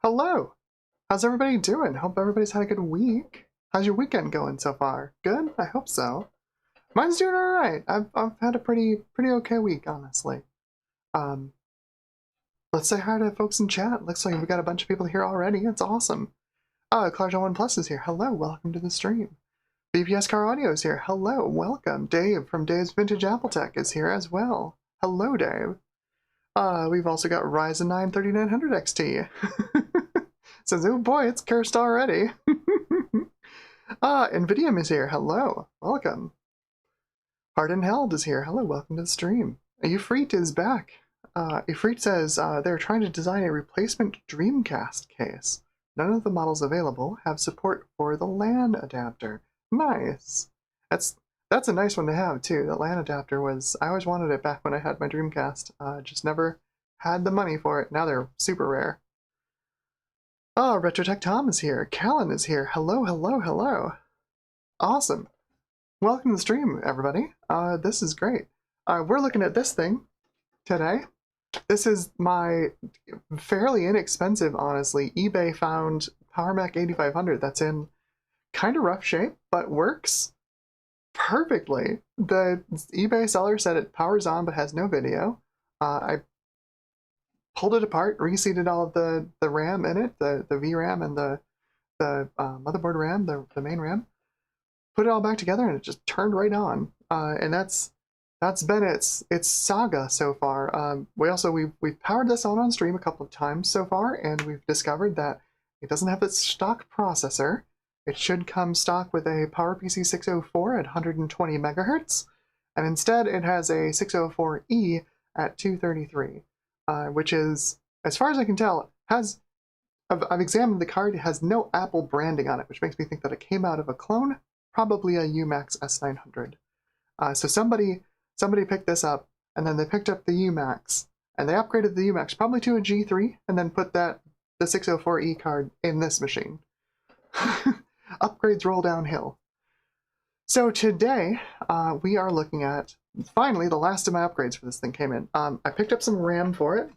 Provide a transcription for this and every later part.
Hello! How's everybody doing? Hope everybody's had a good week. How's your weekend going so far? Good? I hope so. Mine's doing alright. I've had a pretty okay week, honestly. Um, let's say hi to folks in chat. Looks like we got a bunch of people here already. It's awesome. Clarjon1 Plus is here. Hello, welcome to the stream. BPS Car Audio is here. Hello, welcome. Dave from Dave's Vintage Apple Tech is here as well. Hello, Dave. We've also got Ryzen 9 3900 XT. Says, oh boy, it's cursed already. Nvidium is here. Hello. Welcome. Hardened Held is here. Hello, welcome to the stream. Euphreet is back. Euphreet says they're trying to design a replacement Dreamcast case. None of the models available have support for the LAN adapter. Nice. That's a nice one to have too. The LAN adapter was, I always wanted it back when I had my Dreamcast. Just never had the money for it. Now they're super rare. Oh, Retrotech Tom is here. Callan is here. Hello, hello, hello. Awesome. Welcome to the stream, everybody. This is great. We're looking at this thing today. This is my fairly inexpensive, honestly, eBay found PowerMac 8500 that's in kind of rough shape, but works perfectly. The eBay seller said it powers on but has no video. I pulled it apart, reseated all of the RAM in it, the VRAM and the motherboard RAM, the main RAM, put it all back together, and it just turned right on. And that's been its saga so far. We've powered this on stream a couple of times so far, and we've discovered that it doesn't have its stock processor. It should come stock with a PowerPC 604 at 120 megahertz, and instead it has a 604E at 233. Which is, as far as I can tell, I've examined the card, it has no Apple branding on it, which makes me think that it came out of a clone, probably a UMax S900. So somebody picked this up, and then they picked up the UMax, and they upgraded the UMax probably to a G3, and then put the 604E card in this machine. Upgrades roll downhill. So today, we are looking at, finally, the last of my upgrades for this thing came in. I picked up some RAM for it,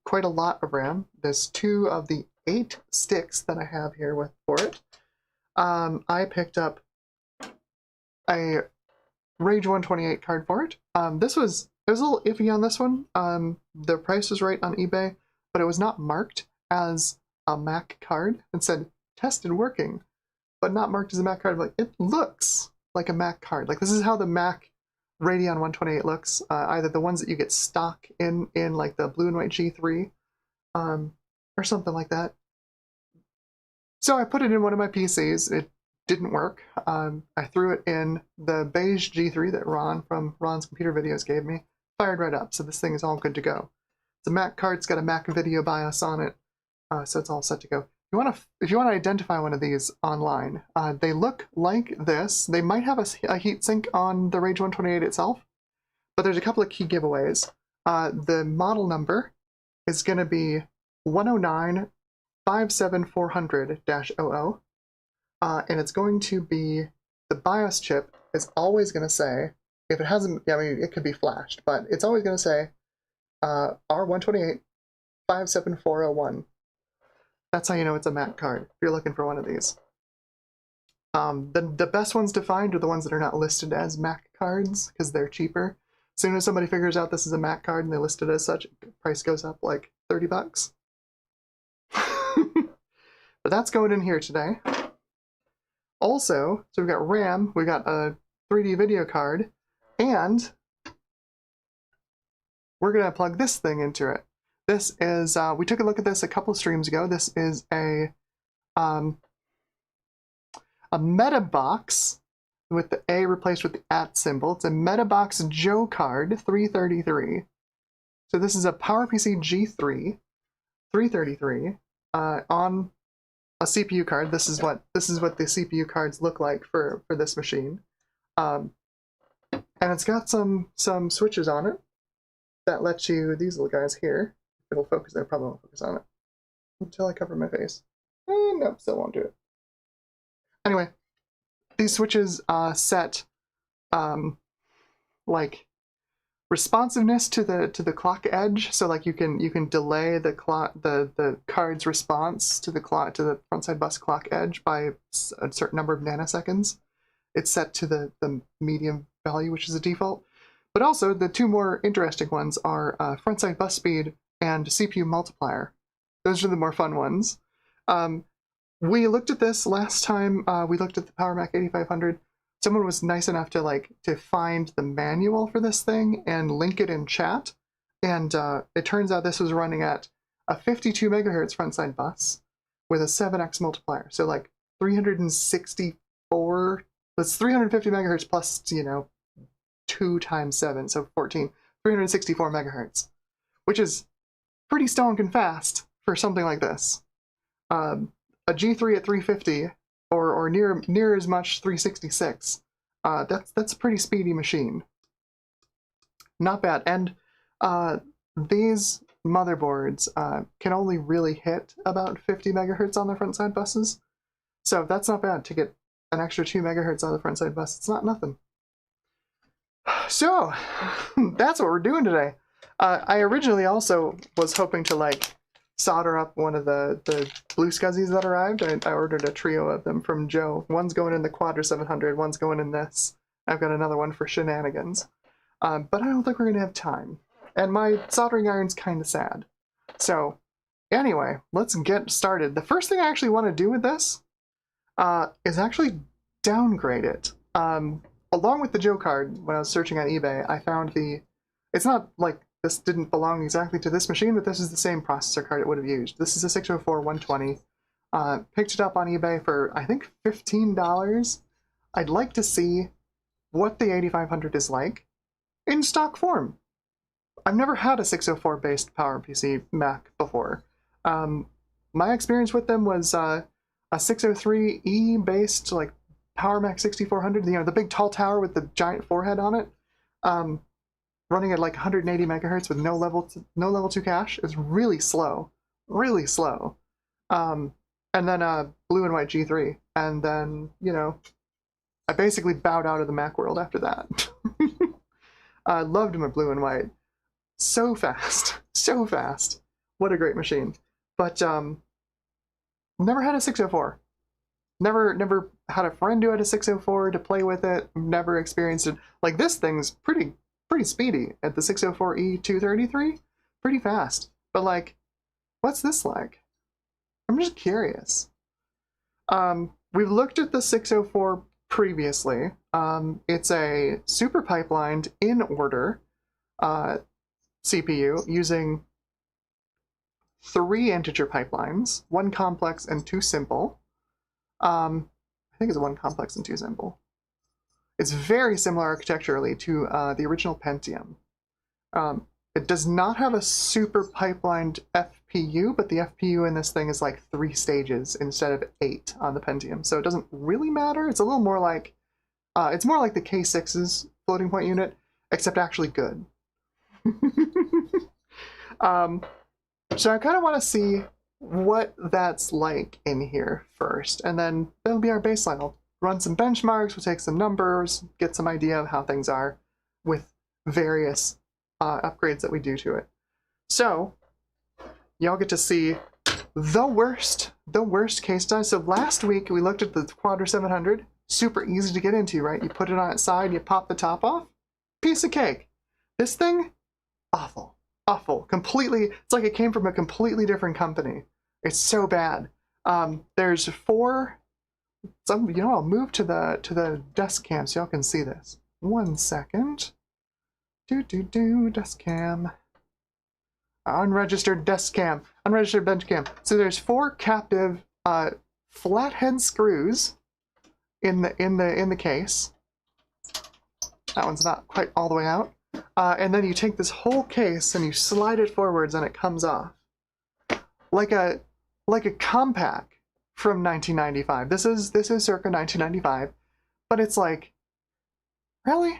quite a lot of RAM. There's 2 of the 8 sticks that I have here for it. I picked up a Rage 128 card for it. It was a little iffy on this one. The price was right on eBay, but it was not marked as a Mac card. It said, tested working, but not marked as a Mac card. Like, it looks like a Mac card. Like, this is how the Mac Radeon 128 looks. Either the ones that you get stock in like the blue and white G3, or something like that. So I put it in one of my PCs. It didn't work. I threw it in the beige G3 that Ron from Ron's Computer Videos gave me. Fired right up, so this thing is all good to go. It's a Mac card. It's got a Mac video BIOS on it, so it's all set to go. If you want to identify one of these online, they look like this. They might have a heatsink on the Rage 128 itself, but there's a couple of key giveaways. The model number is going to be 109-57400-00, and it's going to be, the BIOS chip is always going to say, if it hasn't, I mean, it could be flashed, but it's always going to say R128 57401. That's how you know it's a Mac card, if you're looking for one of these. The best ones to find are the ones that are not listed as Mac cards, because they're cheaper. As soon as somebody figures out this is a Mac card and they list it as such, the price goes up like 30 bucks. But that's going in here today. Also, so we've got RAM, we've got a 3D video card, and we're going to plug this thing into it. This is, we took a look at this a couple of streams ago. This is a MetaBox with the A replaced with the @ symbol. It's a MetaBox Joe card 333. So this is a PowerPC G3 333 on a CPU card. This is what the CPU cards look like for this machine, and it's got some switches on it that let you, these little guys here. It'll focus, I probably won't focus on it until I cover my face. Nope, still won't do it. Anyway, these switches set like responsiveness to the clock edge. So like you can delay the card's response to the frontside bus clock edge by a certain number of nanoseconds. It's set to the medium value, which is a default. But also the two more interesting ones are frontside bus speed and CPU multiplier. Those are the more fun ones. We looked at this last time. We looked at the PowerMac 8500. Someone was nice enough to find the manual for this thing and link it in chat. And it turns out this was running at a 52 megahertz frontside bus with a 7x multiplier. So like 364, that's 350 megahertz plus, 2 times 7, so 14, 364 megahertz, which is pretty stonking fast for something like this. A G3 at 350, or near as much 366. That's a pretty speedy machine. Not bad. And these motherboards can only really hit about 50 megahertz on their frontside buses. So that's not bad. To get an extra 2 megahertz on the frontside bus, it's not nothing. So that's what we're doing today. I originally also was hoping to solder up one of the blue scuzzies that arrived. I ordered a trio of them from Joe. One's going in the Quadra 700, one's going in this. I've got another one for shenanigans. But I don't think we're going to have time. And my soldering iron's kind of sad. So anyway, let's get started. The first thing I actually want to do with this is actually downgrade it. Along with the Joe card, when I was searching on eBay, I found it's not like this didn't belong exactly to this machine, but this is the same processor card it would have used. This is a 604 120. Picked it up on eBay for, I think, $15. I'd like to see what the 8500 is like in stock form. I've never had a 604-based PowerPC Mac before. My experience with them was a 603E-based PowerMac 6400, the big tall tower with the giant forehead on it. Running at 180 megahertz with no level 2 cache is really slow, really slow. And then blue and white G3, and then I basically bowed out of the Mac world after that. I loved my blue and white, so fast, so fast. What a great machine! But never had a 604. Never had a friend who had a 604 to play with it. Never experienced it. This thing's pretty speedy at the 604E 233, pretty fast. But what's this like? I'm just curious. We've looked at the 604 previously. It's a super pipelined in order CPU using 3 integer pipelines, 1 complex and 2 simple. I think it's 1 complex and 2 simple. It's very similar architecturally to the original Pentium. It does not have a super pipelined FPU, but the FPU in this thing is 3 stages instead of 8 on the Pentium, so it doesn't really matter. It's a little more it's more like the K6's floating point unit, except actually good. So I kind of want to see what that's like in here first, and then that'll be our baseline. I'll run some benchmarks, we'll take some numbers, get some idea of how things are with various upgrades that we do to it. So y'all get to see the worst case study. So last week we looked at the Quadra 700, super easy to get into, right? You put it on its side, you pop the top off, piece of cake. This thing, awful, completely, it's like it came from a completely different company. It's so bad. There's 4, I'll move to the desk cam so y'all can see this. 1 second. Desk cam. Unregistered desk cam. Unregistered bench cam. So there's 4 captive flathead screws in the case. That one's not quite all the way out. And then you take this whole case and you slide it forwards and it comes off. Like a Compaq from 1995. This is circa 1995, but it's really?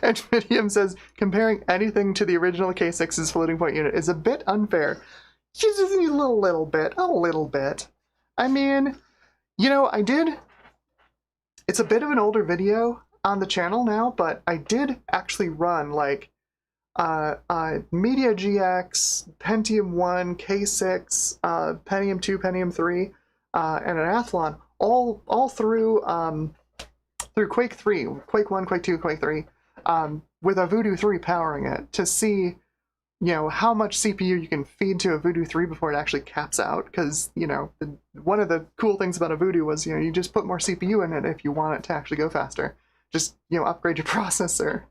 And Medium says, comparing anything to the original K6's floating point unit is a bit unfair. Just a little bit. I mean, I did It's a bit of an older video on the channel now, but I did actually run like Media GX, Pentium 1, K6, Pentium 2, Pentium 3, and an Athlon, all through Quake 3, Quake 1, Quake 2, Quake 3, with a Voodoo 3 powering it to see, you know, how much CPU you can feed to a Voodoo 3 before it actually caps out, because, you know, one of the cool things about a Voodoo was, you know, you just put more CPU in it if you want it to actually go faster. Just, you know, upgrade your processor.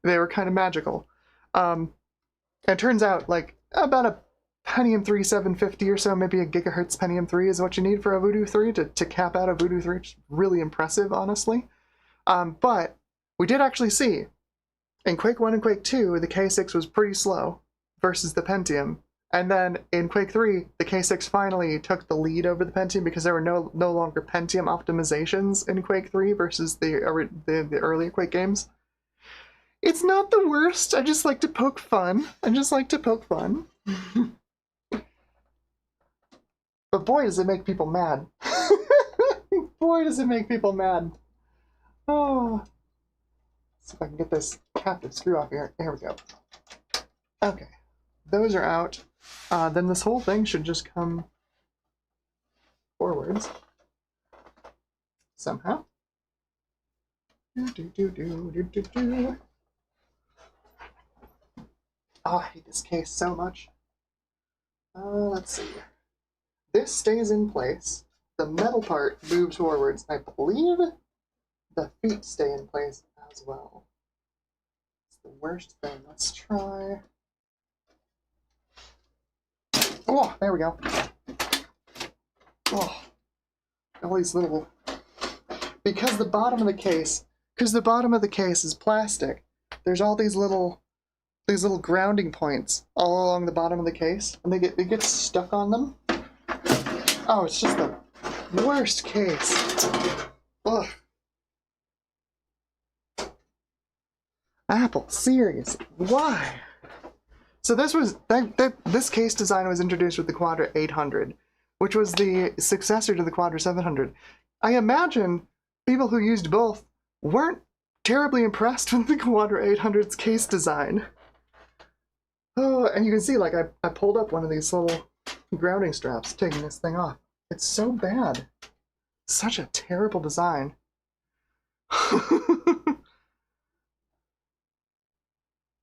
They were kind of magical. It turns out, like, about a Pentium 3 750 or so, maybe a gigahertz Pentium 3 is what you need for a Voodoo 3 to cap out a Voodoo 3, which is really impressive, honestly. But we did actually see, in Quake 1 and Quake 2, the K6 was pretty slow versus the Pentium. And then in Quake 3, the K6 finally took the lead over the Pentium because there were no longer Pentium optimizations in Quake 3 versus the early Quake games. It's not the worst. I just like to poke fun. But boy, does it make people mad. Boy, does it make people mad. Oh. Let's see if I can get this captive screw off here. Here we go. Okay. Those are out. Then this whole thing should just come forwards. Somehow. Oh, I hate this case so much. Let's see. This stays in place. The metal part moves forwards. I believe the feet stay in place as well. It's the worst thing. Let's try. Oh, there we go. Oh, all these little. Because the bottom of the case is plastic. There's all these little grounding points all along the bottom of the case, and it gets stuck on them. Oh, it's just the worst case. Ugh. Apple, seriously, why? So this case design was introduced with the Quadra 800, which was the successor to the Quadra 700. I imagine people who used both weren't terribly impressed with the Quadra 800's case design. Oh, and you can see, like, I pulled up one of these little grounding straps, taking this thing off. It's so bad. Such a terrible design.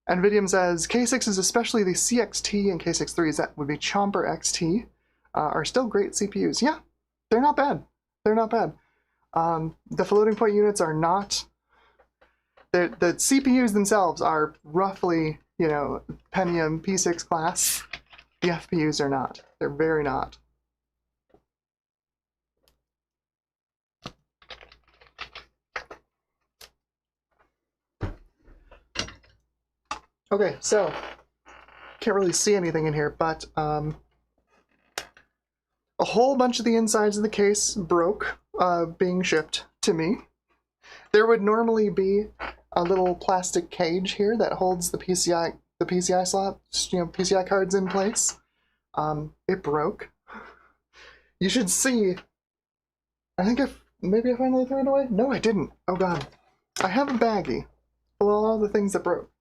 NVIDIA says, K6s, especially the CXT and K6-3s, that would be Chomper XT, are still great CPUs. Yeah, they're not bad. They're not bad. The floating point units are not... The CPUs themselves are roughly, you know, Pentium P6 class. The FPUs are not. They're very not. Okay, so can't really see anything in here, but a whole bunch of the insides of the case broke being shipped to me. There would normally be a little plastic cage here that holds the PCI slots, you know, PCI cards in place. It broke. You should see. I think maybe I finally threw it away. No, I didn't. Oh god, I have a baggie full of all the things that broke.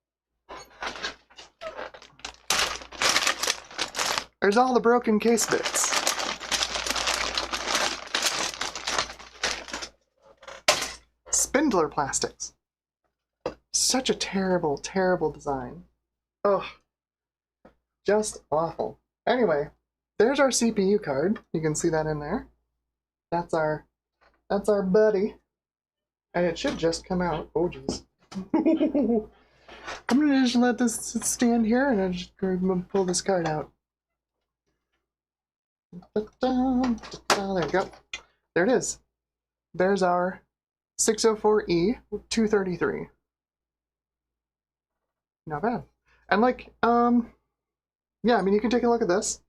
There's all the broken case bits. Spindler plastics. Such a terrible, terrible design. Ugh. Just awful. Anyway, there's our CPU card. You can see that in there. That's our buddy. And it should just come out. Oh jeez. I'm gonna just let this stand here and I'm just gonna pull this card out. There we go. There it is. There's our 604E 233. Not bad. And like, yeah, I mean, you can take a look at this,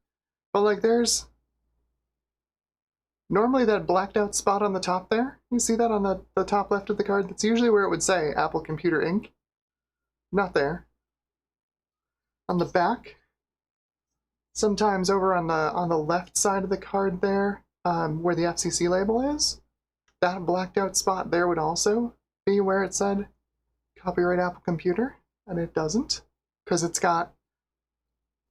but like there's normally that blacked out spot on the top there. You see that on the top left of the card? That's usually where it would say Apple Computer Inc. Not there. On the back, sometimes over on the left side of the card there, where the FCC label is, that blacked out spot there would also be where it said copyright Apple Computer, and it doesn't, because it's got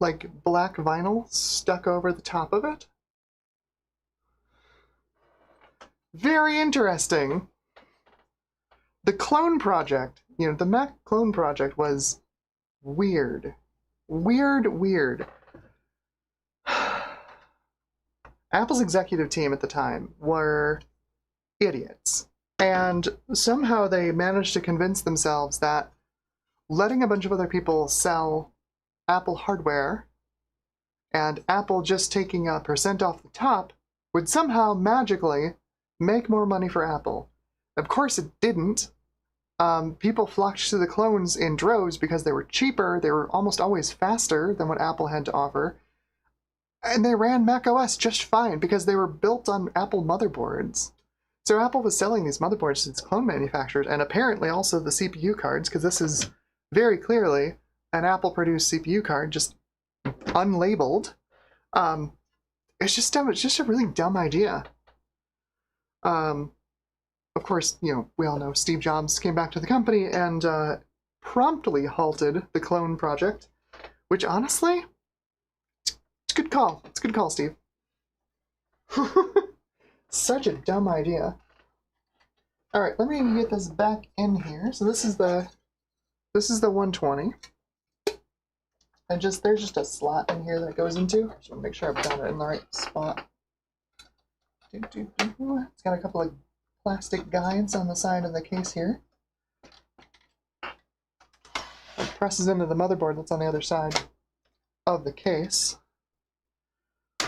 like black vinyl stuck over the top of it. Very interesting. The clone project, the Mac clone project was weird. Weird. Apple's executive team at the time were idiots. And somehow they managed to convince themselves that letting a bunch of other people sell Apple hardware and Apple just taking a percent off the top would somehow magically make more money for Apple. Of course it didn't. People flocked to the clones in droves because they were cheaper, they were almost always faster than what Apple had to offer, and they ran macOS just fine because they were built on Apple motherboards. So Apple was selling these motherboards to its clone manufacturers, and apparently also the CPU cards, because this is very clearly an Apple-produced CPU card, just unlabeled. It's just dumb. It's just a really dumb idea. Of course, we all know Steve Jobs came back to the company and promptly halted the clone project, which honestly, it's a good call. It's a good call, Steve. Such a dumb idea. All right, let me get this back in here. So this is the 120. And there's just a slot in here that it goes into. Just want to make sure I've got it in the right spot. It's got a couple of plastic guides on the side of the case here. It presses into the motherboard that's on the other side of the case.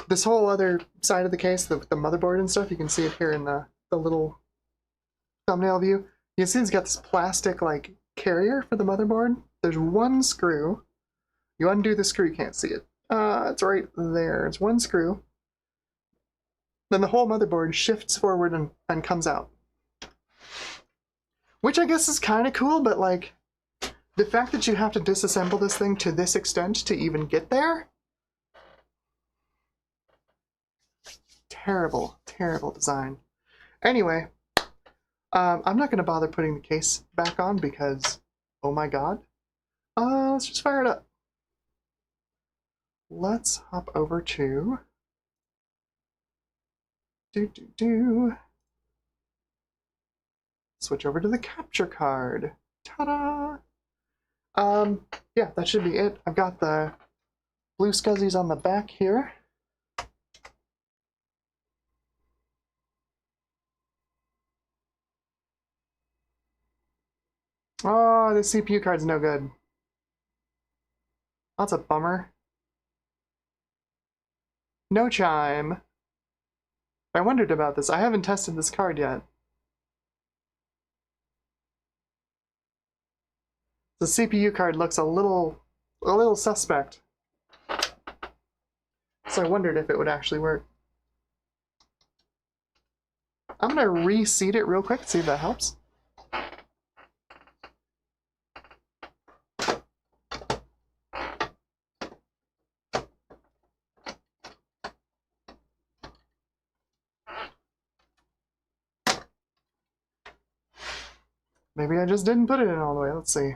This whole other side of the case, the motherboard and stuff, you can see it here in the little thumbnail view. You can see it's got this plastic like carrier for the motherboard. There's one screw. You undo the screw, you can't see it. It's right there. It's one screw. Then the whole motherboard shifts forward and comes out. Which I guess is kind of cool, but like, the fact that you have to disassemble this thing to this extent to even get there? Terrible, terrible design. Anyway, I'm not going to bother putting the case back on because, oh my god. Let's just fire it up. Let's hop over to switch over to the capture card. Ta-da! Yeah, that should be it. I've got the blue scuzzies on the back here. Oh, the CPU card's no good. That's a bummer. No chime. I wondered about this. I haven't tested this card yet. The CPU card looks a little suspect. So I wondered if it would actually work. I'm gonna reseat it real quick, see if that helps. Maybe I just didn't put it in all the way. Let's see.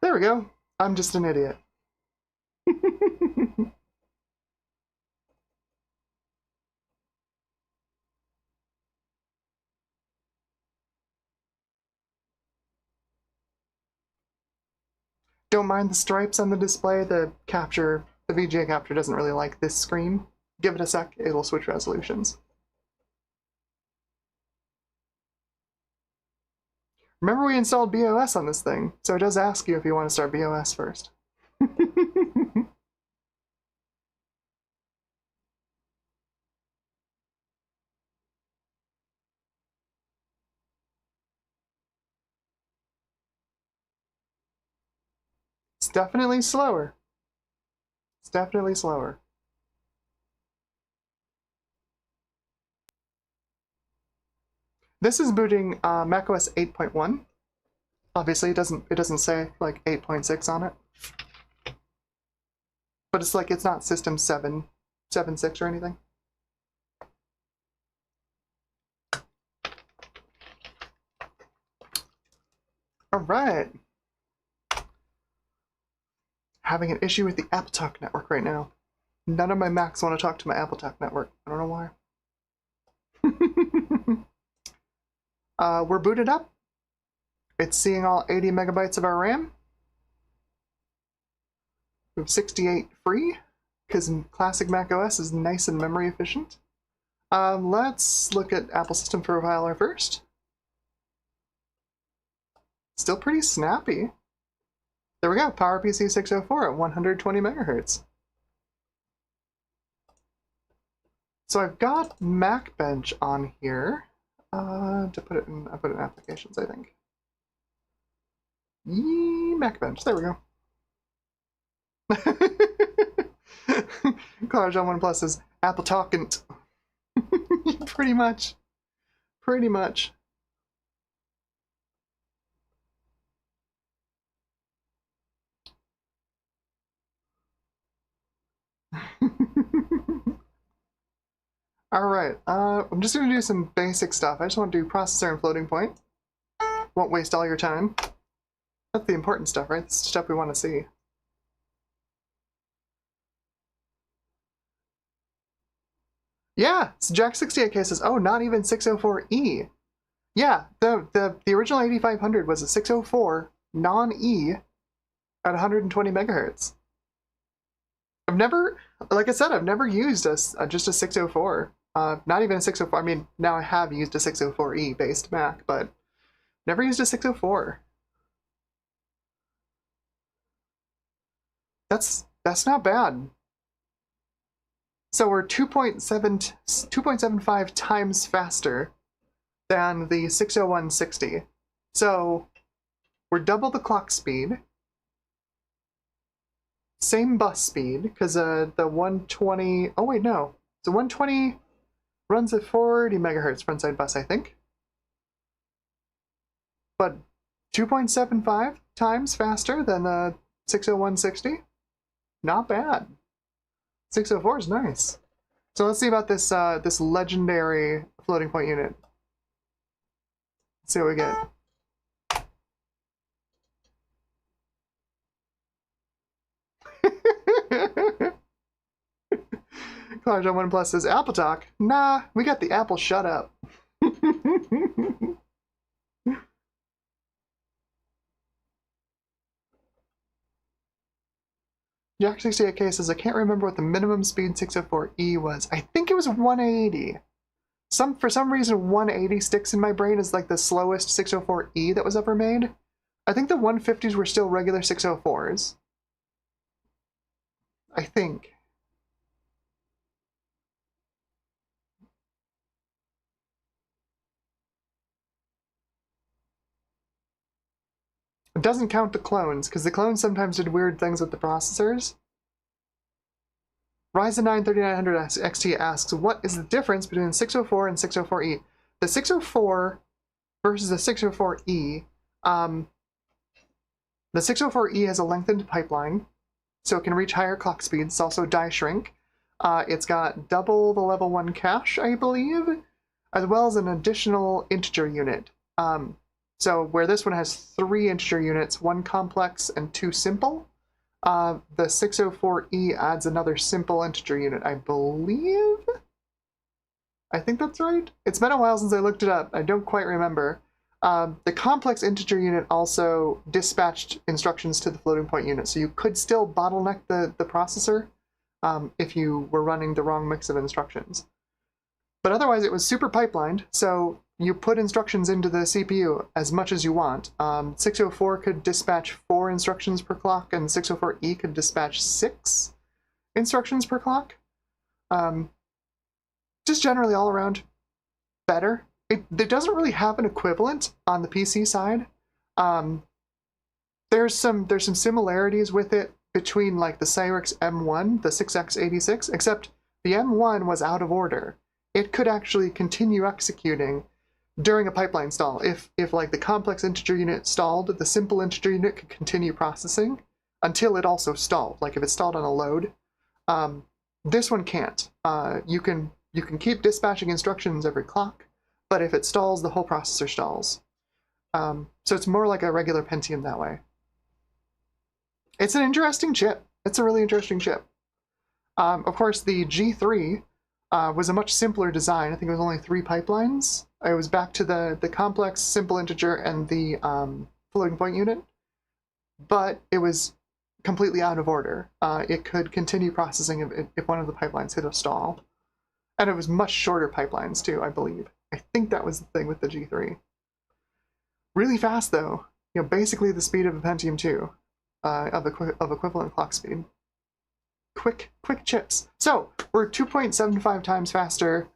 There we go. I'm just an idiot. Don't mind the stripes on the display. The VGA capture doesn't really like this screen. Give it a sec, it'll switch resolutions. Remember, we installed BOS on this thing, so it does ask you if you want to start BOS first. It's definitely slower. It's definitely slower. This is booting macOS 8.1. Obviously, it doesn't say like 8.6 on it, but it's like it's not System 7.6 or anything. All right. Having an issue with the Apple Talk network right now. None of my Macs want to talk to my Apple Talk network. I don't know why. We're booted up. It's seeing all 80 megabytes of our RAM. We have 68 free, because classic Mac OS is nice and memory efficient. Let's look at Apple System Profiler first. Still pretty snappy. There we go, PowerPC 604 at 120 megahertz. So I've got MacBench on here. I put it in applications, I think. Yee, MacBench, there we go. College on OnePlus is Apple Talkant. Pretty much. Pretty much. Alright, I'm just going to do some basic stuff. I just want to do processor and floating point. Won't waste all your time. That's the important stuff, right? That's the stuff we want to see. Yeah, so Jack 68K says, oh, not even 604E. Yeah, the original 8500 was a 604 non-E at 120 megahertz. I've never, like I said, I've never used just a 604. Not even a 604. I mean, now I have used a 604E based Mac, but never used a 604. That's not bad. So we're 2.75 times faster than the 60160. So we're double the clock speed. Same bus speed, because the 120... Oh wait, no. The 120 runs at 40 megahertz frontside bus, I think. But 2.75 times faster than the 60160? Not bad. 604 is nice. So let's see about this this legendary floating point unit. Let's see what we get. College on OnePlus says Apple Talk. Nah, we got the Apple Shut Up. Jack 68K says I can't remember what the minimum speed 604E was. I think it was 180. For some reason 180 sticks in my brain as like the slowest 604E that was ever made. I think the 150s were still regular 604s. I think. It doesn't count the clones, because the clones sometimes did weird things with the processors. Ryzen 9 3900 XT asks, what is the difference between 604 and 604E? The 604 versus the 604E, the 604E has a lengthened pipeline, so it can reach higher clock speeds. It's also die shrink. It's got double the level 1 cache, I believe, as well as an additional integer unit. So where this one has 3 integer units, 1 complex and 2 simple, the 604E adds another simple integer unit, I believe? I think that's right. It's been a while since I looked it up. I don't quite remember. The complex integer unit also dispatched instructions to the floating point unit, so you could still bottleneck the processor if you were running the wrong mix of instructions. But otherwise, it was super pipelined, so you put instructions into the CPU as much as you want. 604 could dispatch 4 instructions per clock, and 604E could dispatch 6 instructions per clock. Just generally all around better. It doesn't really have an equivalent on the PC side. There's some similarities with it between like the Cyrix M1, the 6x86, except the M1 was out of order. It could actually continue executing during a pipeline stall. If like the complex integer unit stalled, the simple integer unit could continue processing until it also stalled. Like if it stalled on a load, this one can't. You can keep dispatching instructions every clock, but if it stalls, the whole processor stalls. So it's more like a regular Pentium that way. It's an interesting chip. It's a really interesting chip. Of course, the G3 was a much simpler design. I think it was only 3 pipelines. It was back to the complex, simple integer, and the floating point unit. But it was completely out of order. It could continue processing if one of the pipelines hit a stall. And it was much shorter pipelines too, I believe. I think that was the thing with the G3. Really fast though. Basically the speed of a Pentium 2 of equivalent clock speed. Quick chips. So we're 2.75 times faster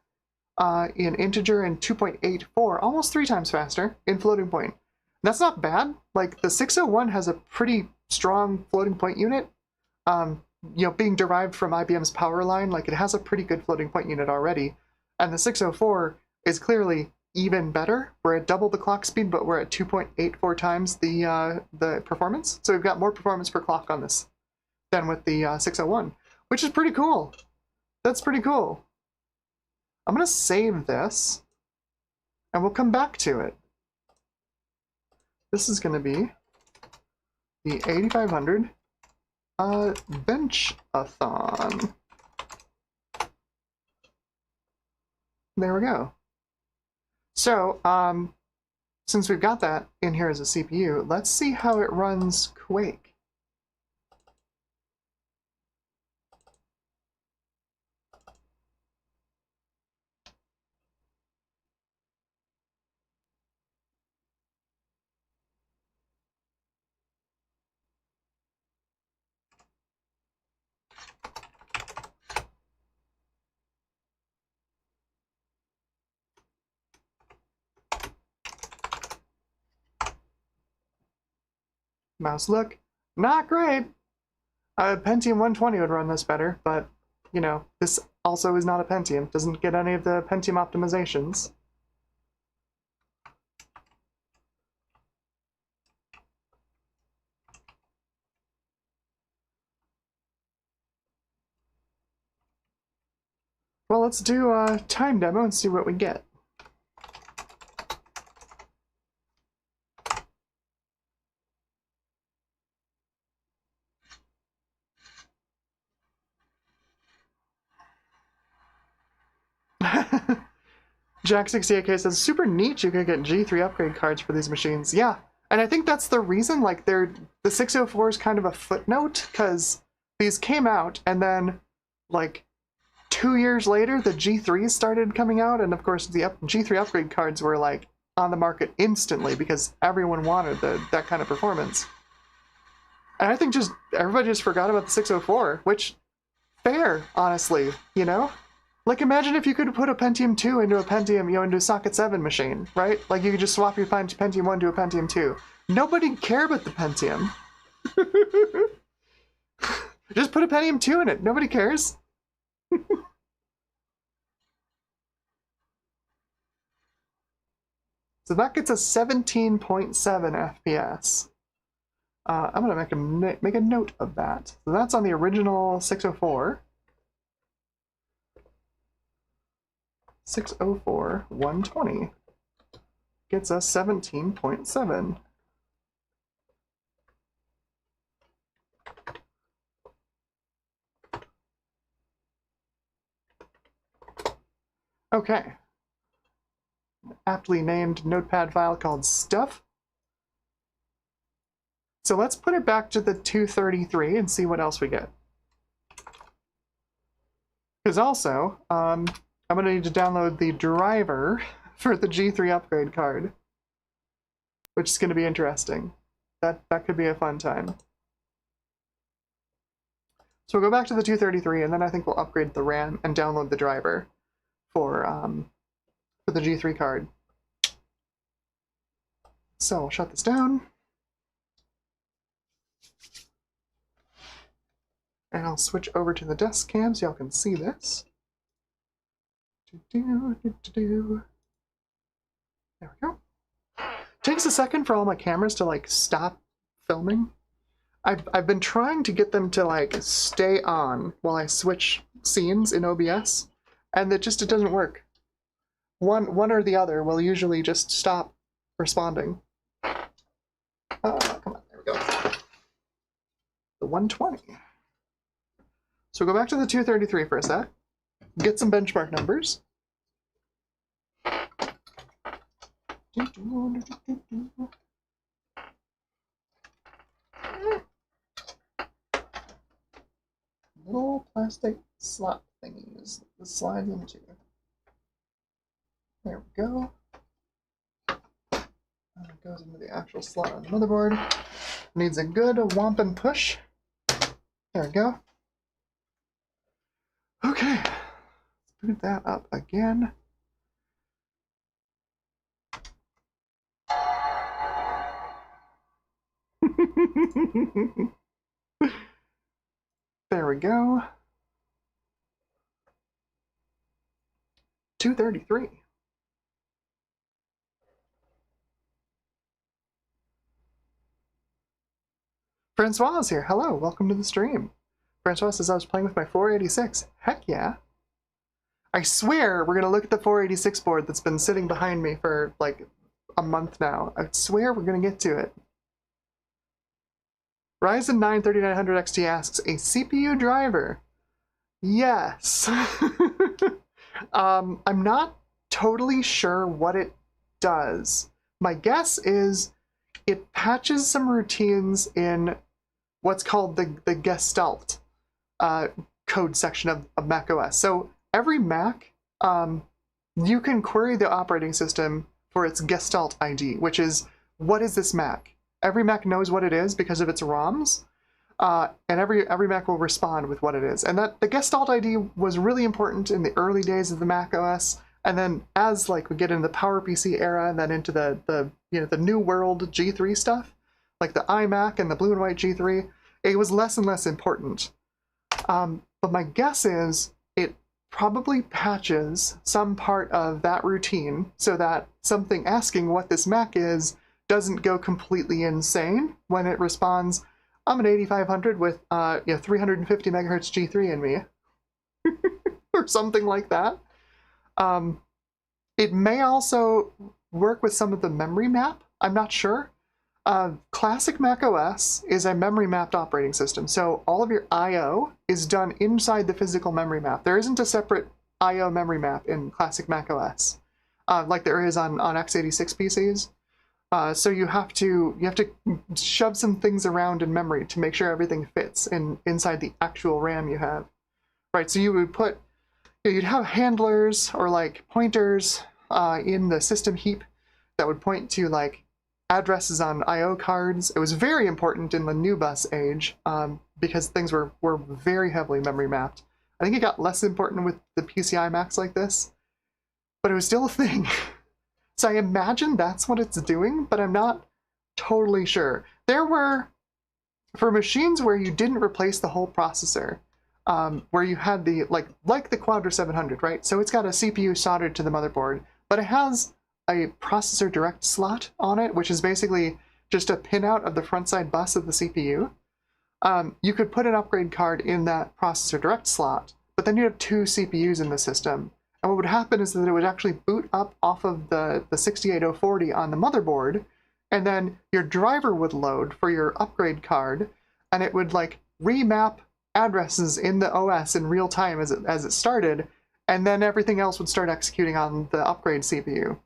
in integer and 2.84, almost 3 times faster in floating point. That's not bad. Like the 601 has a pretty strong floating point unit. Being derived from IBM's power line, like it has a pretty good floating point unit already. And the 604 is clearly even better. We're at double the clock speed, but we're at 2.84 times the performance. So we've got more performance per clock on this than with the 601, which is pretty cool. That's pretty cool. I'm going to save this, and we'll come back to it. This is going to be the 8500 bench-a-thon. There we go. So, since we've got that in here as a CPU, let's see how it runs Quake. Mouse look, not great. A Pentium 120 would run this better, but, this also is not a Pentium. Doesn't get any of the Pentium optimizations. Well, let's do a time demo and see what we get. Jack68K says, super neat you could get G3 upgrade cards for these machines. Yeah, and I think that's the reason, like, the 604 is kind of a footnote, because these came out, and then, like, 2 years later, the G3s started coming out, and of course, the G3 upgrade cards were, like, on the market instantly, because everyone wanted that kind of performance. And I think everybody just forgot about the 604, which, fair, honestly, Like, imagine if you could put a Pentium 2 into a Pentium, into a Socket 7 machine, right? Like, you could just swap your Pentium 1 to a Pentium 2. Nobody cared about the Pentium. Just put a Pentium 2 in it. Nobody cares. So that gets us 17.7 FPS. I'm going to make a note of that. So that's on the original 604. 604 120 gets us 17.7. Okay. Aptly named notepad file called stuff. So let's put it back to the 233 and see what else we get. Because also, I'm going to need to download the driver for the G3 upgrade card, which is going to be interesting. That could be a fun time. So we'll go back to the 233, and then I think we'll upgrade the RAM and download the driver for the G3 card. So I'll shut this down. And I'll switch over to the desk cam so y'all can see this. There we go. Takes a second for all my cameras to like stop filming. I've been trying to get them to like stay on while I switch scenes in OBS, and it doesn't work. One or the other will usually just stop responding. Come on, there we go. The 120. So go back to the 233 for a sec. Get some benchmark numbers. Little plastic slot thingies that slide into. There we go. And it goes into the actual slot on the motherboard. Needs a good whomping push. There we go. Okay, let's boot that up again. There we go. 233. Francois is here. Hello, welcome to the stream. Francois says I was playing with my 486. Heck yeah. I swear we're going to look at the 486 board that's been sitting behind me for like a month now. I swear we're going to get to it. Ryzen 9 3900 XT asks, a CPU driver? Yes. I'm not totally sure what it does. My guess is it patches some routines in what's called the Gestalt code section of macOS. So every Mac, you can query the operating system for its Gestalt ID, which is, what is this Mac? Every Mac knows what it is because of its ROMs, and every Mac will respond with what it is. And that the Gestalt ID was really important in the early days of the Mac OS, and then as like we get into the PowerPC era and then into the new world G3 stuff, like the iMac and the blue and white G3, it was less and less important. But my guess is it probably patches some part of that routine so that something asking what this Mac is doesn't go completely insane when it responds, I'm an 8500 with 350 megahertz G3 in me, or something like that. It may also work with some of the memory map. I'm not sure. Classic Mac OS is a memory mapped operating system, so all of your I/O is done inside the physical memory map. There isn't a separate I/O memory map in classic Mac OS, like there is on x86 PCs. So you have to shove some things around in memory to make sure everything fits inside the actual RAM you have, right? So you would you'd have handlers or like pointers in the system heap that would point to like addresses on I/O cards. It was very important in the new bus age because things were very heavily memory mapped. I think it got less important with the PCI Macs like this, but it was still a thing. So I imagine that's what it's doing, but I'm not totally sure. There were, for machines where you didn't replace the whole processor, where you had the, like the Quadra 700, right? So it's got a CPU soldered to the motherboard, but it has a processor direct slot on it, which is basically just a pinout of the front side bus of the CPU. You could put an upgrade card in that processor direct slot, but then you have two CPUs in the system. And what would happen is that it would actually boot up off of the 68040 on the motherboard, and then your driver would load for your upgrade card, and it would like remap addresses in the OS in real time as it started, and then everything else would start executing on the upgrade CPU.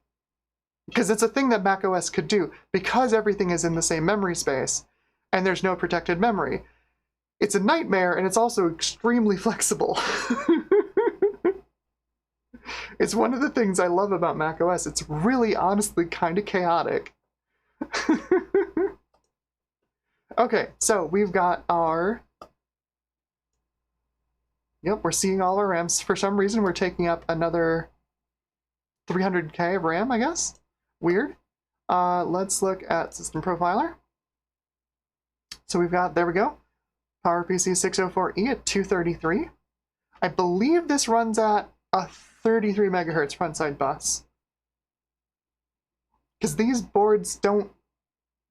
Because it's a thing that macOS could do, because everything is in the same memory space, and there's no protected memory. It's a nightmare, and it's also extremely flexible. It's one of the things I love about macOS. It's really, honestly, kind of chaotic. Okay, so we've got our... Yep, we're seeing all our RAMs. For some reason, we're taking up another 300K of RAM, I guess? Weird. Let's look at System Profiler. So we've got, there we go, PowerPC 604E at 233. I believe this runs at a 33 megahertz frontside bus, because these boards don't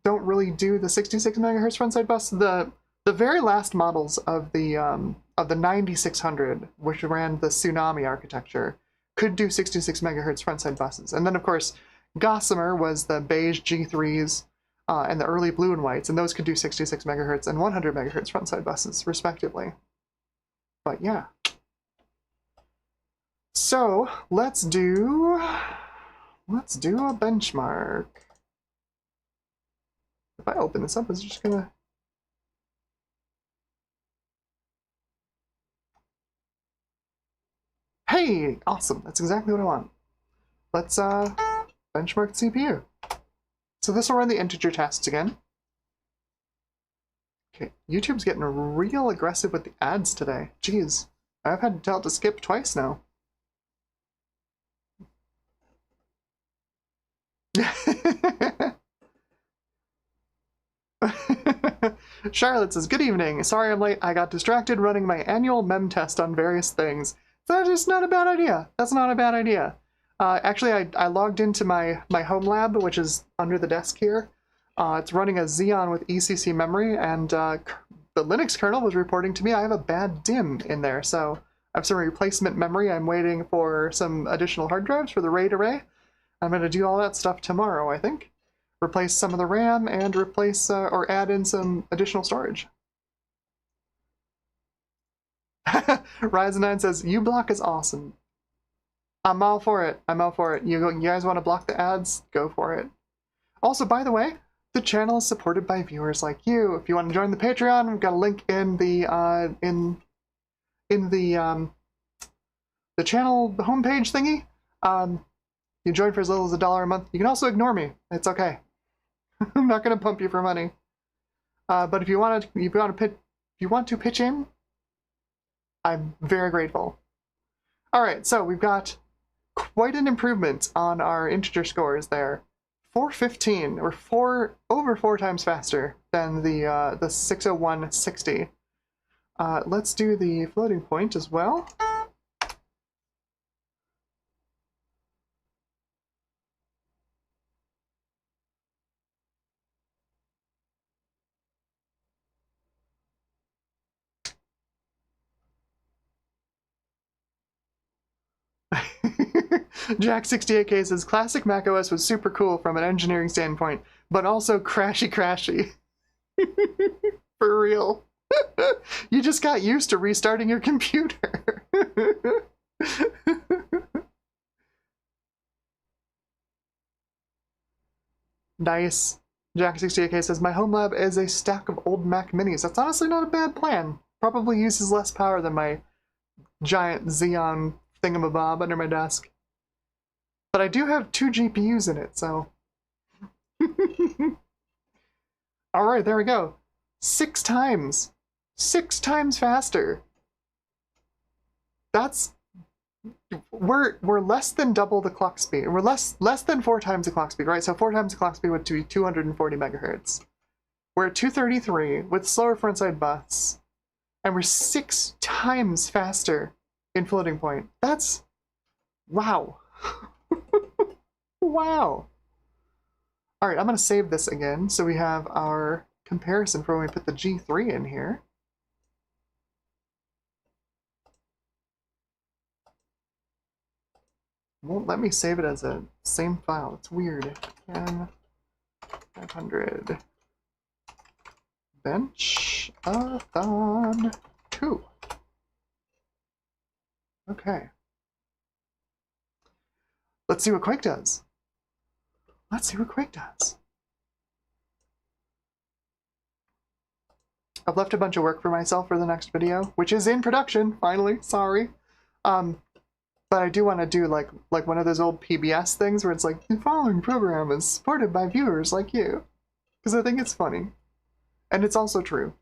really do the 66 megahertz frontside bus. The very last models of the 9600, which ran the Tsunami architecture, could do 66 megahertz frontside buses. And then of course Gossamer was the beige G3s, and the early blue and whites, and those could do 66 megahertz and 100 megahertz frontside buses, respectively. But yeah. So let's do a benchmark. If I open this up, it's just gonna. Hey, awesome! That's exactly what I want. Let's benchmark the CPU. So this will run the integer tests again. Okay, YouTube's getting real aggressive with the ads today. Jeez, I've had to tell it to skip twice now. Charlotte says, good evening. Sorry I'm late. I got distracted running my annual mem test on various things. That is not a bad idea. That's not a bad idea. Actually, I logged into my home lab, which is under the desk here. It's running a Xeon with ECC memory, and the Linux kernel was reporting to me I have a bad DIMM in there, so I have some replacement memory. I'm waiting for some additional hard drives for the RAID array. I'm going to do all that stuff tomorrow, I think. Replace some of the RAM and replace or add in some additional storage. Ryzen 9 says, uBlock is awesome. I'm all for it. I'm all for it. You guys want to block the ads? Go for it. Also, by the way, the channel is supported by viewers like you. If you want to join the Patreon, we've got a link in the channel homepage thingy. You join for as little as $1 a month. You can also ignore me. It's okay. I'm not going to pump you for money. But if you want to pitch in, I'm very grateful. All right, so we've got quite an improvement on our integer scores there. 415, or over four times faster than the 60160. Let's do the floating point as well. Jack68K says, classic macOS was super cool from an engineering standpoint, but also crashy. For real. You just got used to restarting your computer. Nice. Jack68K says, my home lab is a stack of old Mac minis. That's honestly not a bad plan. Probably uses less power than my giant Xeon thingamabob under my desk. But I do have 2 GPUs in it, so... Alright, there we go. 6 times. 6 times faster. That's... We're less than double the clock speed. We're less than 4 times the clock speed, right? So 4 times the clock speed would be 240 megahertz. We're at 233 with slower frontside bus. And we're 6 times faster in floating point. That's... Wow. Wow. Alright, I'm going to save this again so we have our comparison for when we put the G3 in here. Won't let me save it as a same file. It's weird. 500 bench-a-thon 2. Okay. Let's see what Quake does. Let's see what Quake does. I've left a bunch of work for myself for the next video, which is in production, finally, sorry. But I do want to do like one of those old PBS things where it's like, the following program is supported by viewers like you. Because I think it's funny. And it's also true.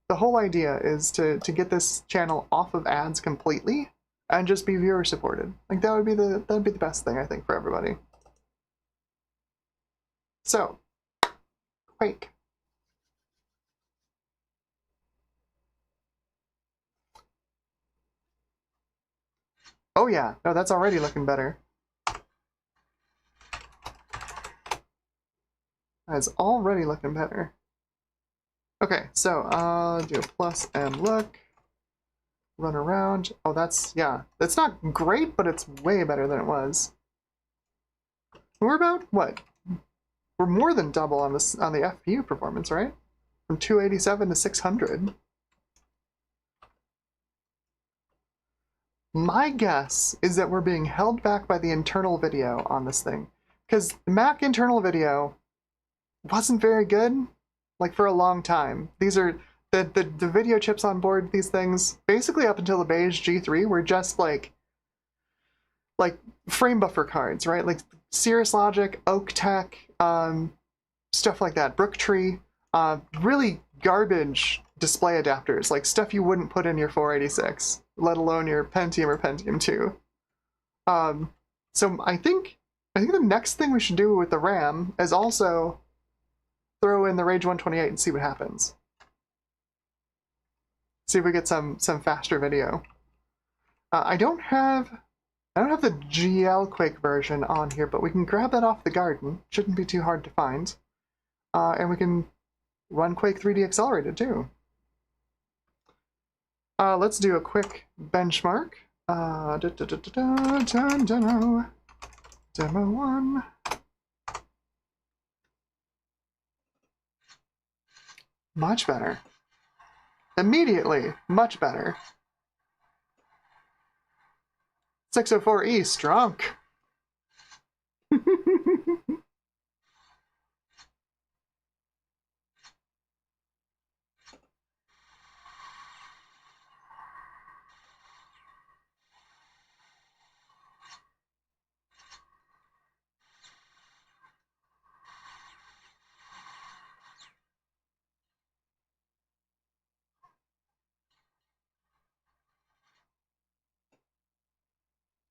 The whole idea is to get this channel off of ads completely and just be viewer supported. Like that'd be the best thing I think for everybody. So, Quake. Oh yeah, no, that's already looking better. That's already looking better. Okay, so do a plus M look. Run around. Oh, that's, yeah. That's not great, but it's way better than it was. We're about, what? we're more than double on this on the FPU performance, right? From 287 to 600. My guess is that we're being held back by the internal video on this thing, because the Mac internal video wasn't very good, like, for a long time. These are the video chips on board these things, basically up until the beige G3, were just like frame buffer cards, right? Like Cirrus Logic, Oak Tech, stuff like that, Brooktree, really garbage display adapters, like stuff you wouldn't put in your 486, let alone your Pentium or Pentium 2. So I think the next thing we should do with the RAM is also throw in the Rage 128 and see what happens. See if we get some faster video. I don't have the GL Quake version on here, but we can grab that off the garden. Shouldn't be too hard to find. And we can run Quake 3D accelerated too. Let's do a quick benchmark. Demo 1. Much better. Immediately, much better. 604E, strong.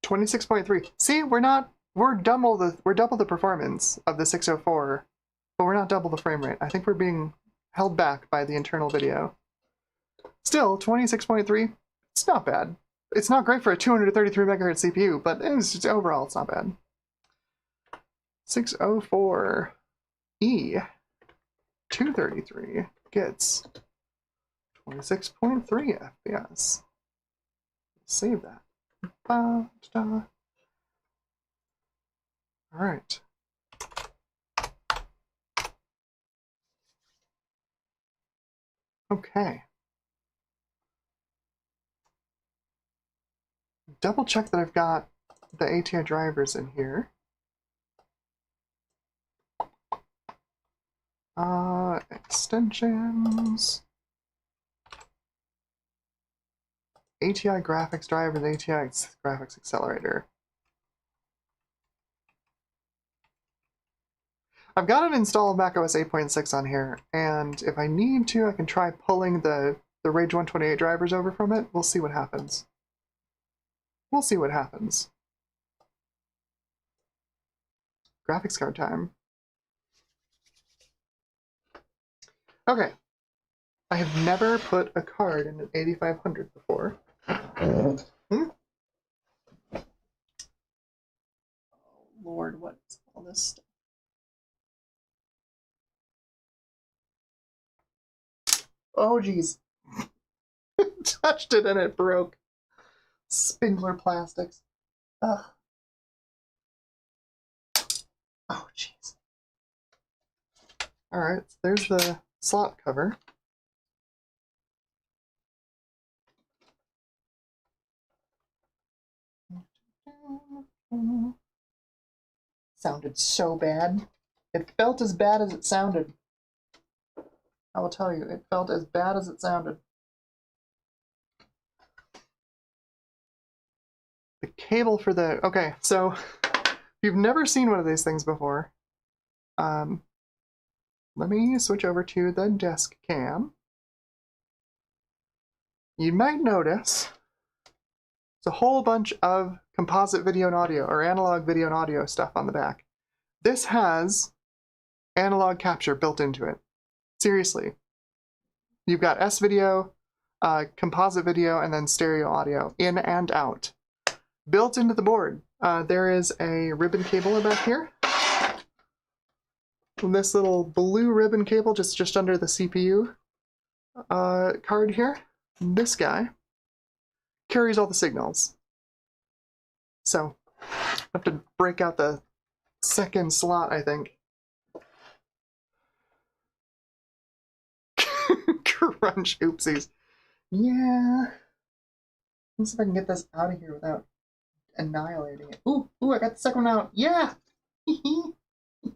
26.3. See, we're double the performance of the 604, but we're not double the frame rate. I think we're being held back by the internal video. Still, 26.3, it's not bad. It's not great for a 233 megahertz CPU, but overall it's not bad. 604E 233 gets 26.3 FPS. Save that. All right. Okay. Double check that I've got the ATI drivers in here. Extensions. ATI graphics drivers, ATI graphics accelerator. I've got an install of macOS 8.6 on here, and if I need to, I can try pulling the Rage 128 drivers over from it. We'll see what happens. We'll see what happens. Graphics card time. Okay. I have never put a card in an 8500 before. Oh, Lord, what is all this stuff? Oh, geez. Touched it and it broke. Spindler plastics. Ugh. Oh, jeez. Alright, so there's the slot cover. Sounded so bad. It felt as bad as it sounded. I will tell you, it felt as bad as it sounded. The cable for the... Okay, so if you've never seen one of these things before, let me switch over to the desk cam. You might notice there's a whole bunch of composite video and audio, or analog video and audio stuff on the back. This has analog capture built into it. Seriously. You've got S-video, composite video, and then stereo audio, in and out. Built into the board. There is a ribbon cable back here. And this little blue ribbon cable just under the CPU card here. This guy carries all the signals. So I have to break out the second slot, I think. Crunch oopsies. Yeah. Let's see if I can get this out of here without annihilating it. Ooh, I got the second one out. Yeah! I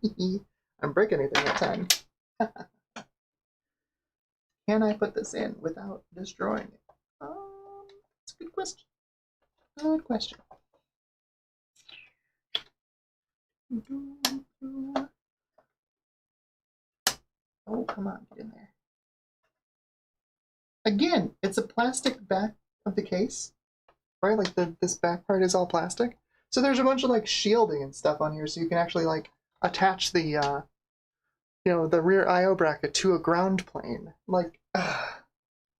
didn't break anything that time. Can I put this in without destroying it? That's a good question. Good question. Oh, come on, get in there. Again, it's a plastic back of the case, right? Like this back part is all plastic. So there's a bunch of like shielding and stuff on here, so you can actually like attach the, you know, the rear I/O bracket to a ground plane. Like,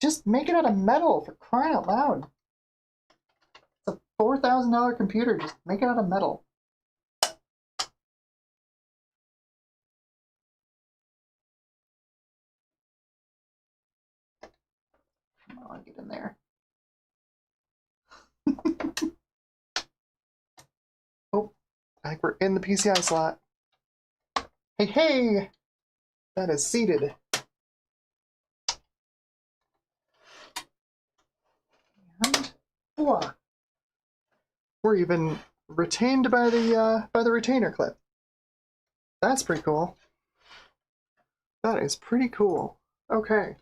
just make it out of metal, for crying out loud. It's a $4,000 computer. Just make it out of metal. Come on, get in there. Oh, I think we're in the PCI slot. Hey, hey! That is seated. And voila. We're even retained by the retainer clip. That's pretty cool. That is pretty cool. Okay.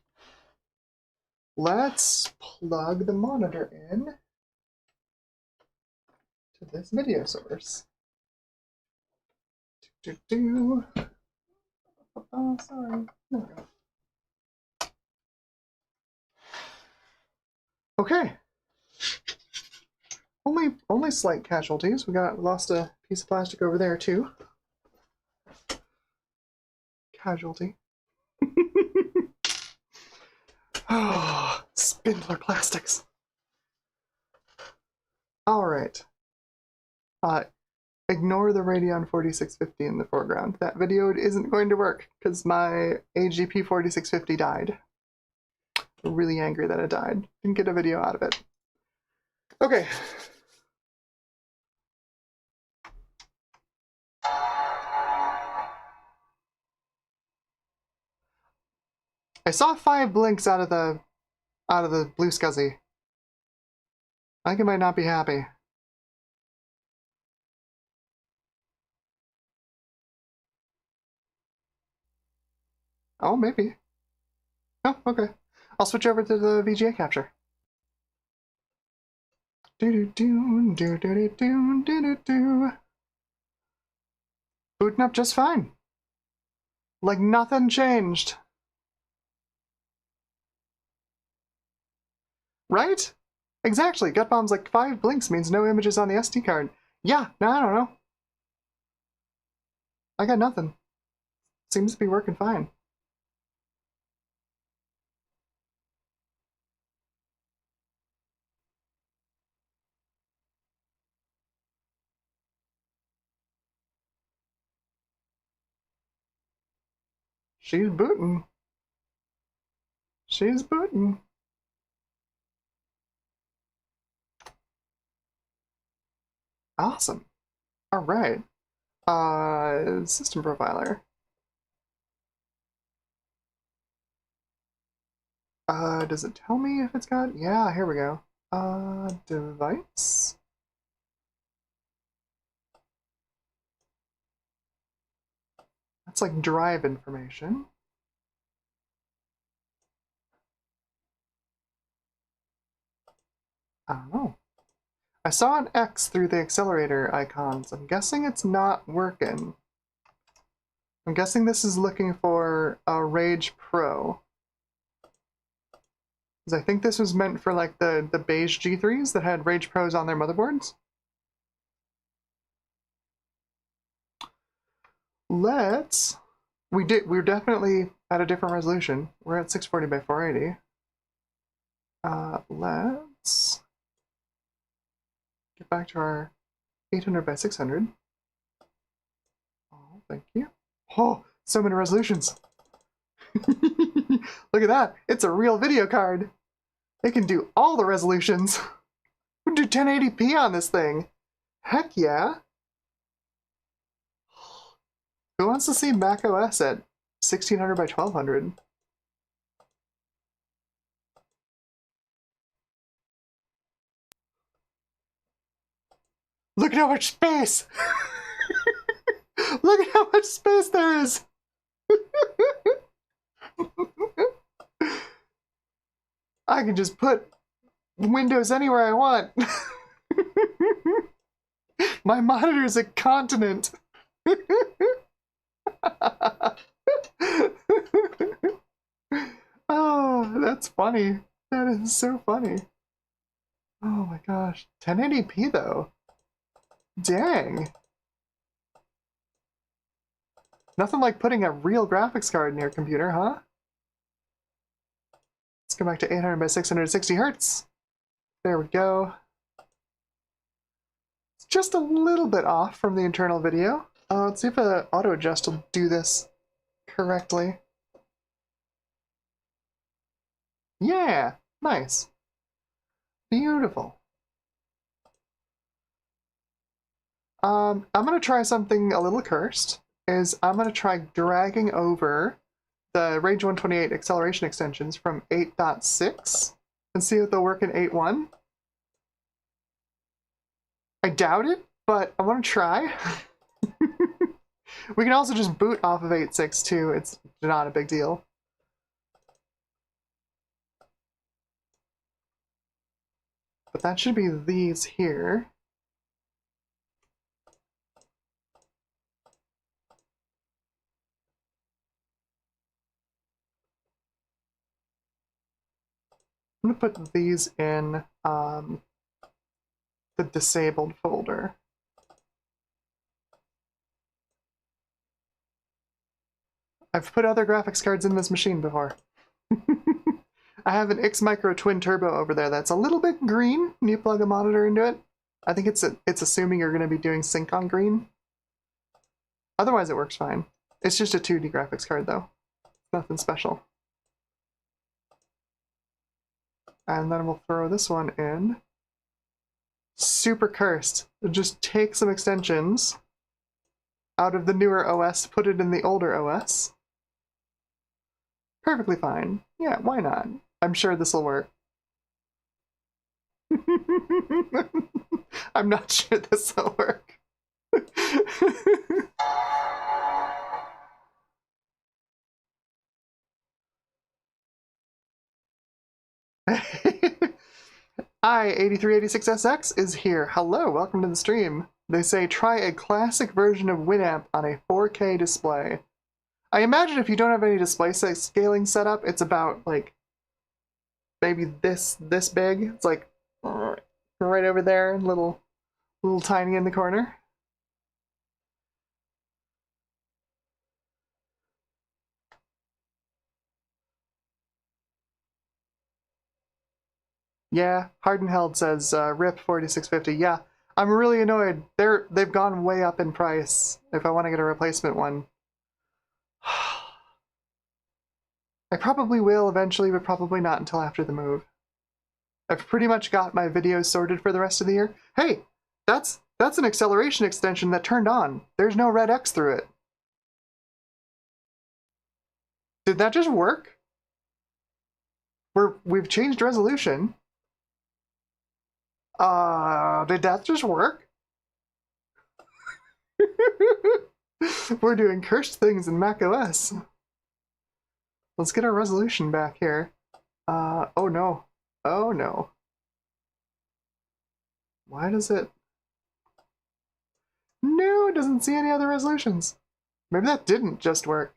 Let's plug the monitor in to this video source. Oh, sorry. No. Okay. Only slight casualties. We lost a piece of plastic over there too. Casualty. Oh, spindler plastics. All right. Ignore the Radeon 4650 in the foreground. That video isn't going to work because my AGP 4650 died. I'm really angry that it died. Didn't get a video out of it. Okay. I saw 5 blinks out of the blue scuzzy. I think it might not be happy. Oh, maybe. Oh, okay. I'll switch over to the VGA capture. Booting up just fine. Like nothing changed. Right? Exactly. Gut bomb's like 5 blinks means no images on the SD card. Yeah, no, I don't know. I got nothing. Seems to be working fine. She's booting. She's booting. Awesome. All right. System profiler. Does it tell me if it's got? Yeah, here we go. Device. That's like drive information. I don't know. I saw an X through the accelerator icons. I'm guessing it's not working. I'm guessing this is looking for a Rage Pro. Because I think this was meant for like the beige G3s that had Rage Pros on their motherboards. We're definitely at a different resolution. We're at 640 by 480. Let's get back to our 800 by 600. Oh, thank you. Oh, so many resolutions. Look at that. It's a real video card. It can do all the resolutions. We can do 1080p on this thing. Heck yeah. Who wants to see Mac OS at 1600 by 1200? Look at how much space! Look at how much space there is! I can just put windows anywhere I want. My monitor is a continent. Oh, that's funny. That is so funny. Oh my gosh. 1080p though. Dang. Nothing like putting a real graphics card in your computer, huh? Let's go back to 800 by 660 hertz. There we go. It's just a little bit off from the internal video. Let's see if the auto adjust will do this correctly. Yeah, nice. Beautiful. I'm gonna try something a little cursed. I'm gonna try dragging over the Range 128 acceleration extensions from 8.6 and see if they'll work in 8.1. I doubt it, but I want to try. We can also just boot off of 8.6 too. It's not a big deal. But that should be these here. I'm going to put these in the disabled folder. I've put other graphics cards in this machine before. I have an X Micro Twin Turbo over there that's a little bit green when you plug a monitor into it. I think it's assuming you're going to be doing sync on green. Otherwise it works fine. It's just a 2D graphics card though. Nothing special. And then we'll throw this one in. Super cursed. Just take some extensions out of the newer OS, put it in the older OS. Perfectly fine. Yeah, why not? I'm sure this will work. I'm not sure this will work. I8386SX is here. Hello, welcome to the stream. They say try a classic version of Winamp on a 4K display. I imagine if you don't have any display scaling set up, it's about like maybe this big. It's like right over there, little tiny in the corner. Yeah, Hardenheld says RIP 4650. Yeah, I'm really annoyed. They've gone way up in price. If I want to get a replacement one, I probably will eventually, but probably not until after the move. I've pretty much got my videos sorted for the rest of the year. Hey, that's an acceleration extension that turned on. There's no red X through it. Did that just work? We've changed resolution. Did that just work? We're doing cursed things in macOS. Let's get our resolution back here. Oh no. Oh no. Why does it... No, it doesn't see any other resolutions. Maybe that didn't just work.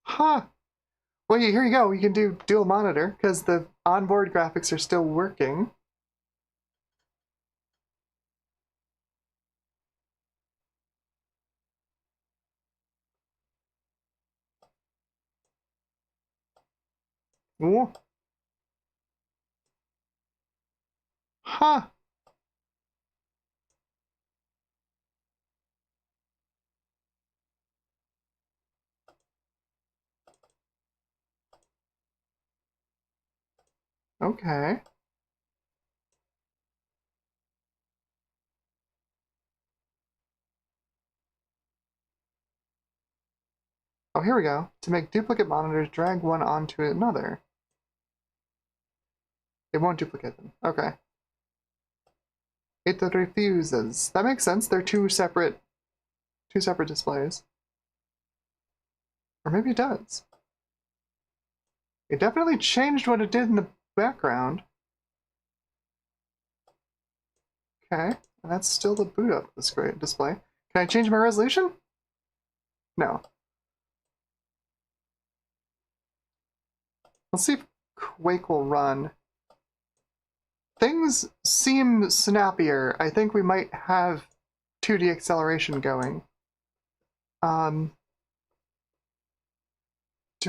Huh. Well, here you go. You can do dual monitor because the onboard graphics are still working. Ooh. Huh. Okay. Oh, here we go. To make duplicate monitors, drag one onto another. It won't duplicate them. Okay. It refuses. That makes sense. They're two separate displays. Or maybe it does. It definitely changed what it did in the background. Okay, and that's still the boot up display. Can I change my resolution? No. Let's see if Quake will run. Things seem snappier. I think we might have 2D acceleration going. Do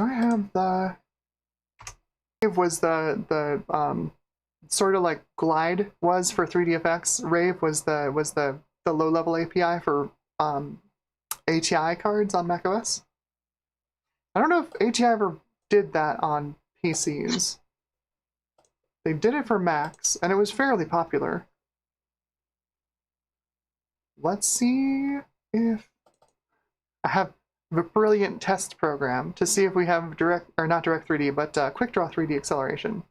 I have the... Rave was the sort of like Glide was for 3D effects. Rave was the low-level API for ATI cards on macOS. I don't know if ATI ever did that on PCs. They did it for Macs, and it was fairly popular. Let's see if I have a brilliant test program to see if we have direct, or not direct 3D, but quick draw 3D acceleration.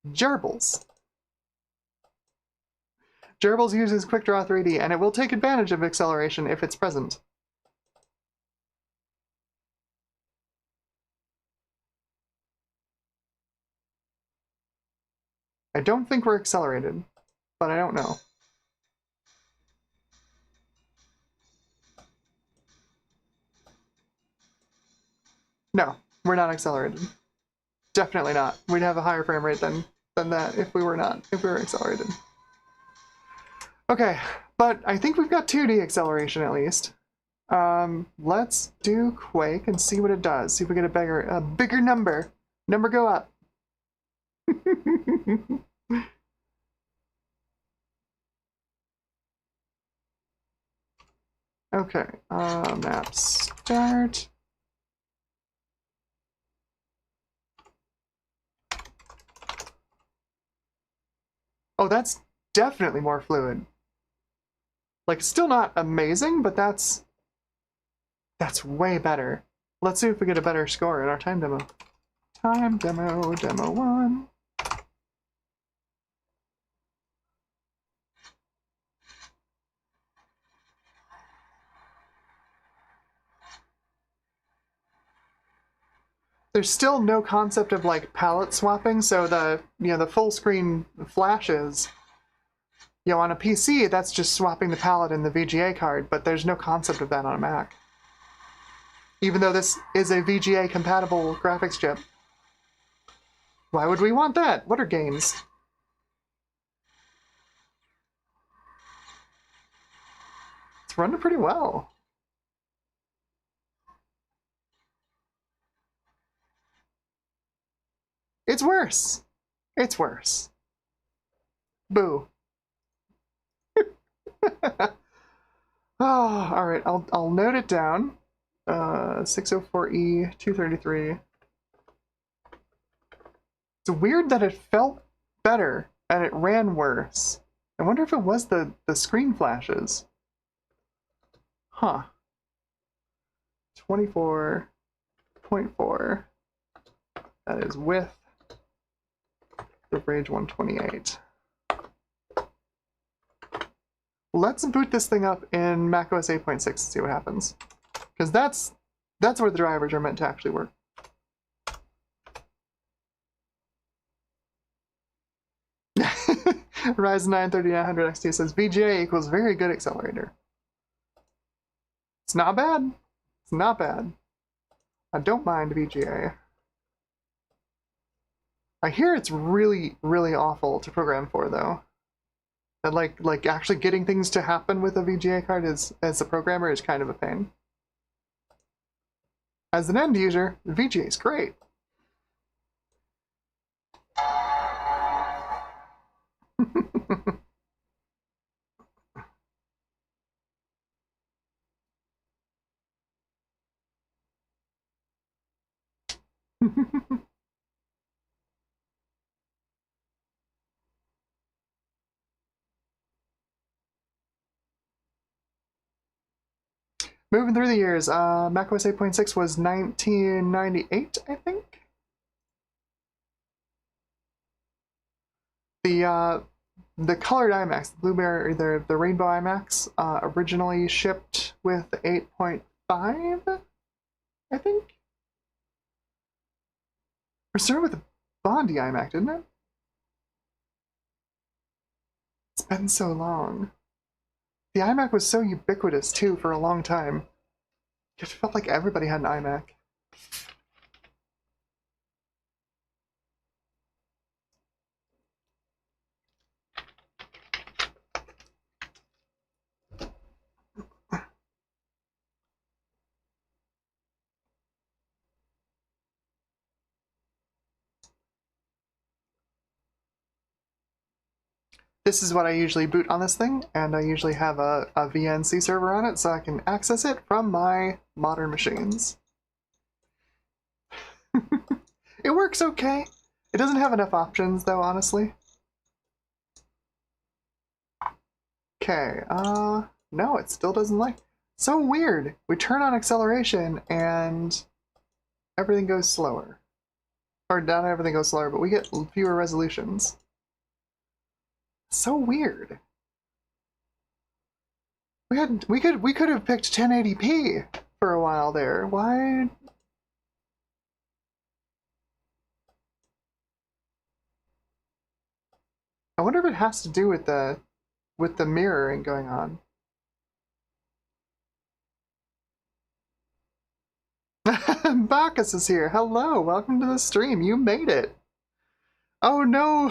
Gerbils. Gerbils uses quick draw 3D, and it will take advantage of acceleration if it's present. I don't think we're accelerated, but I don't know. No, we're not accelerated. Definitely not. We'd have a higher frame rate than that if we were accelerated. Okay, but I think we've got 2D acceleration at least. Let's do Quake and see what it does. See if we get a bigger number. Number go up. Okay, map start. Oh, that's definitely more fluid. Like, still not amazing, but that's way better. Let's see if we get a better score in our time demo. Time demo, demo 1. There's still no concept of like palette swapping, so the full screen flashes. On a PC, that's just swapping the palette in the VGA card, but there's no concept of that on a Mac. Even though this is a VGA compatible graphics chip. Why would we want that? What are games? It's running pretty well. It's worse. It's worse. Boo. Oh, all right. I'll note it down. 604E 233. It's weird that it felt better and it ran worse. I wonder if it was the screen flashes. Huh. 24.4. That is with the Rage 128. Let's boot this thing up in macOS 8.6 and see what happens. Because that's where the drivers are meant to actually work. Ryzen 9 3900 XT says VGA equals very good accelerator. It's not bad. It's not bad. I don't mind VGA. I hear it's really, really awful to program for, though. And like actually getting things to happen with a VGA card as a programmer is kind of a pain. As an end user, VGA is great. Moving through the years, macOS 8.6 was 1998, I think. The colored iMacs, the blueberry, the rainbow iMacs, originally shipped with 8.5, I think. Or started with the Bondi iMac, didn't it? It's been so long. The iMac was so ubiquitous too for a long time. It felt like everybody had an iMac. This is what I usually boot on this thing, and I usually have a VNC server on it so I can access it from my modern machines. It works okay. It doesn't have enough options though, honestly. Okay, no, it still doesn't like. So weird. We turn on acceleration and everything goes slower. Or not everything goes slower, but we get fewer resolutions. So weird. We could have picked 1080p for a while there. Why? I wonder if it has to do with the mirroring going on. Bacchus is here. Hello, welcome to the stream. You made it. Oh no.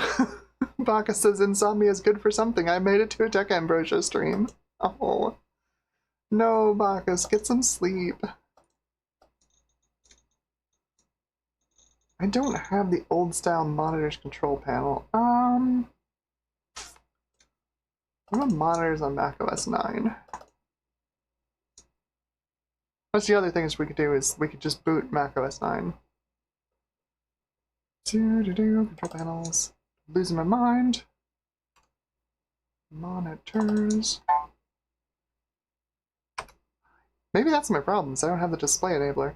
Bacchus says insomnia is good for something. I made it to a Tech Ambrosia stream. Oh. No, Bacchus, get some sleep. I don't have the old style monitors control panel. What are monitors on macOS 9? That's the other things we could do is we could just boot macOS 9. Control panels. Losing my mind. Monitors. Maybe that's my problem, is I don't have the display enabler.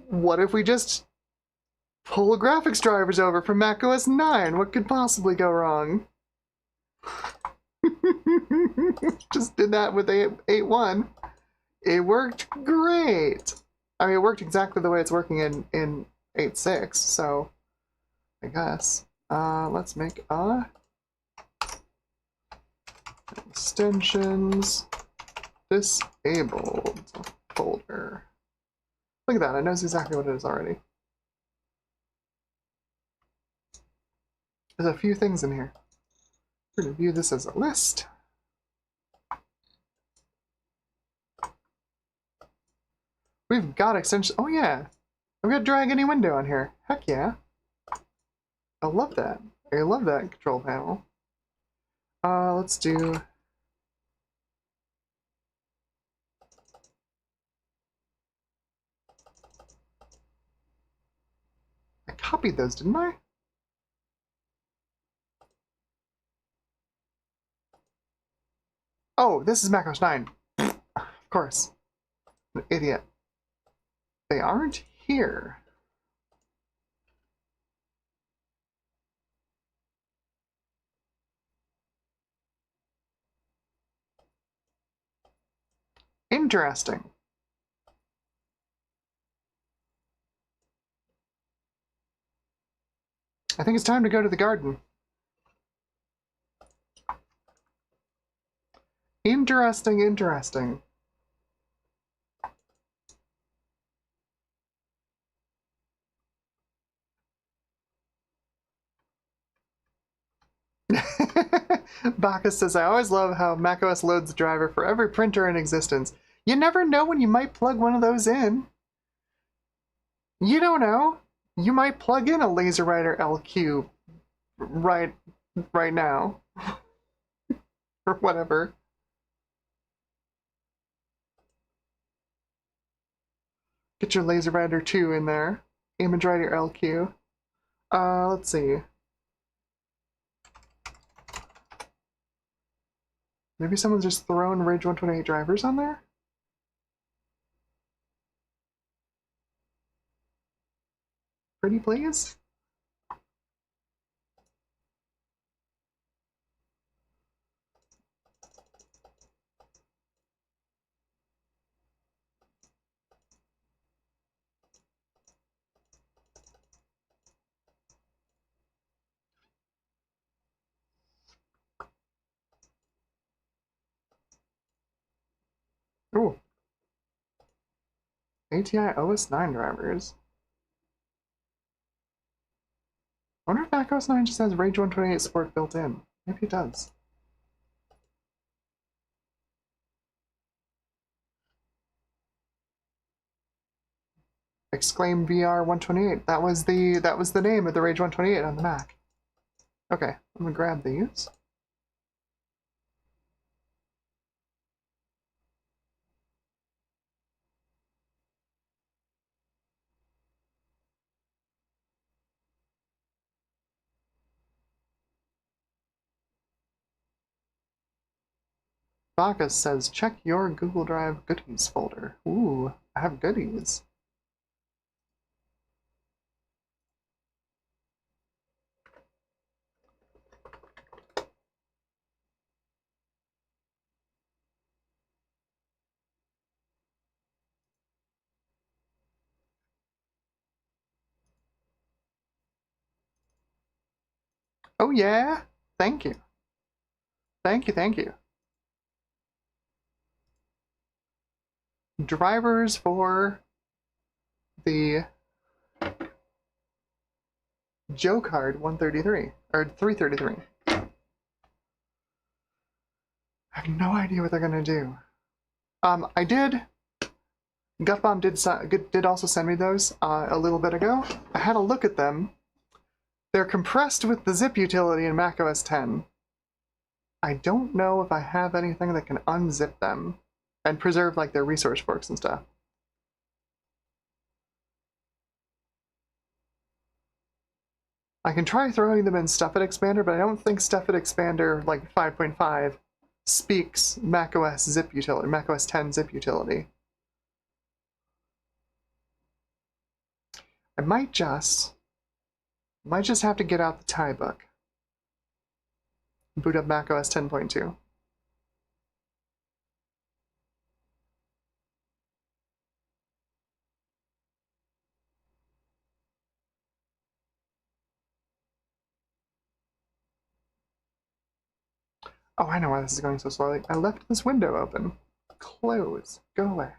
What if we just pull graphics drivers over from macOS 9? What could possibly go wrong? Just did that with 8.1. It worked great. I mean, it worked exactly the way it's working in 8.6, so I guess. Let's make extensions disabled folder. Look at that, I know exactly what it is already. There's a few things in here. We're going to view this as a list. We've got extensions. Oh yeah, I've got drag any window on here. Heck yeah. I love that. I love that control panel. Let's do... I copied those, didn't I? Oh, this is macOS 9. Of course. An idiot. They aren't here. Interesting. I think it's time to go to the garden. Interesting, interesting. Bacchus says, I always love how macOS loads the driver for every printer in existence. You never know when you might plug one of those in. You don't know. You might plug in a LaserWriter LQ right now. Or whatever. Get your LaserWriter 2 in there. ImageWriter LQ. Let's see. Maybe someone's just thrown Rage 128 drivers on there? Pretty please? Ooh. ATI OS 9 drivers. I wonder if Mac OS 9 just has Rage 128 support built in. Maybe it does. Exclaim VR 128. That was the name of the Rage 128 on the Mac. Okay, I'm gonna grab these. Bacchus says, check your Google Drive goodies folder. Ooh, I have goodies. Oh yeah? Thank you. Thank you, thank you. Drivers for the Joe Card 133, or 333. I have no idea what they're gonna do. I did. Gutbomb did also send me those a little bit ago. I had a look at them. They're compressed with the zip utility in macOS 10. I don't know if I have anything that can unzip them and preserve like their resource forks and stuff. I can try throwing them in Stuffit Expander, but I don't think Stuffit Expander like 5.5 speaks macOS zip utility, macOS 10 zip utility. I might just have to get out the tie book. Boot up macOS 10.2. Oh, I know why this is going so slowly. I left this window open. Close. Go away.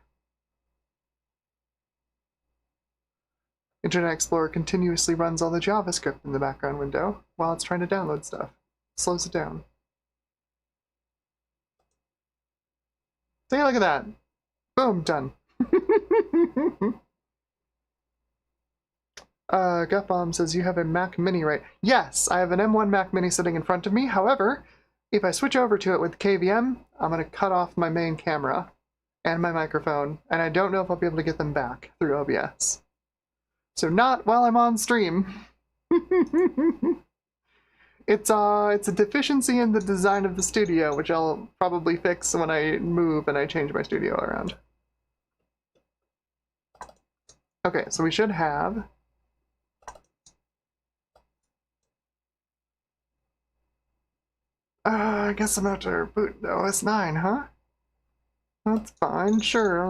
Internet Explorer continuously runs all the JavaScript in the background window while it's trying to download stuff. Slows it down. Take a look at that. Boom, done. Gutbomb says you have a Mac Mini, right? Yes, I have an M1 Mac Mini sitting in front of me. However, if I switch over to it with KVM, I'm going to cut off my main camera and my microphone, and I don't know if I'll be able to get them back through OBS. So not while I'm on stream. It's a deficiency in the design of the studio, which I'll probably fix when I move and I change my studio around. Okay, so we should have... I guess I'm going to have to boot OS 9, huh? That's fine, sure.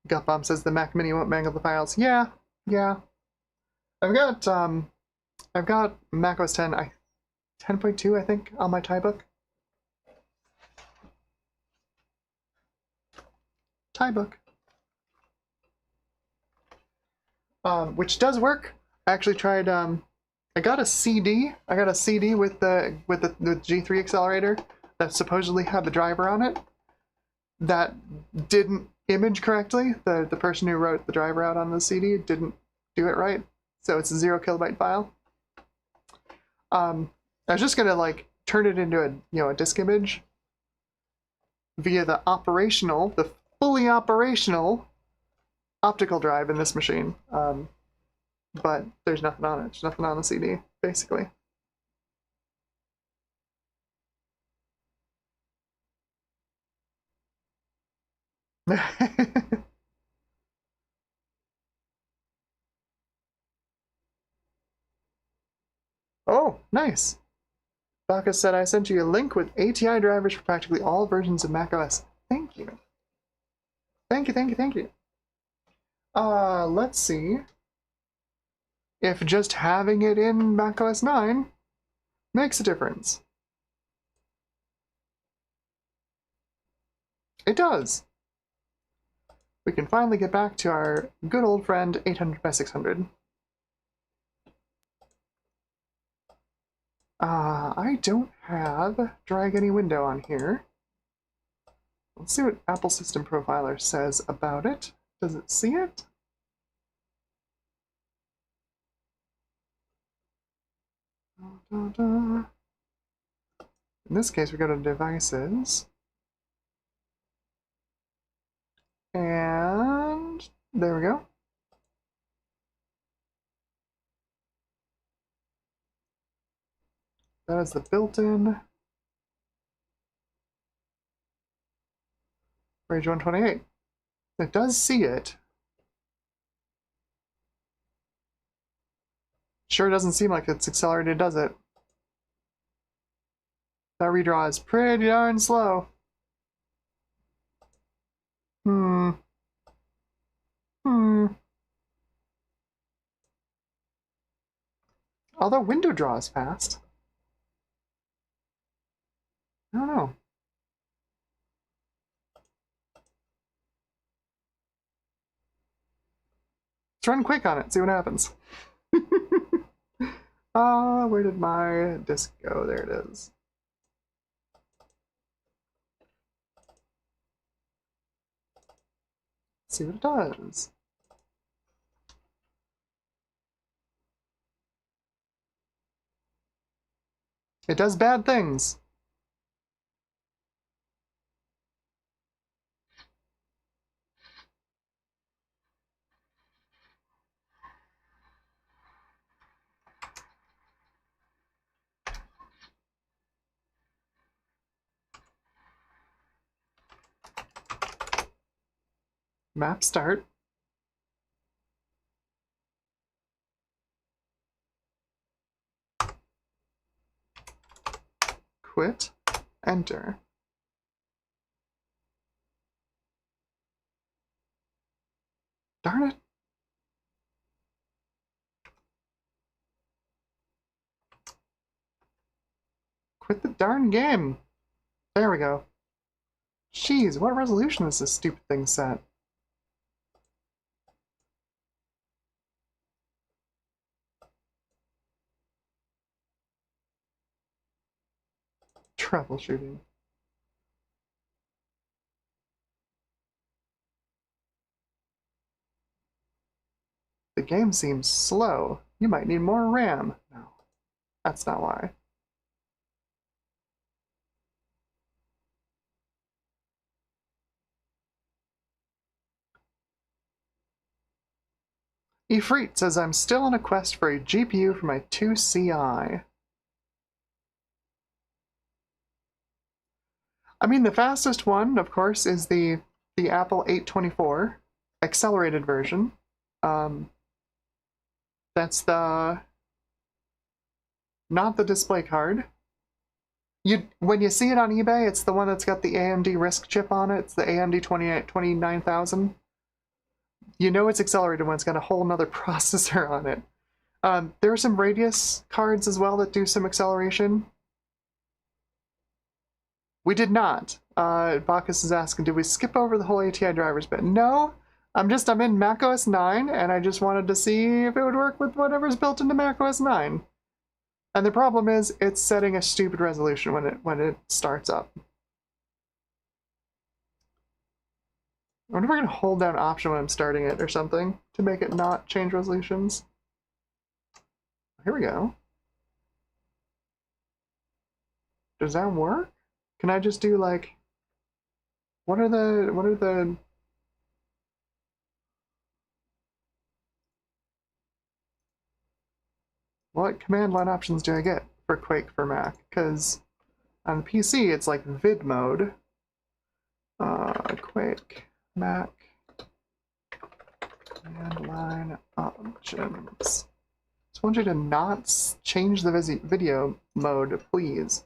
Gutbomb says the Mac Mini won't mangle the files. Yeah. I've got macOS 10, 10.2, I think, on my tie book. Tie book. Which does work. I actually tried, I got a CD. I got a CD with the G3 accelerator that supposedly had the driver on it that didn't image correctly. The person who wrote the driver out on the CD didn't do it right, so it's a 0 kilobyte file. I was just gonna like turn it into a disk image, via the fully operational optical drive in this machine. But there's nothing on it. There's nothing on the CD, basically. Oh, nice. Bacchus said, I sent you a link with ATI drivers for practically all versions of macOS. Thank you. Thank you, thank you, thank you. Let's see if just having it in macOS 9 makes a difference. It does. We can finally get back to our good old friend 800 by 600. I don't have drag any window on here. Let's see what Apple System Profiler says about it. Does it see it? In this case, we go to Devices. And there we go. That is the built-in Rage 128. It does see it. Sure doesn't seem like it's accelerated, does it? That redraw is pretty darn slow. Although window draw is fast. I don't know. Let's run Quake on it, see what happens. Where did my disk go? There it is. Let's see what it does. It does bad things. Map start. Quit. Enter. Darn it. Quit the darn game. There we go. Jeez, what resolution is this stupid thing set? Troubleshooting. The game seems slow. You might need more RAM. No, that's not why. Ifrit says I'm still on a quest for a GPU for my 2CI. I mean, the fastest one, of course, is the Apple 824 accelerated version. That's not the display card. When you see it on eBay, it's the one that's got the AMD RISC chip on it. It's the AMD 29000. You know it's accelerated when it's got a whole nother processor on it. There are some Radius cards as well that do some acceleration. We did not. Bacchus is asking, did we skip over the whole ATI drivers bit? No, I'm in macOS 9, and I just wanted to see if it would work with whatever's built into macOS 9. And the problem is, it's setting a stupid resolution when it starts up. I wonder if I can hold down Option when I'm starting it or something to make it not change resolutions. Here we go. Does that work? Can I just do like What are the what command line options do I get for Quake for Mac? Because on the PC it's like vid mode. Quake Mac command line options. Just want you to not change the video mode, please.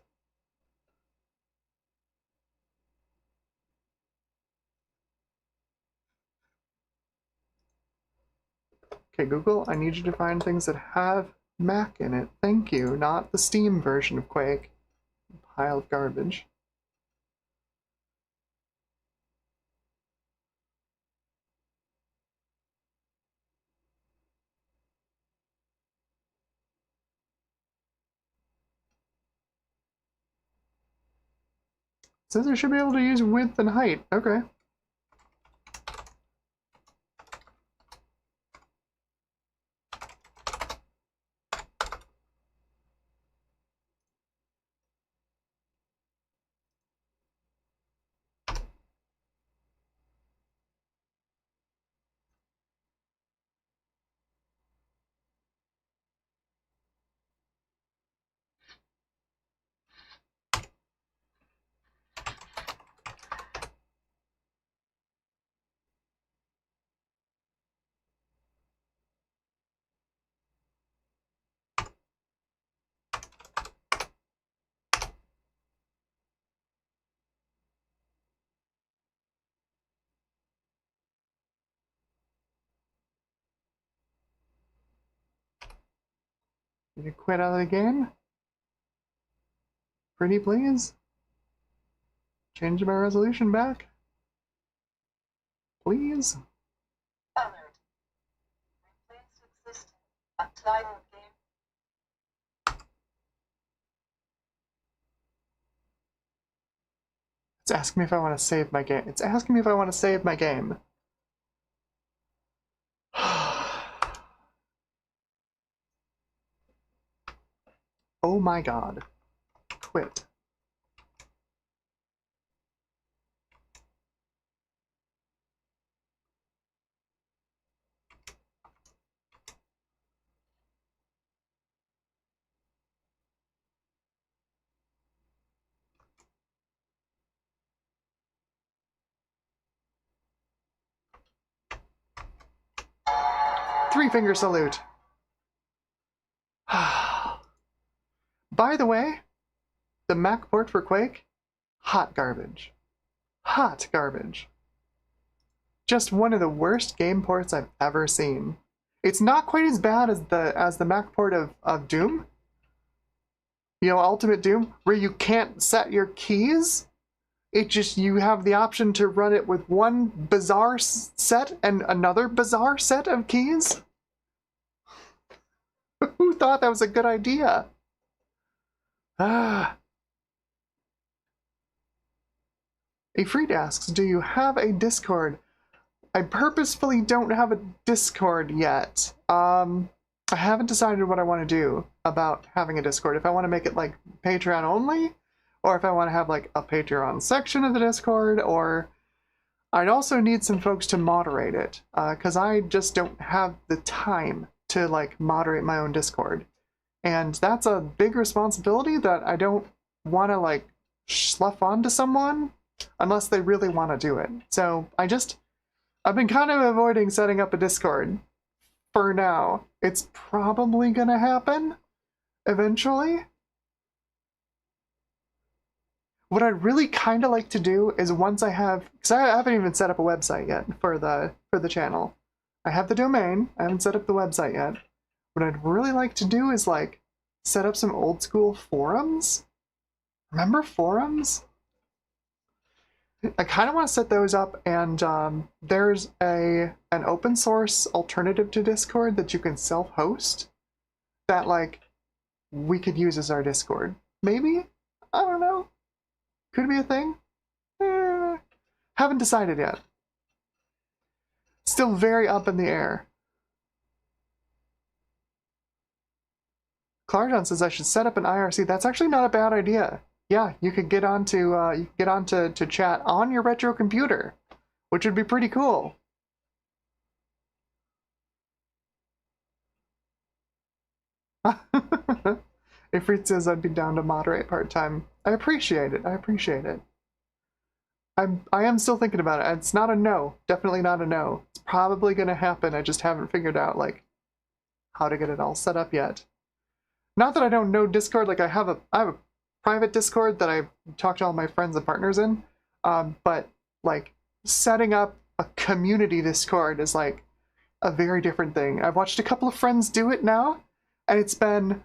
Okay, Google, I need you to find things that have Mac in it. Thank you, not the Steam version of Quake. Pile of garbage. It says I should be able to use width and height. Okay. You can quit out of the game? Pretty please? Change my resolution back? Please? Alert. Replace existing untitled game. It's asking me if I want to save my game. It's asking me if I want to save my game. Oh my god. Quit. Three-finger salute. By the way, the Mac port for Quake, hot garbage. Hot garbage. Just one of the worst game ports I've ever seen. It's not quite as bad as the Mac port of Doom. You know, Ultimate Doom, where you can't set your keys. It just, you have the option to run it with one bizarre set and another bizarre set of keys. Who thought that was a good idea? Ah. Efreet asks, do you have a Discord? I purposefully don't have a Discord yet. I haven't decided what I want to do about having a Discord. If I want to make it like Patreon only, or if I want to have like a Patreon section of the Discord, or I'd also need some folks to moderate it, because I just don't have the time to like moderate my own Discord. And that's a big responsibility that I don't want to like slough onto someone unless they really want to do it. So I've been kind of avoiding setting up a Discord for now. It's probably gonna happen eventually. What I'd really kind of like to do is once I have, because I haven't even set up a website yet for the channel. I have the domain, I haven't set up the website yet. What I'd really like to do is like set up some old school forums. Remember forums? I kind of want to set those up, and there's an open source alternative to Discord that you can self-host that like we could use as our Discord. Maybe? I don't know. Could be a thing. Haven't decided yet. Still very up in the air. Clarjon says I should set up an IRC. That's actually not a bad idea. Yeah, you could get onto to chat on your retro computer, which would be pretty cool. If Fritz says I'd be down to moderate part-time, I appreciate it. I appreciate it. I am still thinking about it. It's not a no. Definitely not a no. It's probably gonna happen. I just haven't figured out like how to get it all set up yet. Not that I don't know Discord. Like I have a private Discord that I talk to all my friends and partners in. But like setting up a community Discord is like a very different thing. I've watched a couple of friends do it now, and it's been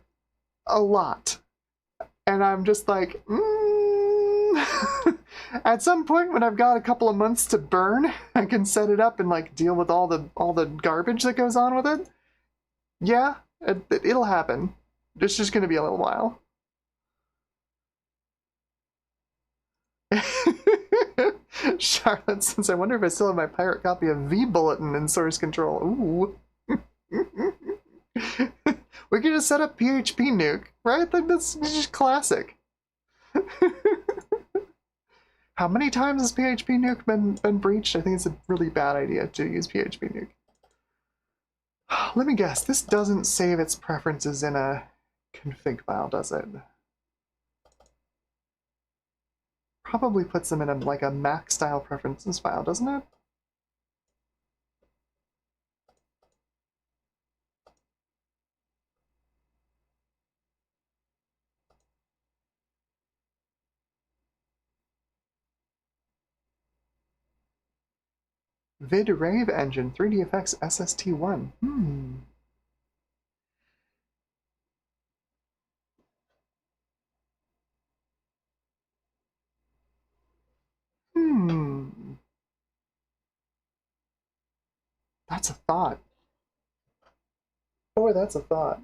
a lot. And I'm just like, at some point when I've got a couple of months to burn, I can set it up and like deal with all the garbage that goes on with it. Yeah, it'll happen. It's just gonna be a little while. Charlotte says, I wonder if I still have my pirate copy of V Bulletin in source control. Ooh. We could just set up PHP nuke, right? Like that's just classic. How many times has PHP nuke been breached? I think it's a really bad idea to use PHP nuke. Let me guess, this doesn't save its preferences in a config file, does it? Probably puts them in a, like a Mac style preferences file, doesn't it? Vid Rave Engine 3DFX SST1. That's a thought. Boy, that's a thought.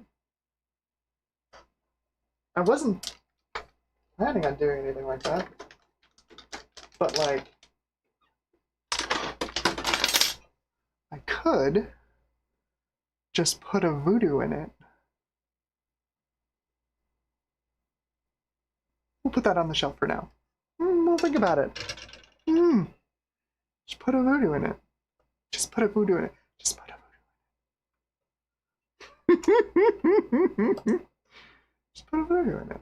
I wasn't planning on doing anything like that. But, like, I could just put a voodoo in it. We'll put that on the shelf for now. We'll think about it. Just put a voodoo in it. Just put a voodoo in it. Just put a voodoo in it. Just put a voodoo in it.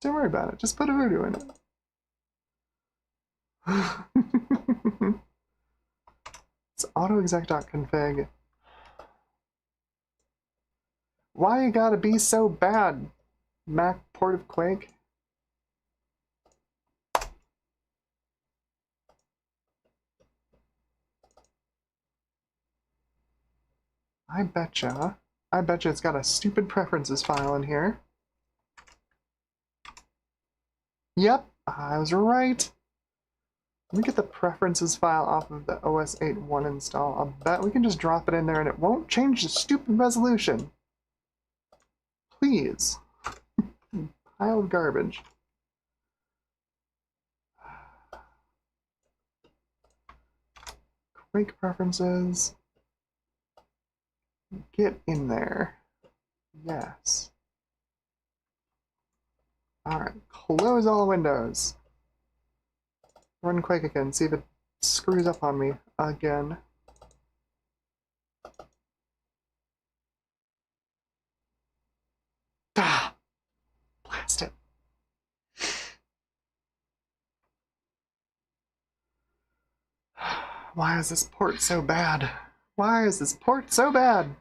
Don't worry about it. Just put a voodoo in it. It's autoexec.config. Why you gotta be so bad, Mac port of Quake? I betcha it's got a stupid preferences file in here. Yep, I was right. Let me get the preferences file off of the OS 8.1 install. I'll bet we can just drop it in there and it won't change the stupid resolution. Please. Pile of garbage. Quake preferences. Get in there. Yes. Alright, close all windows. Run Quake again, see if it screws up on me again. Ah! Blast it. Why is this port so bad? Why is this port so bad?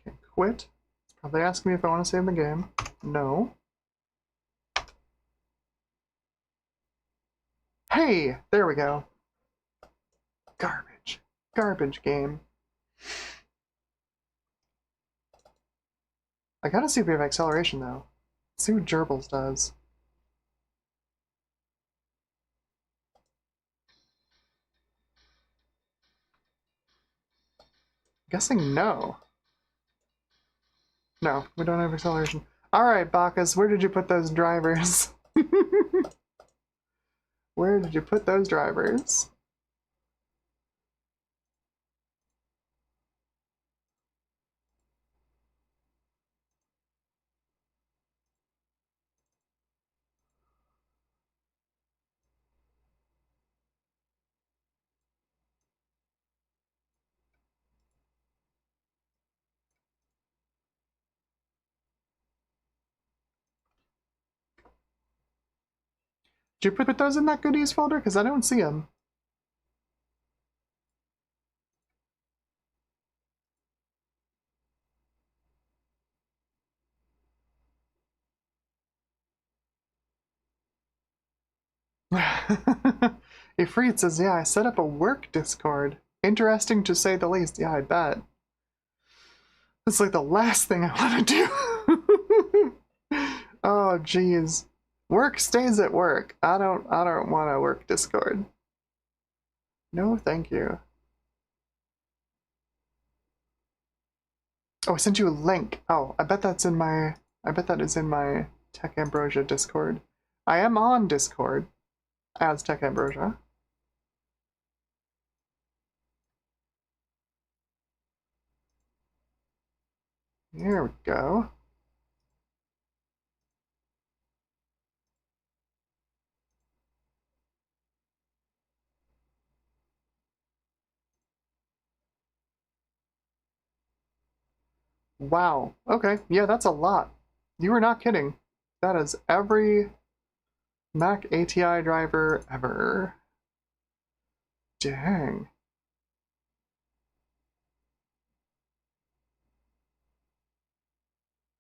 Okay, quit. It's probably asking me if I want to save the game. No. Hey! There we go. Garbage. Garbage game. I gotta see if we have acceleration though. Let's see what gerbils does. Guessing no. No, we don't have acceleration. Alright, Bacchus, where did you put those drivers? Where did you put those drivers? Did you put those in that goodies folder? Because I don't see them. Ifrit says, yeah, I set up a work Discord. Interesting to say the least. Yeah, I bet. It's like the last thing I want to do. Oh, jeez. Work stays at work. I don't want to work Discord. No, thank you. Oh, I sent you a link. Oh, I bet that is in my Tech Ambrosia Discord. I am on Discord as Tech Ambrosia. Here we go. Wow. Okay. Yeah, that's a lot. You were not kidding. That is every Mac ATI driver ever. Dang.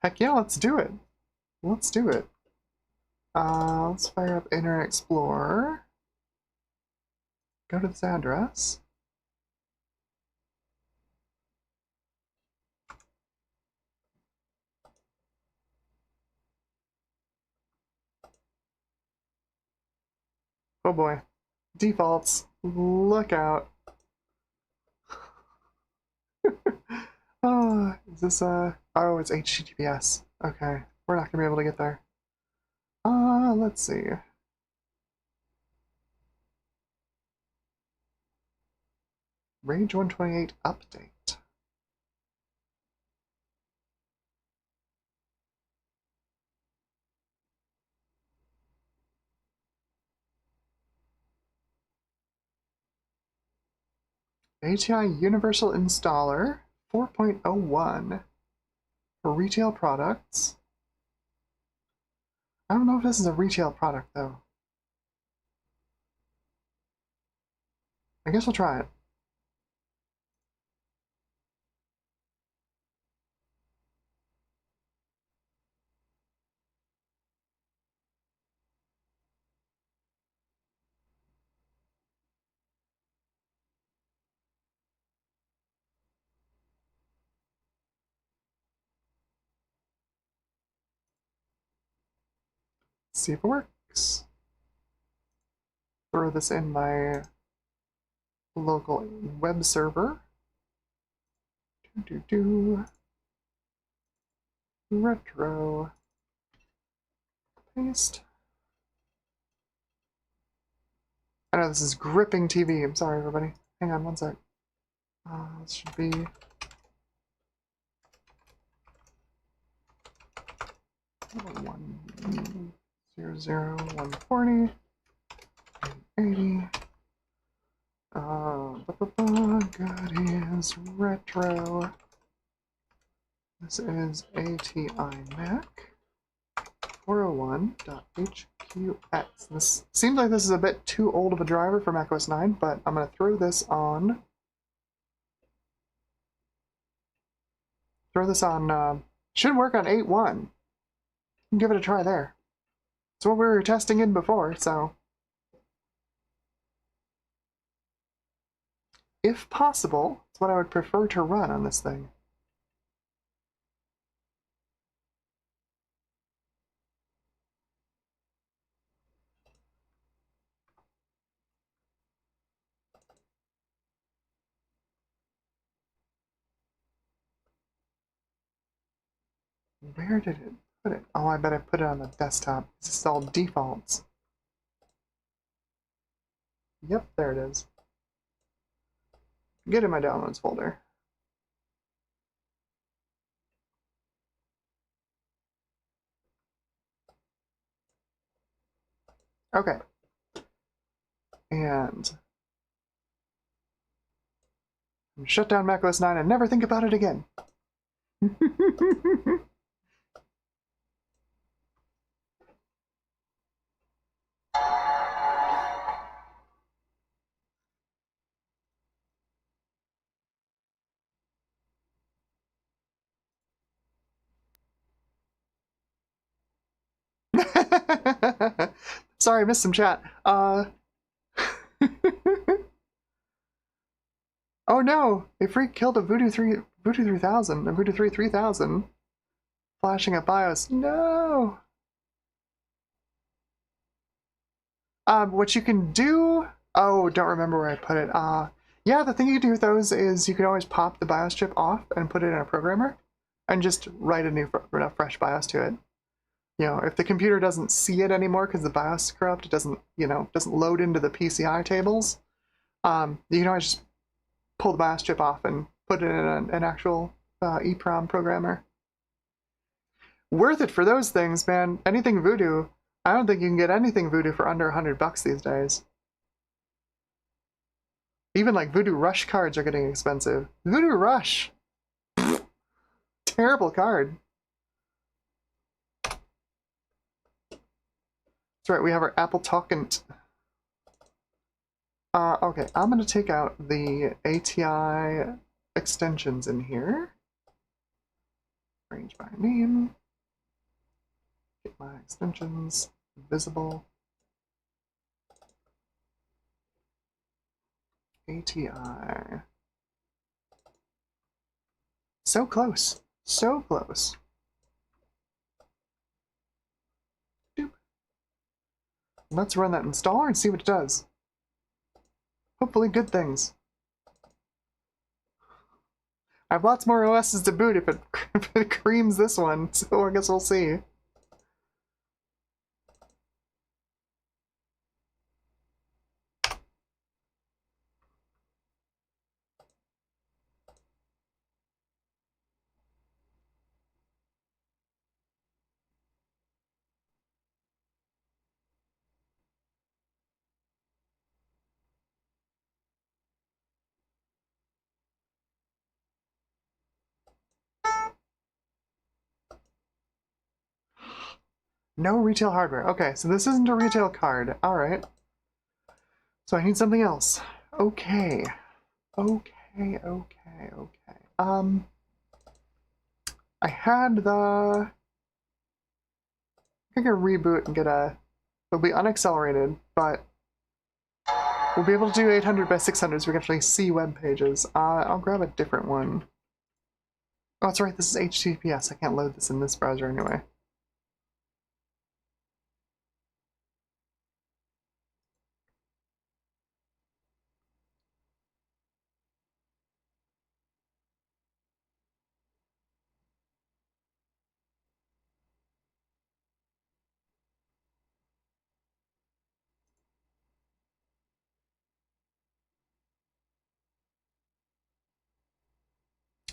Heck yeah, let's do it. Let's do it. Let's fire up Internet Explorer. Go to this address. Oh boy. Defaults. Look out. Oh, is this oh, it's HTTPS. Okay. We're not gonna be able to get there. Let's see. Rage 128 update. ATI Universal Installer 4.01 for retail products. I don't know if this is a retail product though. I guess we'll try it. See if it works. Throw this in my local web server. Retro. Paste. I know this is gripping TV. I'm sorry, everybody. Hang on one sec. This should be 100, 140, 80. Goodies retro. This is ATI Mac 401.hqx. This seems like this is a bit too old of a driver for macOS 9, but I'm going to throw this on. Should work on 8.1. Give it a try there. It's what we were testing in before, so if possible, it's what I would prefer to run on this thing. Where did it put it? Oh, I bet I put it on the desktop. This is all defaults. Yep, there it is. Get in my downloads folder. Okay. And shut down macOS 9 and never think about it again. Sorry, I missed some chat. Oh no! A freak killed a Voodoo 3000, a Voodoo 3000. Flashing at BIOS. No! What you can do... Oh, don't remember where I put it. Yeah, the thing you can do with those is you can always pop the BIOS chip off and put it in a programmer and just write a fresh BIOS to it. You know, if the computer doesn't see it anymore because the BIOS is corrupt, it doesn't, you know, doesn't load into the PCI tables, you can always just pull the BIOS chip off and put it in an actual EEPROM programmer. Worth it for those things, man. Anything Voodoo, I don't think you can get anything Voodoo for under $100 these days. Even like Voodoo Rush cards are getting expensive. Voodoo Rush! Terrible card. That's right, we have our Apple Talkant. Okay, I'm gonna take out the ATI extensions in here. Arrange by name. Get my extensions visible. ATI. So close. So close. Doop. Let's run that installer and see what it does. Hopefully good things. I have lots more OSs to boot if it creams this one, so I guess we'll see. No retail hardware. Okay, so this isn't a retail card. Alright. So I need something else. Okay. Okay. I had the... I can reboot and get a... It'll be unaccelerated, but we'll be able to do 800 by 600 so we can actually see web pages. I'll grab a different one. Oh, that's right, this is HTTPS. I can't load this in this browser anyway.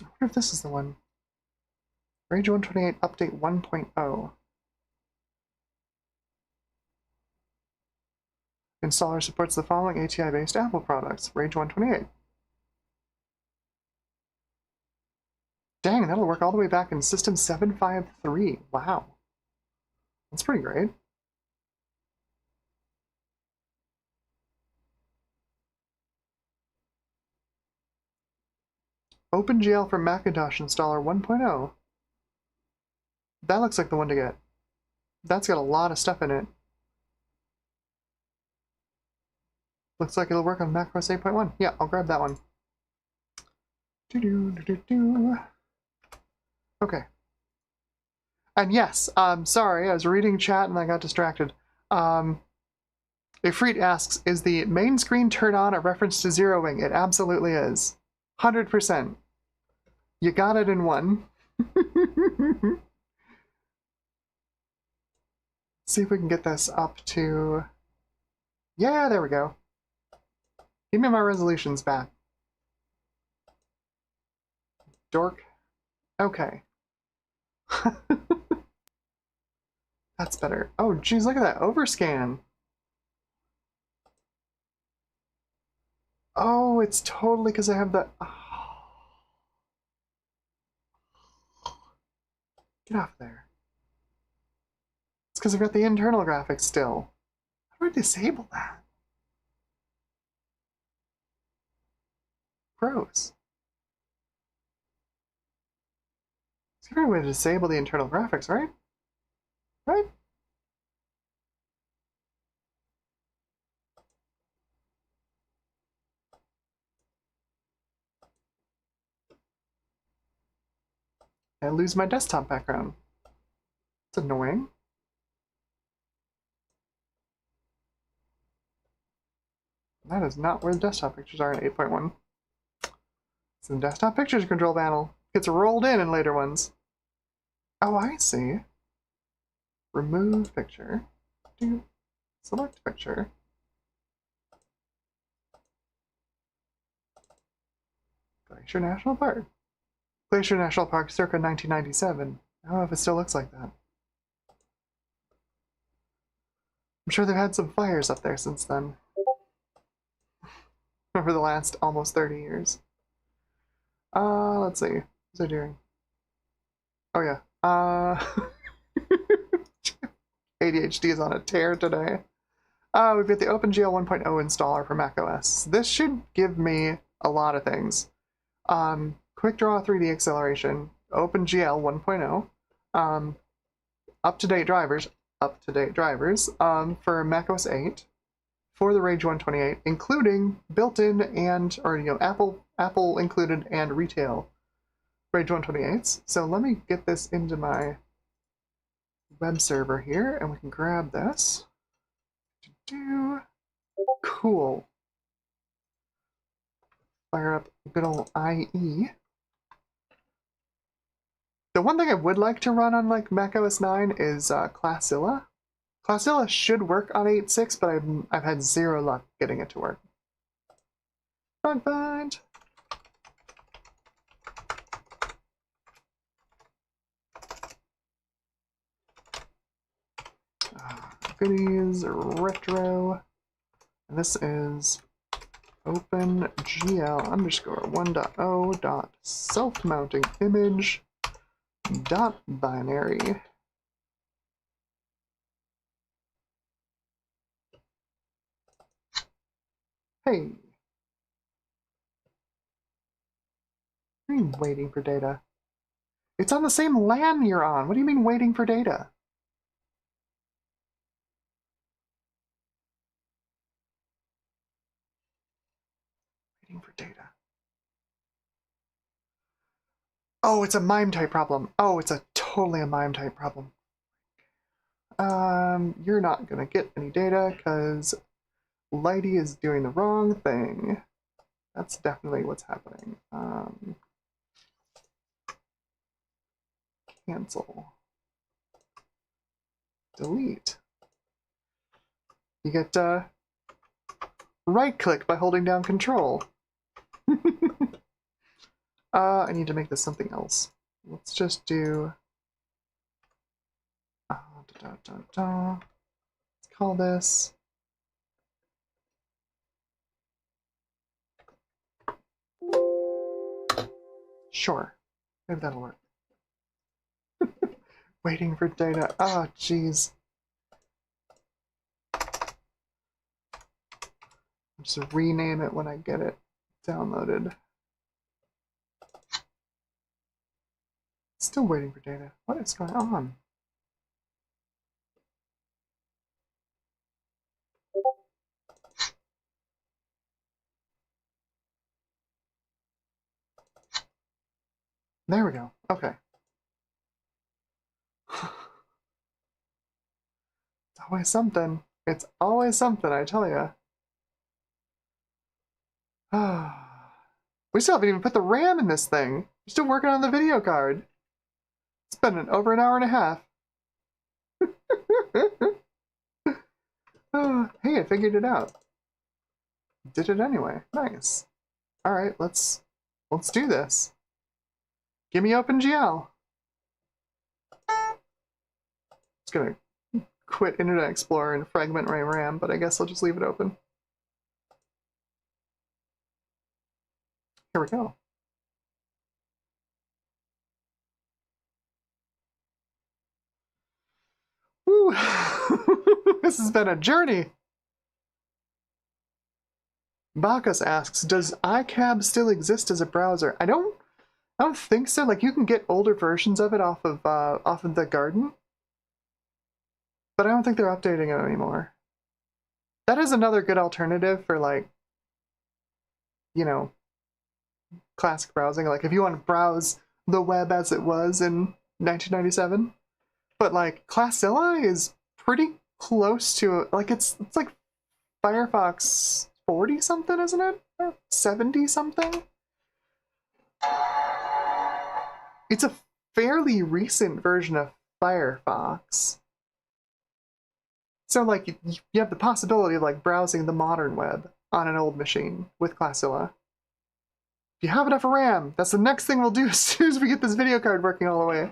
I wonder if this is the one. Rage 128 Update 1.0. Installer supports the following ATI-based Apple products. Rage 128. Dang, that'll work all the way back in System 753. Wow. That's pretty great. OpenGL for Macintosh Installer 1.0. That looks like the one to get. That's got a lot of stuff in it. Looks like it'll work on macOS 8.1. Yeah, I'll grab that one. Okay. And yes, sorry, I was reading chat and I got distracted. Ifrit asks, is the main screen turn on a reference to zeroing? It absolutely is. 100%. You got it in one. See if we can get this up to... Yeah, there we go. Give me my resolutions back. Dork. Okay. That's better. Oh, geez, look at that overscan. Oh, it's totally because I have the... Oh. Get off there. It's because I've got the internal graphics still. How do I disable that? Gross. There's a way to disable the internal graphics, right? Right? I lose my desktop background. It's annoying. That is not where the desktop pictures are in 8.1. It's in the desktop pictures control panel. It's rolled in later ones. Oh, I see. Remove picture. Do select picture. Glacier National Park. Glacier National Park circa 1997. I don't know if it still looks like that. I'm sure they've had some fires up there since then. Over the last almost 30 years. Let's see. What's I doing? Oh yeah. ADHD is on a tear today. We've got the OpenGL 1.0 installer for macOS. This should give me a lot of things. Quick Draw 3D acceleration, OpenGL 1.0, up-to-date drivers for macOS 8 for the Rage 128, including built-in and, or Apple included and retail Rage 128s. So let me get this into my web server here, and we can grab this. Cool. Fire up good old IE. The one thing I would like to run on like macOS 9 is Classilla. Classilla should work on 8.6, but I've had zero luck getting it to work. Bug find. Goodies, retro. And this is OpenGL underscore 1.0 dot self-mounting image dot binary. Hey. What do you mean waiting for data? It's on the same LAN you're on. What do you mean waiting for data? Waiting for data. Oh, it's a MIME type problem. Oh, it's totally a MIME type problem. You're not gonna get any data because Lighty is doing the wrong thing. That's definitely what's happening. Cancel. Delete. You get right click by holding down control. I need to make this something else. Let's just do let's call this sure. Maybe that'll work. Waiting for data. Oh, jeez. Just rename it when I get it downloaded. Still waiting for data. What is going on? There we go. Okay. It's always something. It's always something, I tell ya. We still haven't even put the RAM in this thing. We're still working on the video card. It's been over an hour and a half. Hey, I figured it out. Did it anyway. Nice. All right, let's do this. Give me OpenGL. It's gonna quit Internet Explorer and fragment my RAM, but I guess I'll just leave it open. Here we go. Woo! This has been a journey. Bacchus asks, does iCab still exist as a browser? I don't think so. Like, you can get older versions of it off of the Garden, but I don't think they're updating it anymore. That is another good alternative for, like, you know, classic browsing. Like, if you want to browse the web as it was in 1997, but like Classilla is pretty close to, like, it's like Firefox 40 something, isn't it? Or 70 something? It's a fairly recent version of Firefox. So, like, you have the possibility of, like, browsing the modern web on an old machine with Classilla. If you have enough RAM, that's the next thing we'll do as soon as we get this video card working all the way.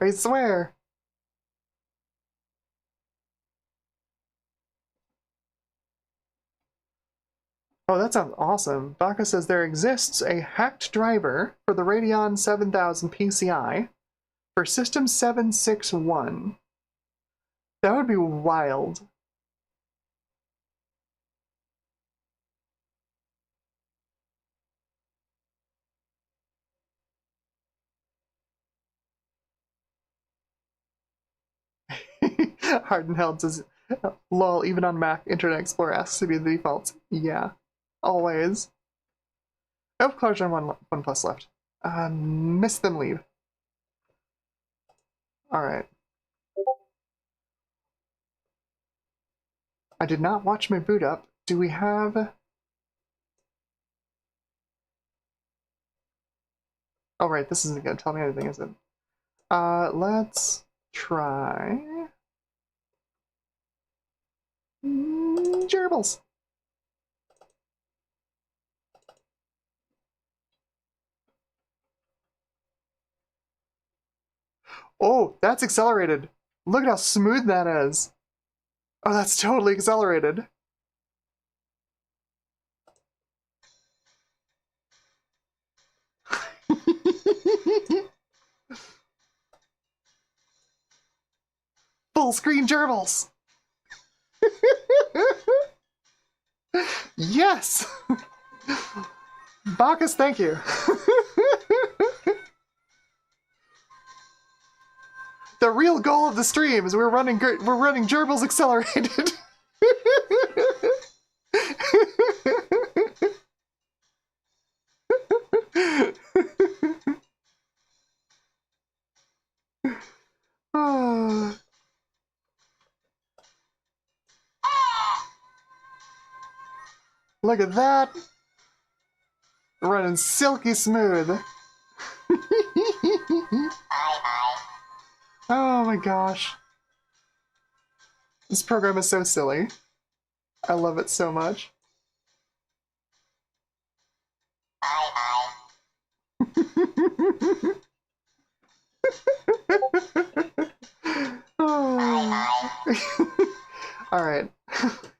I swear. Oh, that sounds awesome. Baka says there exists a hacked driver for the Radeon 7000 PCI for System 761. That would be wild. Hardenheld says, lol, even on Mac, Internet Explorer asks to be the default. Yeah, always. Oh, Cloud one plus left. Miss them leave. Alright. I did not watch my boot up. Do we have... Oh, right, this isn't gonna tell me anything, is it? Let's try... gerbils. Oh, that's accelerated. Look at how smooth that is. Oh, that's totally accelerated. Full screen gerbils. Yes. Bacchus, thank you. The real goal of the stream is we're running gerbils accelerated. Look at that. Running silky smooth. Oh my gosh. This program is so silly. I love it so much. Oh. All right.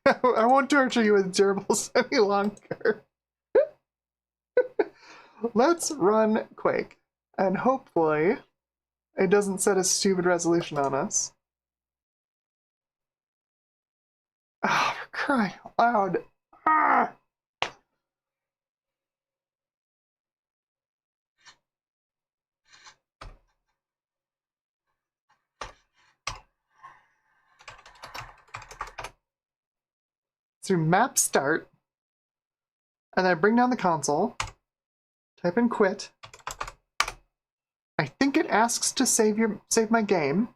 I won't torture you with gerbils any longer. Let's run Quake, and hopefully it doesn't set a stupid resolution on us. Ah, oh, for crying out loud. Ah! So map start, and then I bring down the console, type in quit. I think it asks to save my game.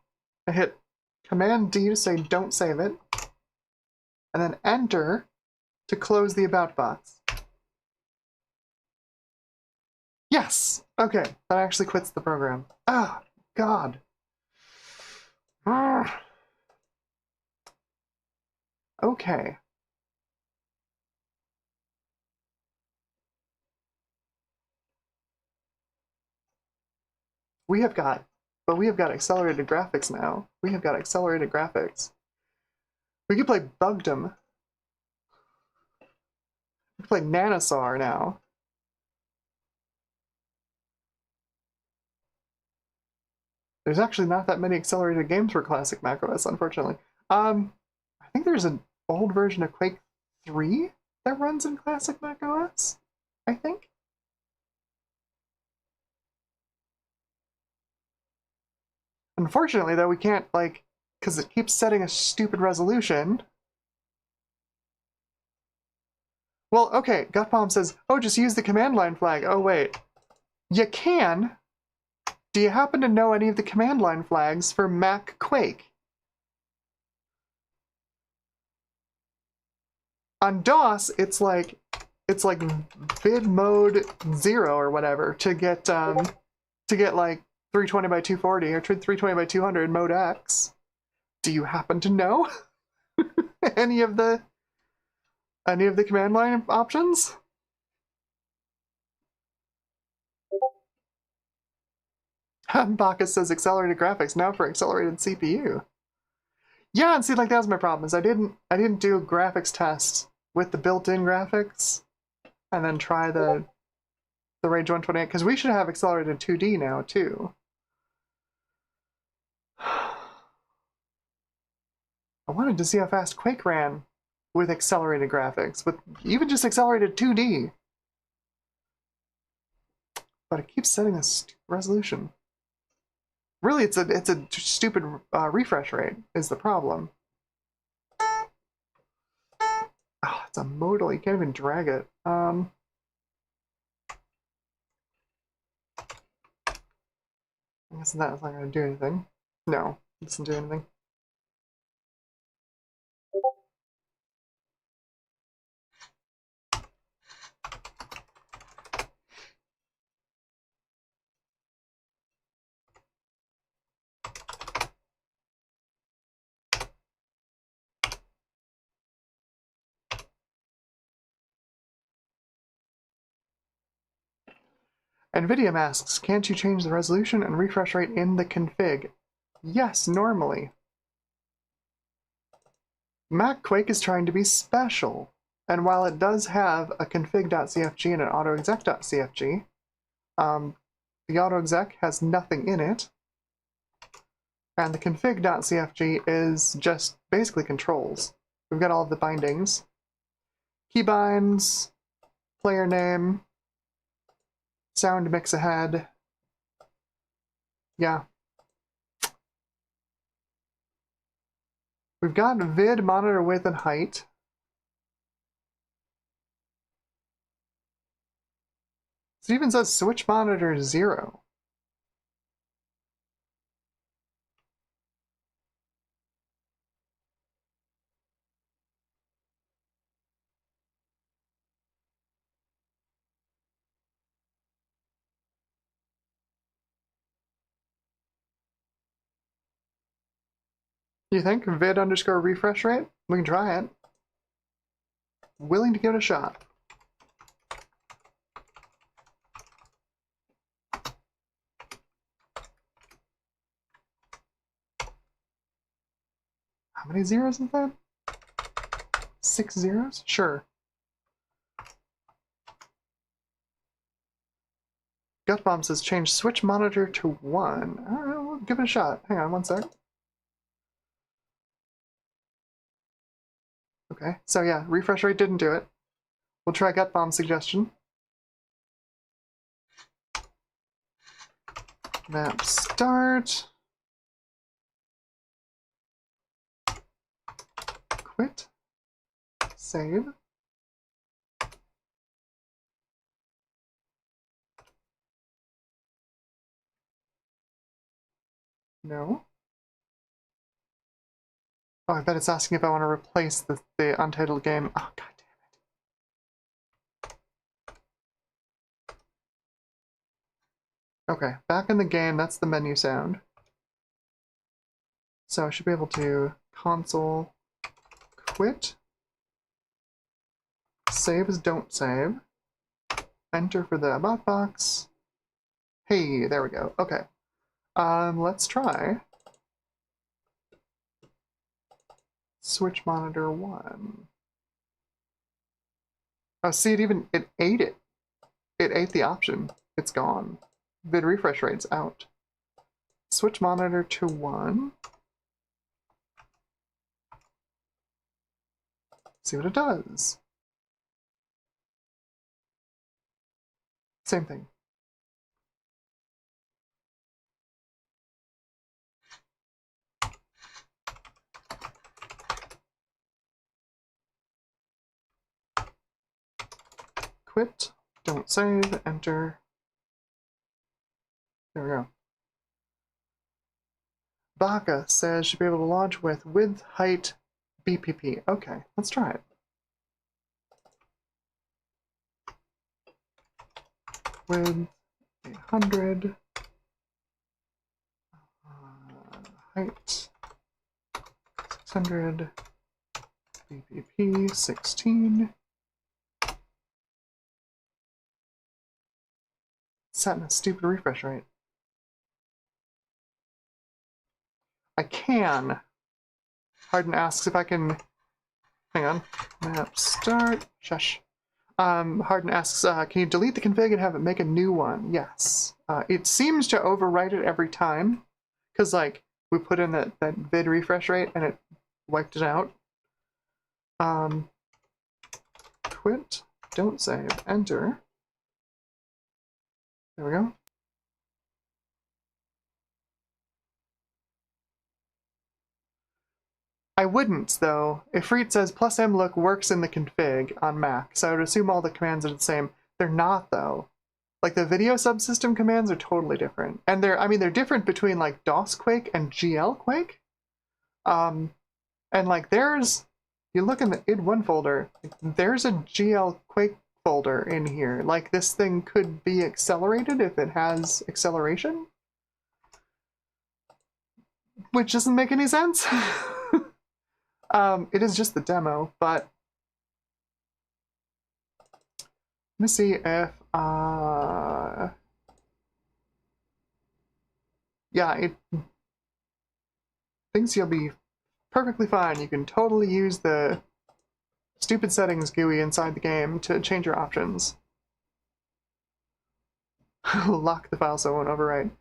I hit Command D to say don't save it, and then enter to close the about box. Yes! Okay, that actually quits the program. Ah, God. Okay. We have got accelerated graphics now. We have got accelerated graphics. We can play Bugdom. We can play Nanosaur now. There's actually not that many accelerated games for classic macOS, unfortunately. I think there's an old version of Quake 3 that runs in classic macOS, I think. Unfortunately, though, we can't, like, because it keeps setting a stupid resolution. Well, okay, Gutbomb says, oh, just use the command line flag. Oh, wait. You can. Do you happen to know any of the command line flags for Mac Quake? On DOS, it's like vid mode 0 or whatever to get like 320 by 240 or 320 by 200 mode X. Do you happen to know any of the command line options? Bacchus says accelerated graphics now for accelerated CPU. Yeah, and see, like, that was my problem, is I didn't do a graphics test with the built-in graphics and then try the Rage 128, because we should have accelerated 2D now too. I wanted to see how fast Quake ran with accelerated graphics, with even just accelerated 2D. But it keeps setting this resolution. Really, it's a stupid refresh rate is the problem. Oh, it's a modal. You can't even drag it. I guess that's not going to do anything. No, it doesn't do anything. NVIDIA asks, can't you change the resolution and refresh rate in the config? Yes, normally. Mac Quake is trying to be special, and while it does have a config.cfg and an autoexec.cfg, the autoexec has nothing in it, and the config.cfg is just basically controls. We've got all of the bindings. Keybinds, player name, sound mix ahead. Yeah. We've got vid, monitor width, and height. It even says switch monitor 0. You think? Vid underscore refresh rate? We can try it. Willing to give it a shot. How many zeros is that? 6 zeros? Sure. Gutbomb says change switch monitor to 1. Alright, we'll give it a shot. Hang on one sec. Okay, so yeah, refresh rate didn't do it. We'll try Gutbomb's suggestion. Map start. Quit. Save. No. Oh, I bet it's asking if I want to replace the untitled game. Oh, god damn it. Okay, back in the game, that's the menu sound. So I should be able to console Quit. Save as don't save. Enter for the bot box. Hey, there we go. Okay. Let's try. Switch monitor 1. Oh, see, it ate it. It ate the option. It's gone. Vid refresh rate's out. Switch monitor to 1. See what it does. Same thing. Quit. Don't save. Enter. There we go. Baka says should be able to launch with width, height, BPP. Okay, let's try it. Width 800. Height 600. BPP 16. Setting a stupid refresh rate. I can. Harden asks if I can. Hang on. Map start. Shush. Harden asks, can you delete the config and have it make a new one? Yes. It seems to overwrite it every time. Because, like, we put in that vid refresh rate and it wiped it out. Quit. Don't save. Enter. There we go. I wouldn't, though. Ifrit says +mlook works in the config on Mac, so I would assume all the commands are the same. They're not, though. Like, the video subsystem commands are totally different. And they're different between, like, DOS Quake and GL Quake. And, like, you look in the id1 folder, there's a GL Quake folder in here. Like, this thing could be accelerated if it has acceleration. Which doesn't make any sense. It is just the demo, but let me see if, yeah, it thinks you'll be perfectly fine. You can totally use the stupid settings GUI inside the game to change your options. Lock the file so it won't overwrite.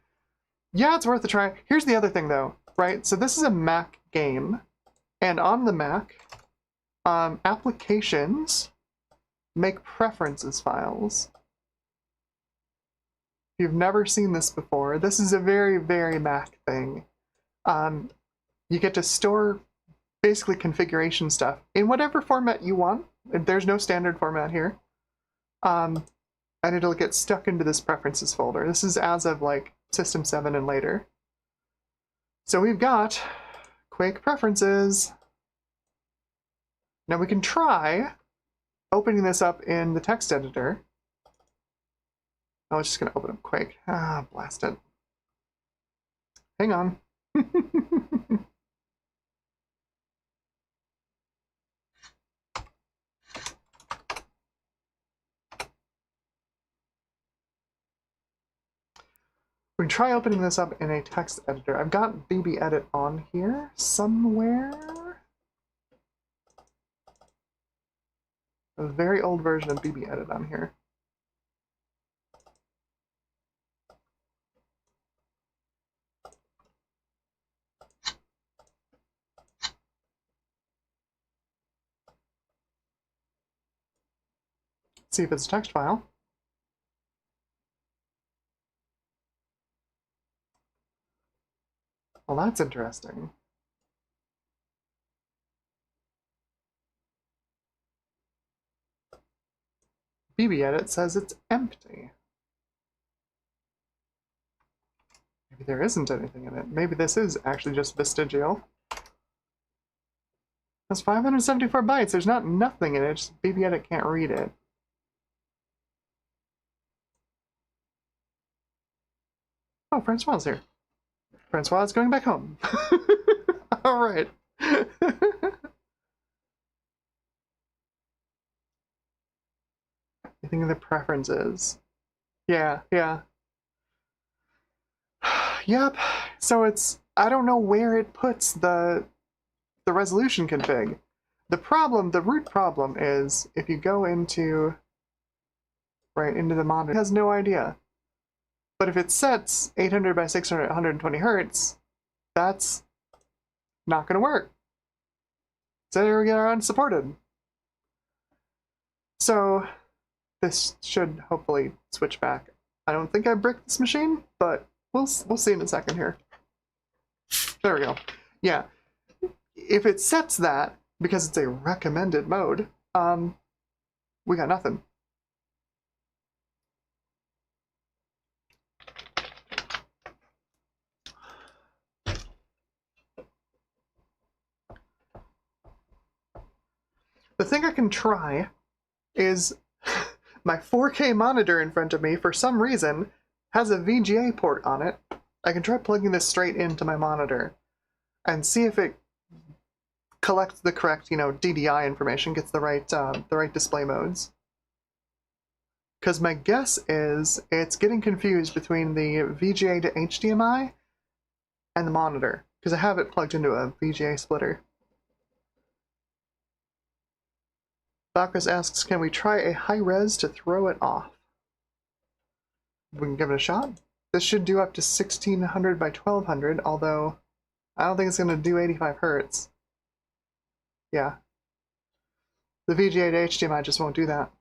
Yeah, it's worth a try. Here's the other thing, though, right? So this is a Mac game. And on the Mac, applications make preferences files. If you've never seen this before, this is a very, very Mac thing. You get to store basically configuration stuff in whatever format you want. There's no standard format here. And it'll get stuck into this preferences folder. This is as of like System 7 and later. So we've got Quake preferences. Now we can try opening this up in the text editor. I was just going to open up Quake. Ah, blast it. Hang on. We can try opening this up in a text editor. I've got BBEdit on here somewhere. A very old version of BBEdit on here. Let's see if it's a text file. Well, that's interesting. BBEdit says it's empty. Maybe there isn't anything in it. Maybe this is actually just vestigial. That's 574 bytes. There's not nothing in it. Just BBEdit can't read it. Oh, Francois here. Francois is going back home. All right. Getting the preferences. Yeah, yeah. Yep. So it's, I don't know where it puts the resolution config. The root problem is if you go into into the monitor, it has no idea. But if it sets 800 by 600 120 hertz, that's not going to work. So they're unsupported. So this should hopefully switch back. I don't think I bricked this machine, but we'll see in a second here. There we go. Yeah. If it sets that, because it's a recommended mode, we got nothing. The thing I can try is my 4K monitor in front of me, for some reason, has a VGA port on it. I can try plugging this straight into my monitor and see if it collects the correct, DDI information, gets the right display modes. Because my guess is it's getting confused between the VGA to HDMI and the monitor, because I have it plugged into a VGA splitter. Bacchus asks, can we try a high res to throw it off? We can give it a shot. This should do up to 1600 by 1200, although I don't think it's going to do 85 hertz. Yeah. The VGA to HDMI just won't do that.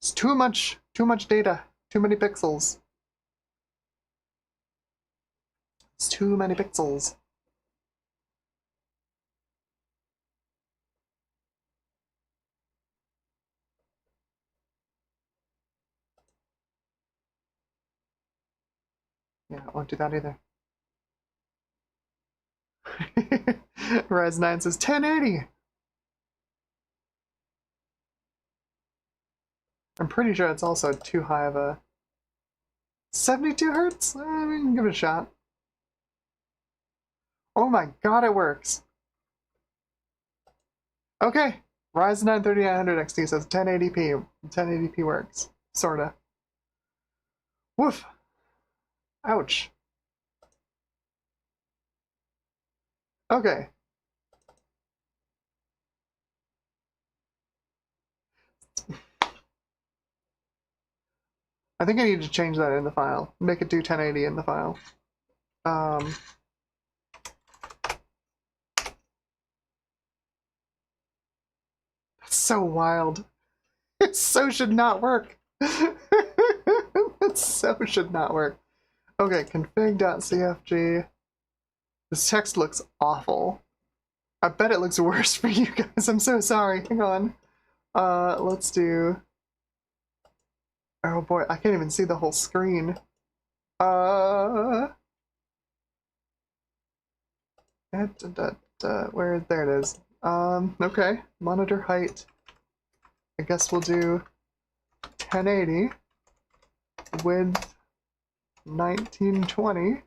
It's too much data, too many pixels. It's too many pixels. Yeah, it won't do that either. Rise 9 says 1080. I'm pretty sure it's also too high of a 72 hertz? We can give it a shot. Oh my god, it works. Okay. Ryzen 9 3900 XT says 1080p. 1080p works. Sorta. Woof. Ouch. Okay. I think I need to change that in the file. Make it do 1080 in the file. That's so wild. It so should not work. It so should not work. Okay, config.cfg. This text looks awful. I bet it looks worse for you guys. I'm so sorry. Hang on. Let's do... Oh boy, I can't even see the whole screen. Where? There it is. Okay. Monitor height. I guess we'll do 1080. Width 1920.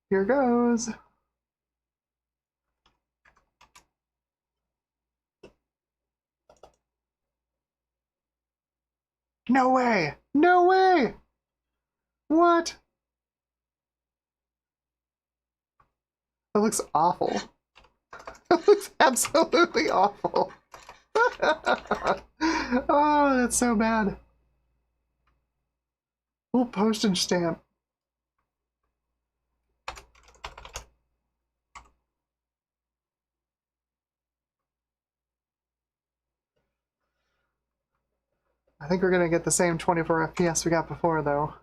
Here goes. No way! No way! What? That looks awful. That looks absolutely awful. Oh, that's so bad. Little postage stamp. I think we're gonna get the same 24 FPS we got before, though.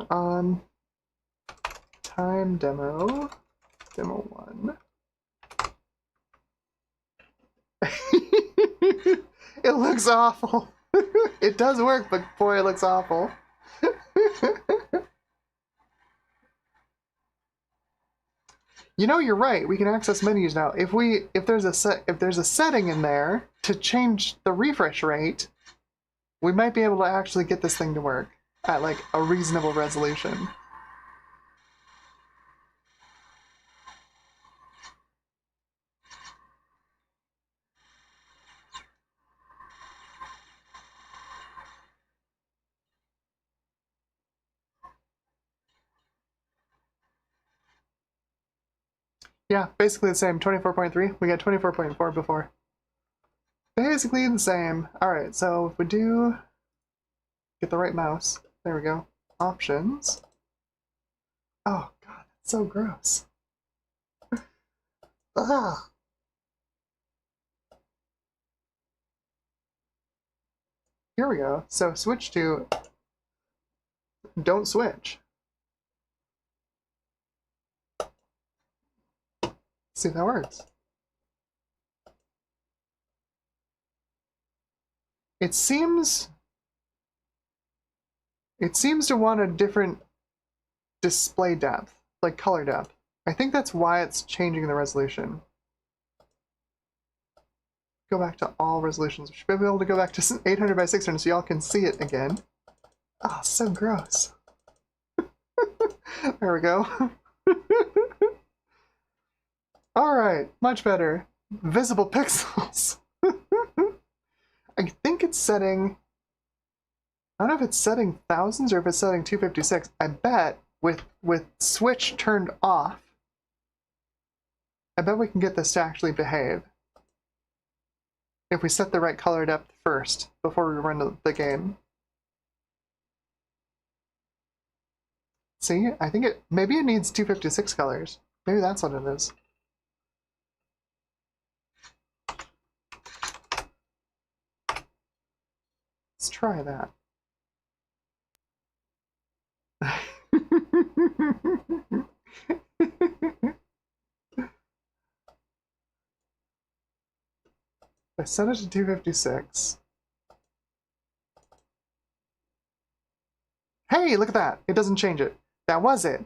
Time demo 1. It looks awful. It does work, but boy, it looks awful. You're right. We can access menus now. If there's a setting in there to change the refresh rate, we might be able to actually get this thing to work at like a reasonable resolution. Yeah, basically the same. 24.3. We got 24.4 before. Basically the same. Alright, so if we do get the right mouse, there we go. Options. Oh god, that's so gross. Ugh. Here we go. So switch to don't switch. See if that works. It seems to want a different display depth, like color depth. I think that's why it's changing the resolution. Go back to all resolutions. We should be able to go back to 800 by 600 so y'all can see it again. Ah, oh, so gross. There we go. Alright, much better. Visible pixels. I think it's setting... I don't know if it's setting thousands or if it's setting 256. I bet with switch turned off, I bet we can get this to actually behave. If we set the right color depth first, before we run the game. See, I think maybe it needs 256 colors. Maybe that's what it is. Let's try that. I set it to 256. Hey, look at that! It doesn't change it. That was it.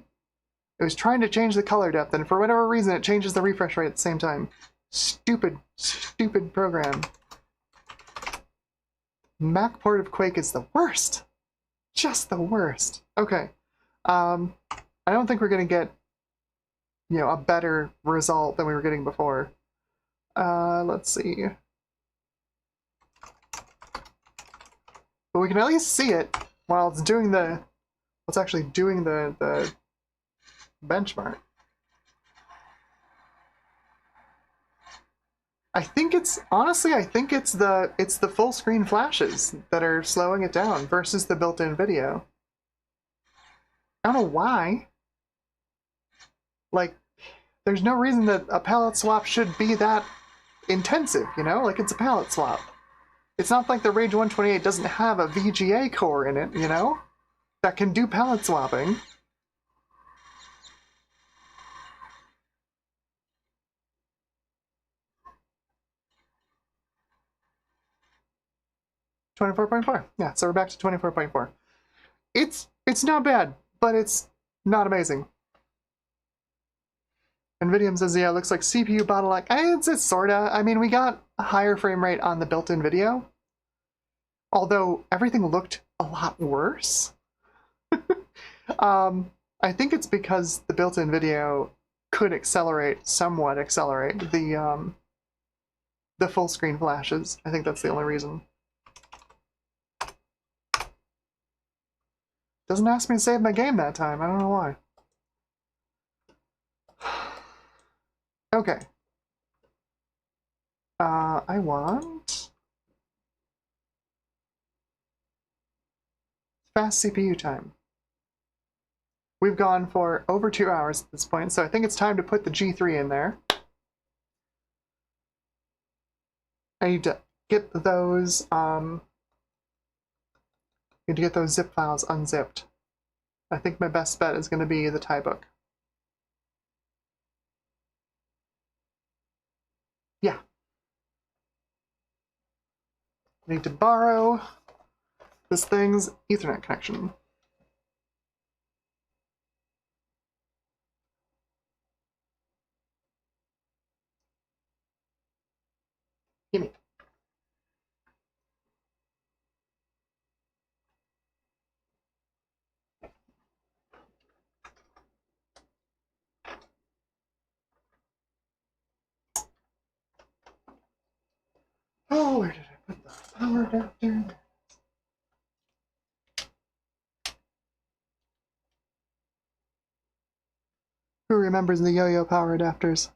It was trying to change the color depth, and for whatever reason, it changes the refresh rate at the same time. Stupid, stupid program. Mac port of Quake is the worst. Just the worst. Okay. I don't think we're gonna get, a better result than we were getting before. Let's see. But we can at least see it while it's doing it's actually doing the benchmark. I think honestly, I think it's the full screen flashes that are slowing it down versus the built-in video. I don't know why. Like, there's no reason that a palette swap should be that intensive, Like, it's a palette swap. It's not like the Rage 128 doesn't have a VGA core in it, that can do palette swapping. .4. Yeah, so we're back to 24.4. It's not bad, but it's not amazing. NVIDIA says, yeah, it looks like CPU bottleneck. It's sorta. I mean, we got a higher frame rate on the built-in video, although everything looked a lot worse. I think it's because the built-in video could somewhat accelerate the full screen flashes. I think that's the only reason. Doesn't ask me to save my game that time. I don't know why. Okay. I want fast CPU time. We've gone for over 2 hours at this point, so I think it's time to put the G3 in there. I need to get those zip files unzipped. I think my best bet is going to be the Thai book. Yeah. I need to borrow this thing's Ethernet connection. Gimme. Oh, where did I put the power adapter? Who remembers the yo-yo power adapters.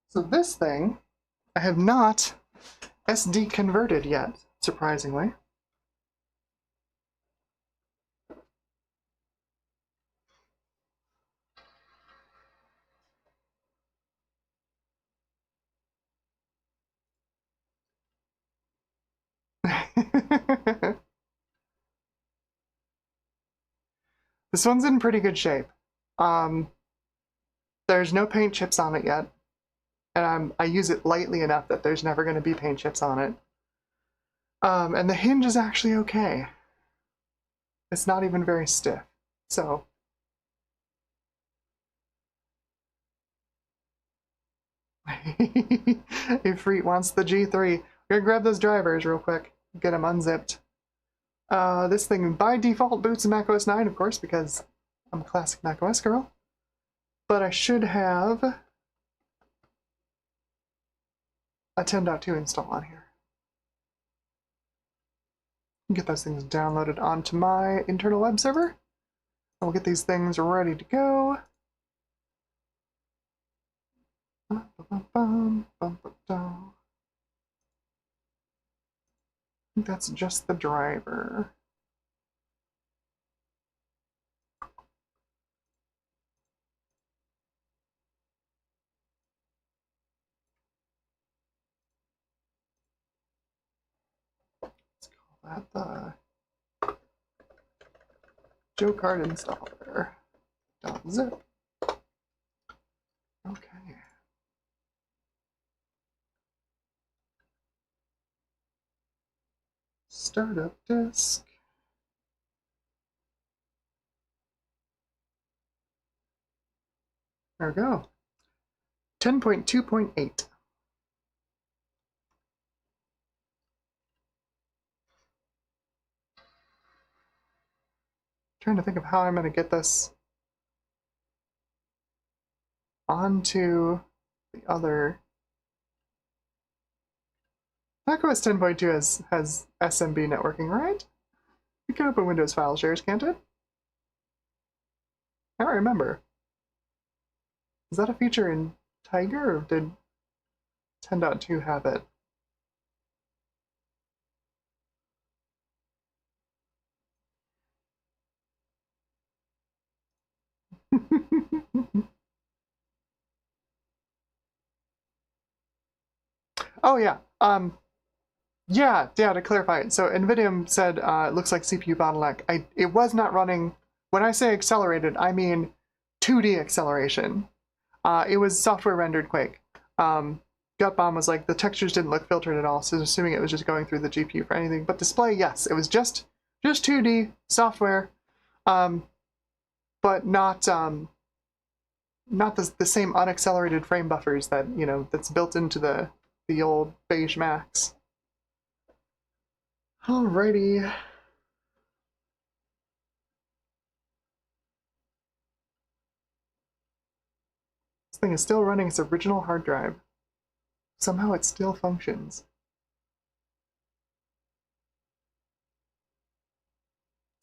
So this thing, I have not SD converted yet, surprisingly. This one's in pretty good shape. There's no paint chips on it yet, and I use it lightly enough that there's never going to be paint chips on it. And the hinge is actually okay. It's not even very stiff, so. Ifrit wants the G3. We're gonna grab those drivers real quick, get them unzipped. This thing by default boots in macOS 9, of course, because I'm a classic macOS girl. But I should have a 10.2 install on here. Get those things downloaded onto my internal web server. I'll get these things ready to go. I think that's just the driver. Let's call that the Joe card installer. .zip. Okay. Startup disk. There we go. 10.2.8. Trying to think of how I'm going to get this onto the other. macOS 10.2 has SMB networking, right? You can open Windows file shares, can't it? I don't remember. Is that a feature in Tiger, or did 10.2 have it? Oh yeah. Yeah, to clarify it. So NVIDIA said it looks like CPU bottleneck. It was not running. When I say accelerated, I mean 2D acceleration. It was software rendered Quake. Gutbomb was like the textures didn't look filtered at all, so assuming it was just going through the GPU for anything. But display, yes, it was just 2D software, but not the same unaccelerated frame buffers that that's built into the old beige Macs. Alrighty. This thing is still running its original hard drive. Somehow it still functions.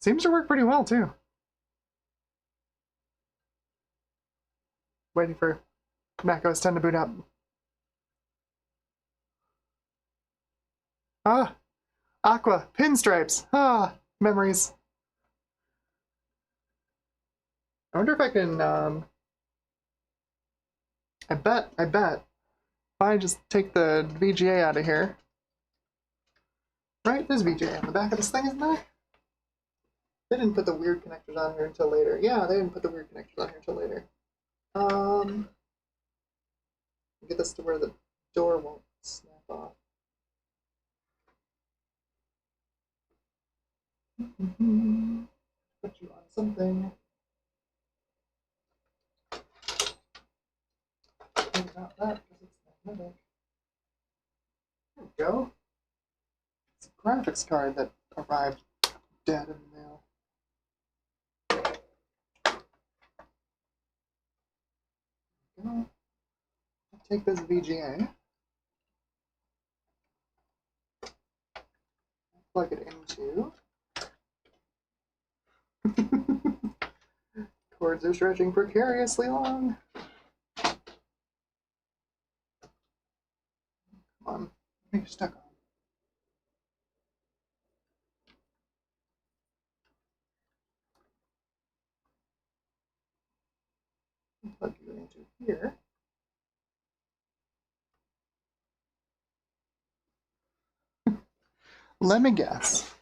Seems to work pretty well, too. Waiting for macOS 10 to boot up. Ah! Aqua! Pinstripes! Ah! Memories. I wonder if I can, I bet, if I just take the VGA out of here. Right? There's VGA on the back of this thing, isn't there? They didn't put the weird connectors on here until later. Yeah, they didn't put the weird connectors on here until later. Get this to where the door won't snap off. Put you on something. Maybe not that, because it's There we go. It's a graphics card that arrived dead in the mail. I'll take this VGA, plug it into. Cords are stretching precariously long. Come on, make it stuck on. Plug you into here. Let me guess.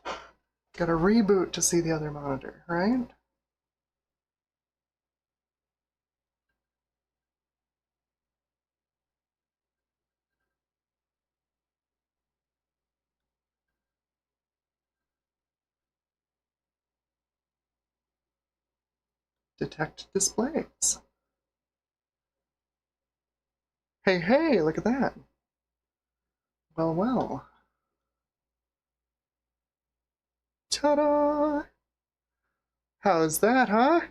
Got to reboot to see the other monitor, right? Detect displays. Hey, hey, look at that. Well, well. Ta-da! How's that, huh?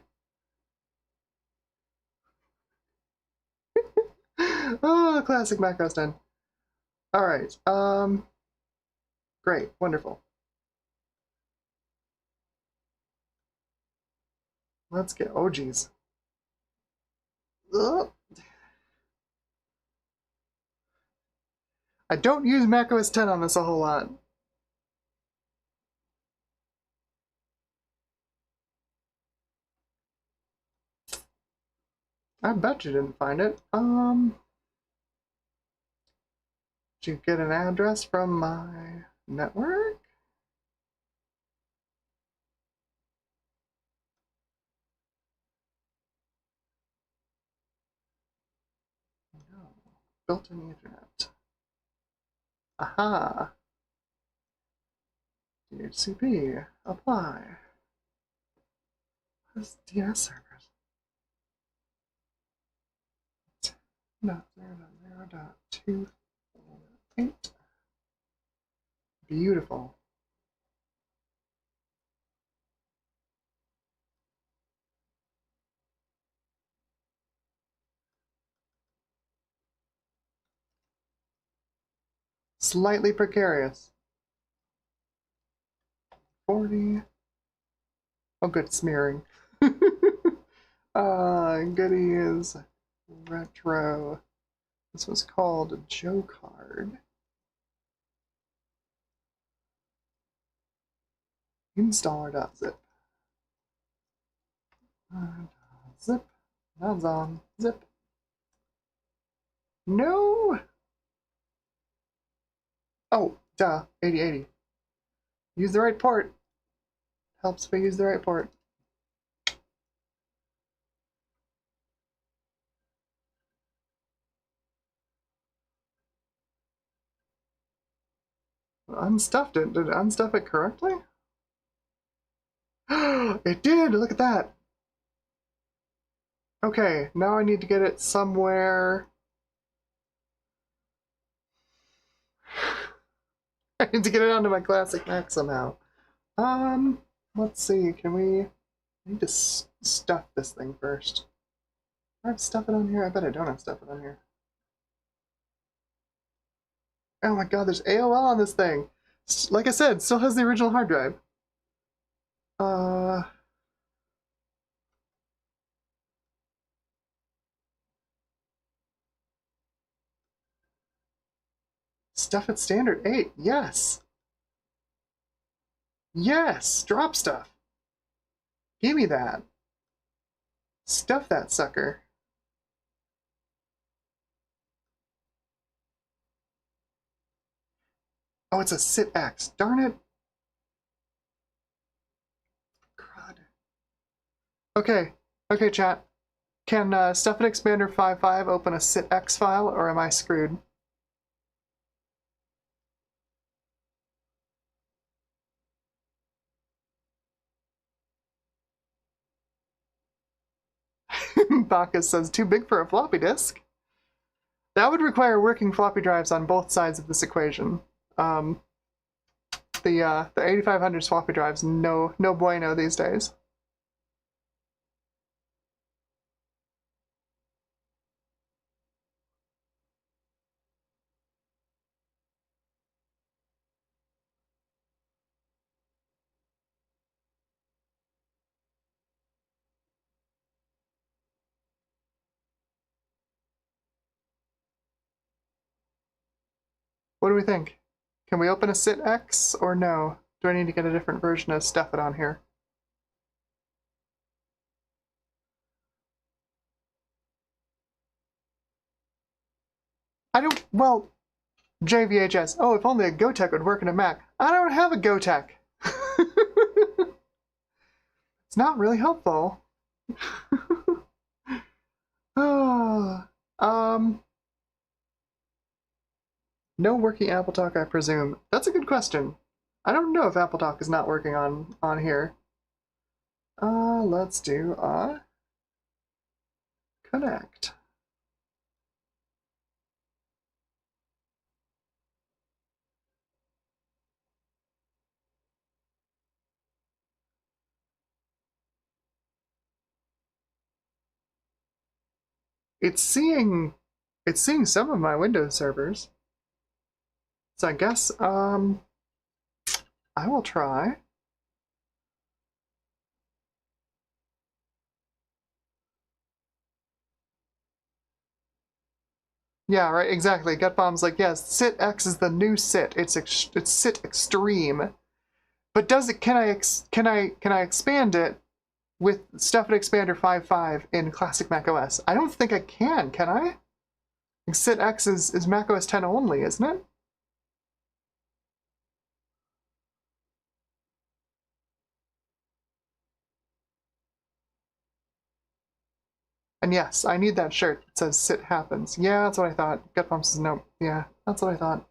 Oh, classic macros done. All right. Great, wonderful. Let's get. Oh, geez. Ugh. I don't use macOS 10 on this a whole lot. I bet you didn't find it. Did you get an address from my network? No. Built-in Ethernet. Aha. DHCP. Apply. What is DNS servers? 0.0.248. Beautiful. Slightly precarious. 40. Oh, good smearing. Goodies. Retro. This was called Joe Card. Installer.zip. Zip. That's on. Zip. No! Oh, duh. 8080. Use the right port. Helps if I use the right port. Unstuffed it. Did it unstuff it correctly? It did! Look at that! Okay, now I need to get it somewhere. I need to get it onto my classic Mac somehow. Let's see, can we... I need to stuff this thing first. Do I have stuff it on here? I bet I don't have stuff it on here. Oh my god, there's AOL on this thing! Like I said, still has the original hard drive. Stuff at standard 8, yes! Yes! Drop stuff! Give me that! Stuff that sucker. Oh, it's a sit-X. Darn it! Crud. Okay. Okay, chat. Can Stuff at Expander 5.5 open a sit-X file, or am I screwed? Bacchus says, too big for a floppy disk. That would require working floppy drives on both sides of this equation. The 8500 floppy drives, no bueno these days. What do we think? Can we open a SIT-X or no? Do I need to get a different version of stuff it on here? I don't, well, JVHS. Oh, if only a Gotek would work in a Mac. I don't have a Gotek. It's not really helpful. Oh, no working AppleTalk, I presume. That's a good question. I don't know if AppleTalk is not working on here. Let's do connect. It's seeing some of my Windows servers. So I guess I will try. Yeah, right, exactly. Gutbomb's like, yes, SIT-X is the new SIT. It's SIT Extreme. But does it can I expand it with Stuff at Expander 5.5 in classic Mac OS? I don't think I can I? SIT-X is Mac OS 10 only, isn't it? And yes, I need that shirt that says SIT happens. Yeah, that's what I thought. Gutbomb says no. Yeah, that's what I thought.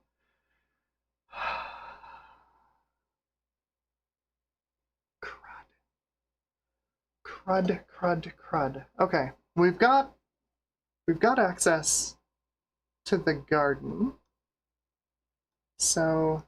Crud. Okay, we've got access to the garden. So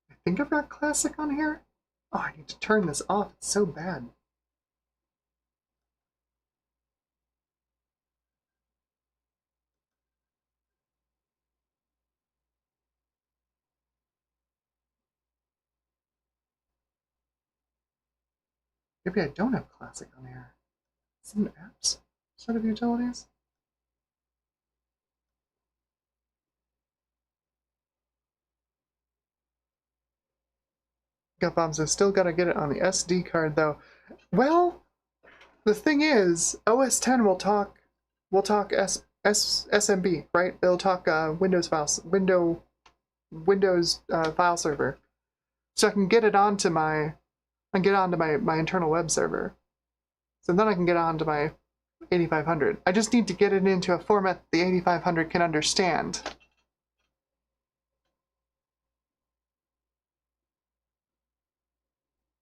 I think I've got classic on here. Oh, I need to turn this off. It's so bad. Maybe I don't have classic on here. Is it an apps set of utilities? Gutbombs have still got to get it on the SD card though. Well, the thing is, OS 10 will talk SMB, right? It'll talk Windows files, Windows file server, so I can get it onto my internal web server. So then I can get onto my 8500. I just need to get it into a format the 8500 can understand.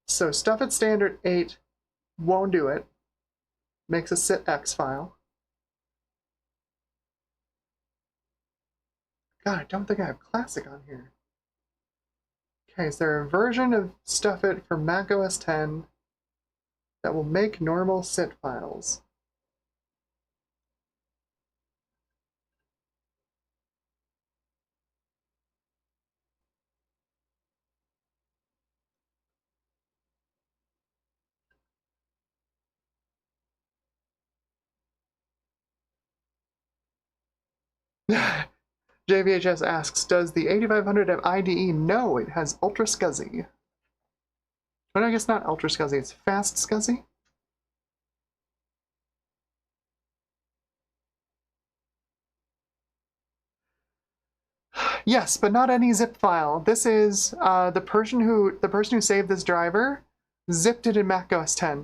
So stuff at standard 8 won't do it. Makes a SIT-X file. God, I don't think I have classic on here. Okay, is there a version of StuffIt for Mac OS 10 that will make normal SIT files? JVHS asks, does the 8500 have IDE? No, it has Ultra SCSI. But I guess not Ultra SCSI, it's Fast SCSI? Yes, but not any zip file. This is the person who saved this driver zipped it in Mac OS X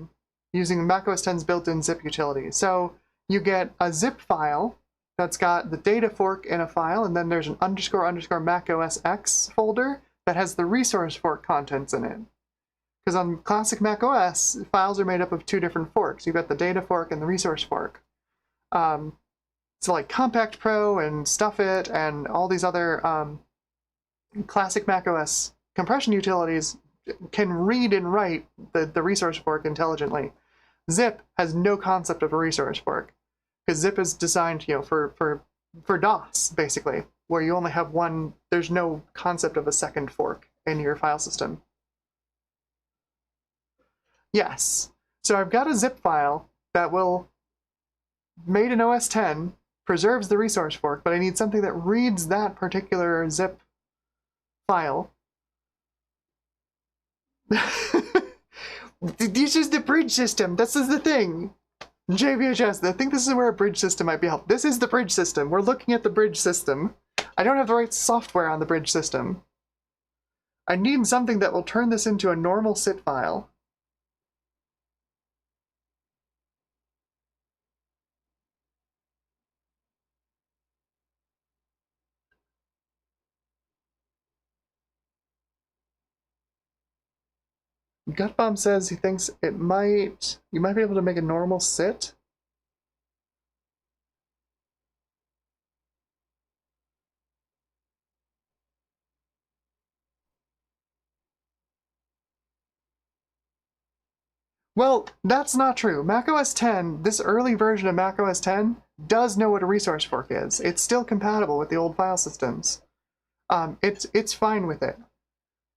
using Mac OS X's built-in zip utility. So you get a zip file that's got the data fork in a file, and then there's an __ Mac OS X folder that has the resource fork contents in it. Because on classic Mac OS, files are made up of two different forks. You've got the data fork and the resource fork. So like Compact Pro and Stuffit and all these other classic macOS compression utilities can read and write the resource fork intelligently. Zip has no concept of a resource fork, because Zip is designed, for DOS, basically, where you only have one. There's no concept of a second fork in your file system. Yes, so I've got a zip file that will, made in OS X, preserves the resource fork, but I need something that reads that particular zip file. This is the bridge system. This is the thing. JVHS, I think this is where a bridge system might be helpful. This is the bridge system. We're looking at the bridge system. I don't have the right software on the bridge system. I need something that will turn this into a normal sit file. Gutbomb says he thinks you might be able to make a normal sit. Well, that's not true. macOS X, this early version of macOS X, does know what a resource fork is. It's still compatible with the old file systems. It's fine with it.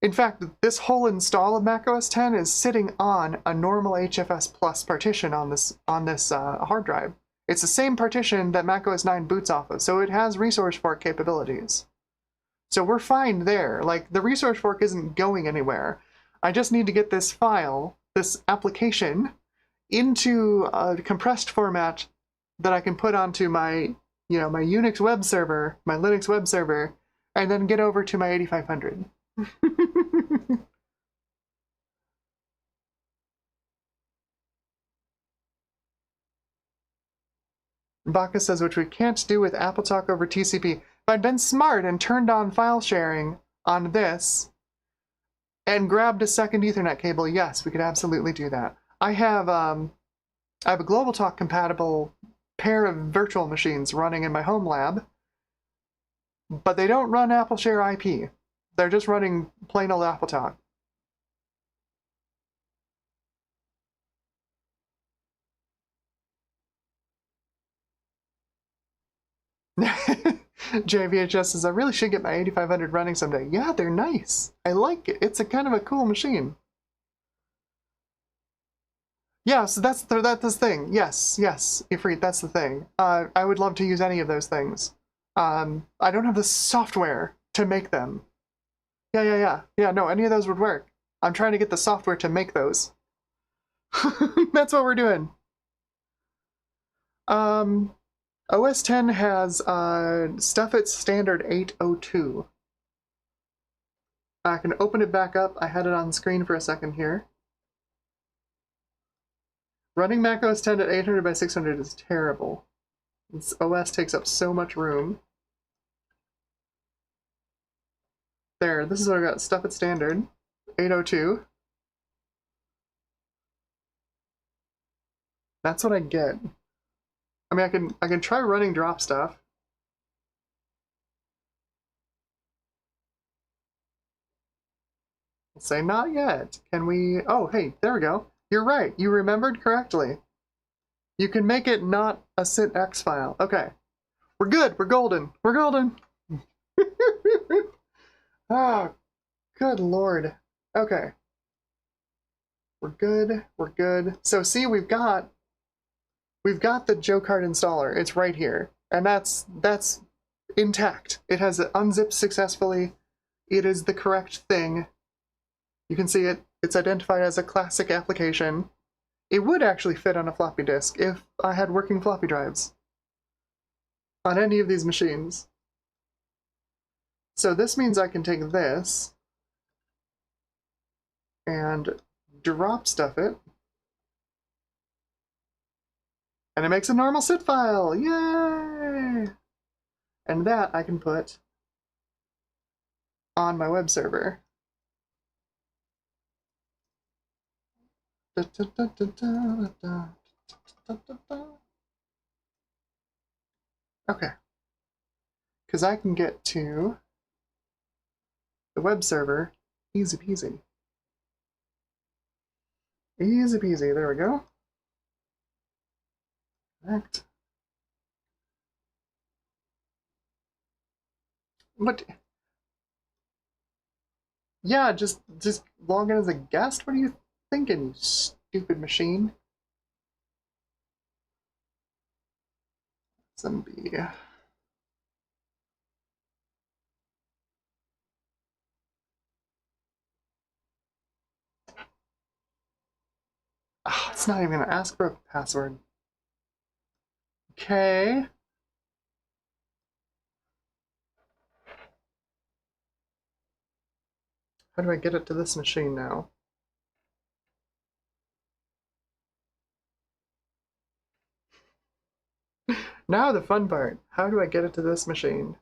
In fact, this whole install of macOS X is sitting on a normal HFS Plus partition on this hard drive. It's the same partition that macOS 9 boots off of, so it has resource fork capabilities. So we're fine there. Like, the resource fork isn't going anywhere. I just need to get this file, this application, into a compressed format that I can put onto my, my Unix web server, my Linux web server, and then get over to my 8500. Baka says, which we can't do with AppleTalk over TCP. If I'd been smart and turned on file sharing on this and grabbed a second Ethernet cable, yes, we could absolutely do that. I have a GlobalTalk compatible pair of virtual machines running in my home lab, but they don't run AppleShare IP. They're just running plain old AppleTalk. JVHS says, I really should get my 8500 running someday. Yeah, they're nice. I like it. It's a kind of a cool machine. Yeah, so that's the thing. Yes, Ifrit, that's the thing. I would love to use any of those things. I don't have the software to make them. Yeah, no, any of those would work. I'm trying to get the software to make those. That's what we're doing. OS X has Stuffit standard 802. I can open it back up. I had it on screen for a second here. Running Mac OS X at 800 by 600 is terrible. This OS takes up so much room. There, this is what I got. Stuffit standard 802. That's what I get. I mean, I can try running drop stuff. I'll say not yet. Can we? Oh, hey, there we go. You're right. You remembered correctly. You can make it not a SINT-X file. Okay. We're good. We're golden. We're golden. Oh, good lord. Okay. We're good. We're good. So see, we've got the Joe card installer. It's right here. And that's intact. It has unzipped successfully. It is the correct thing. You can see it's identified as a classic application. It would actually fit on a floppy disk if I had working floppy drives on any of these machines. So this means I can take this and drop stuff it. And it makes a normal sit file! Yay! And that I can put on my web server. Okay. Because I can get to the web server easy peasy. Easy peasy, there we go. Connect. What? Yeah, just log in as a guest? What are you thinking, you stupid machine? SMB. Oh, it's not even gonna ask for a password. Okay. How do I get it to this machine now? Now the fun part. How do I get it to this machine?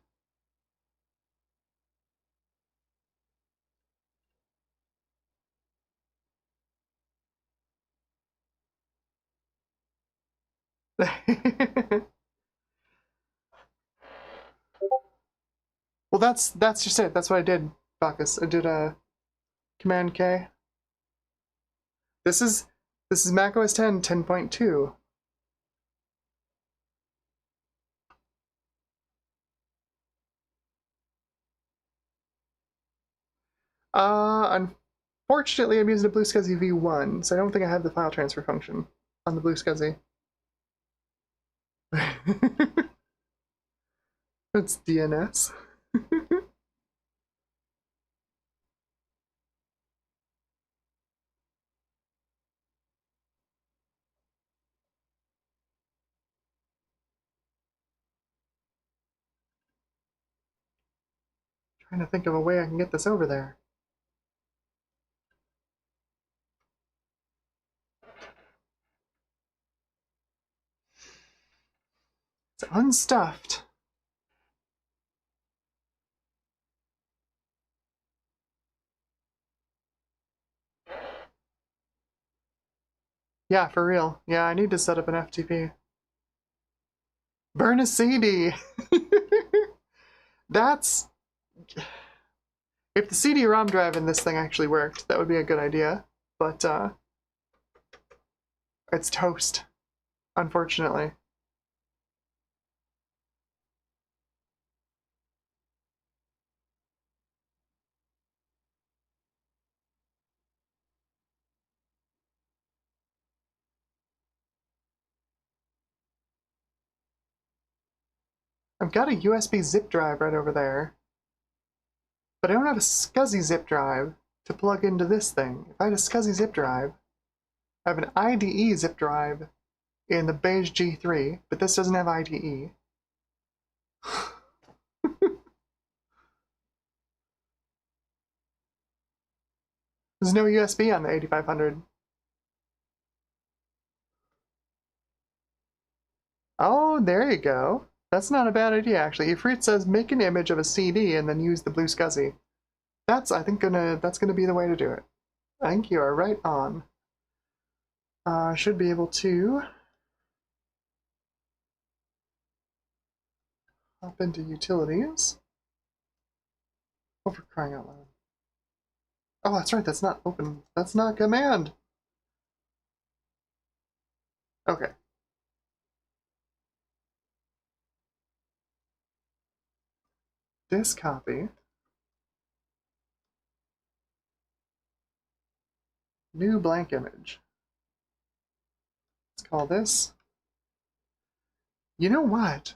Well, that's just it. That's what I did, Bacchus. I did a Command K. This is macOS 10 10.2. Unfortunately, I'm using a BlueSCSI v1, so I don't think I have the file transfer function on the BlueSCSI. It's DNS. Trying to think of a way I can get this over there. It's unstuffed. Yeah, for real. Yeah, I need to set up an FTP. Burn a CD! That's... If the CD-ROM drive in this thing actually worked, that would be a good idea. But, it's toast, unfortunately. I've got a USB zip drive right over there. But I don't have a SCSI zip drive to plug into this thing. If I had a SCSI zip drive, I have an IDE zip drive in the beige G3, but this doesn't have IDE. There's no USB on the 8500. Oh, there you go. That's not a bad idea, actually. Ifrit says make an image of a CD and then use the blue SCSI. That's, I think, that's gonna be the way to do it. I think you are right on. Should be able to hop into utilities. Oh, for crying out loud. Oh, that's right, that's not open. That's not command. Okay. This copy. New blank image. Let's call this. You know what?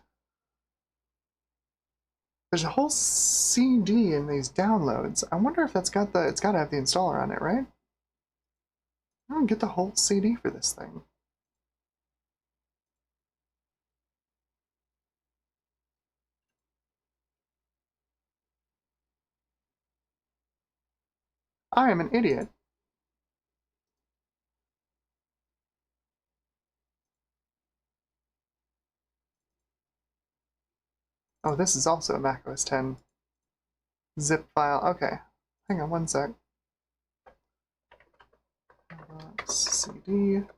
There's a whole CD in these downloads. I wonder if that's got the, it's gotta have the installer on it, right? I don't get the whole CD for this thing. I am an idiot. Oh, this is also a Mac OS 10 zip file. Okay, hang on one sec. cd.zip.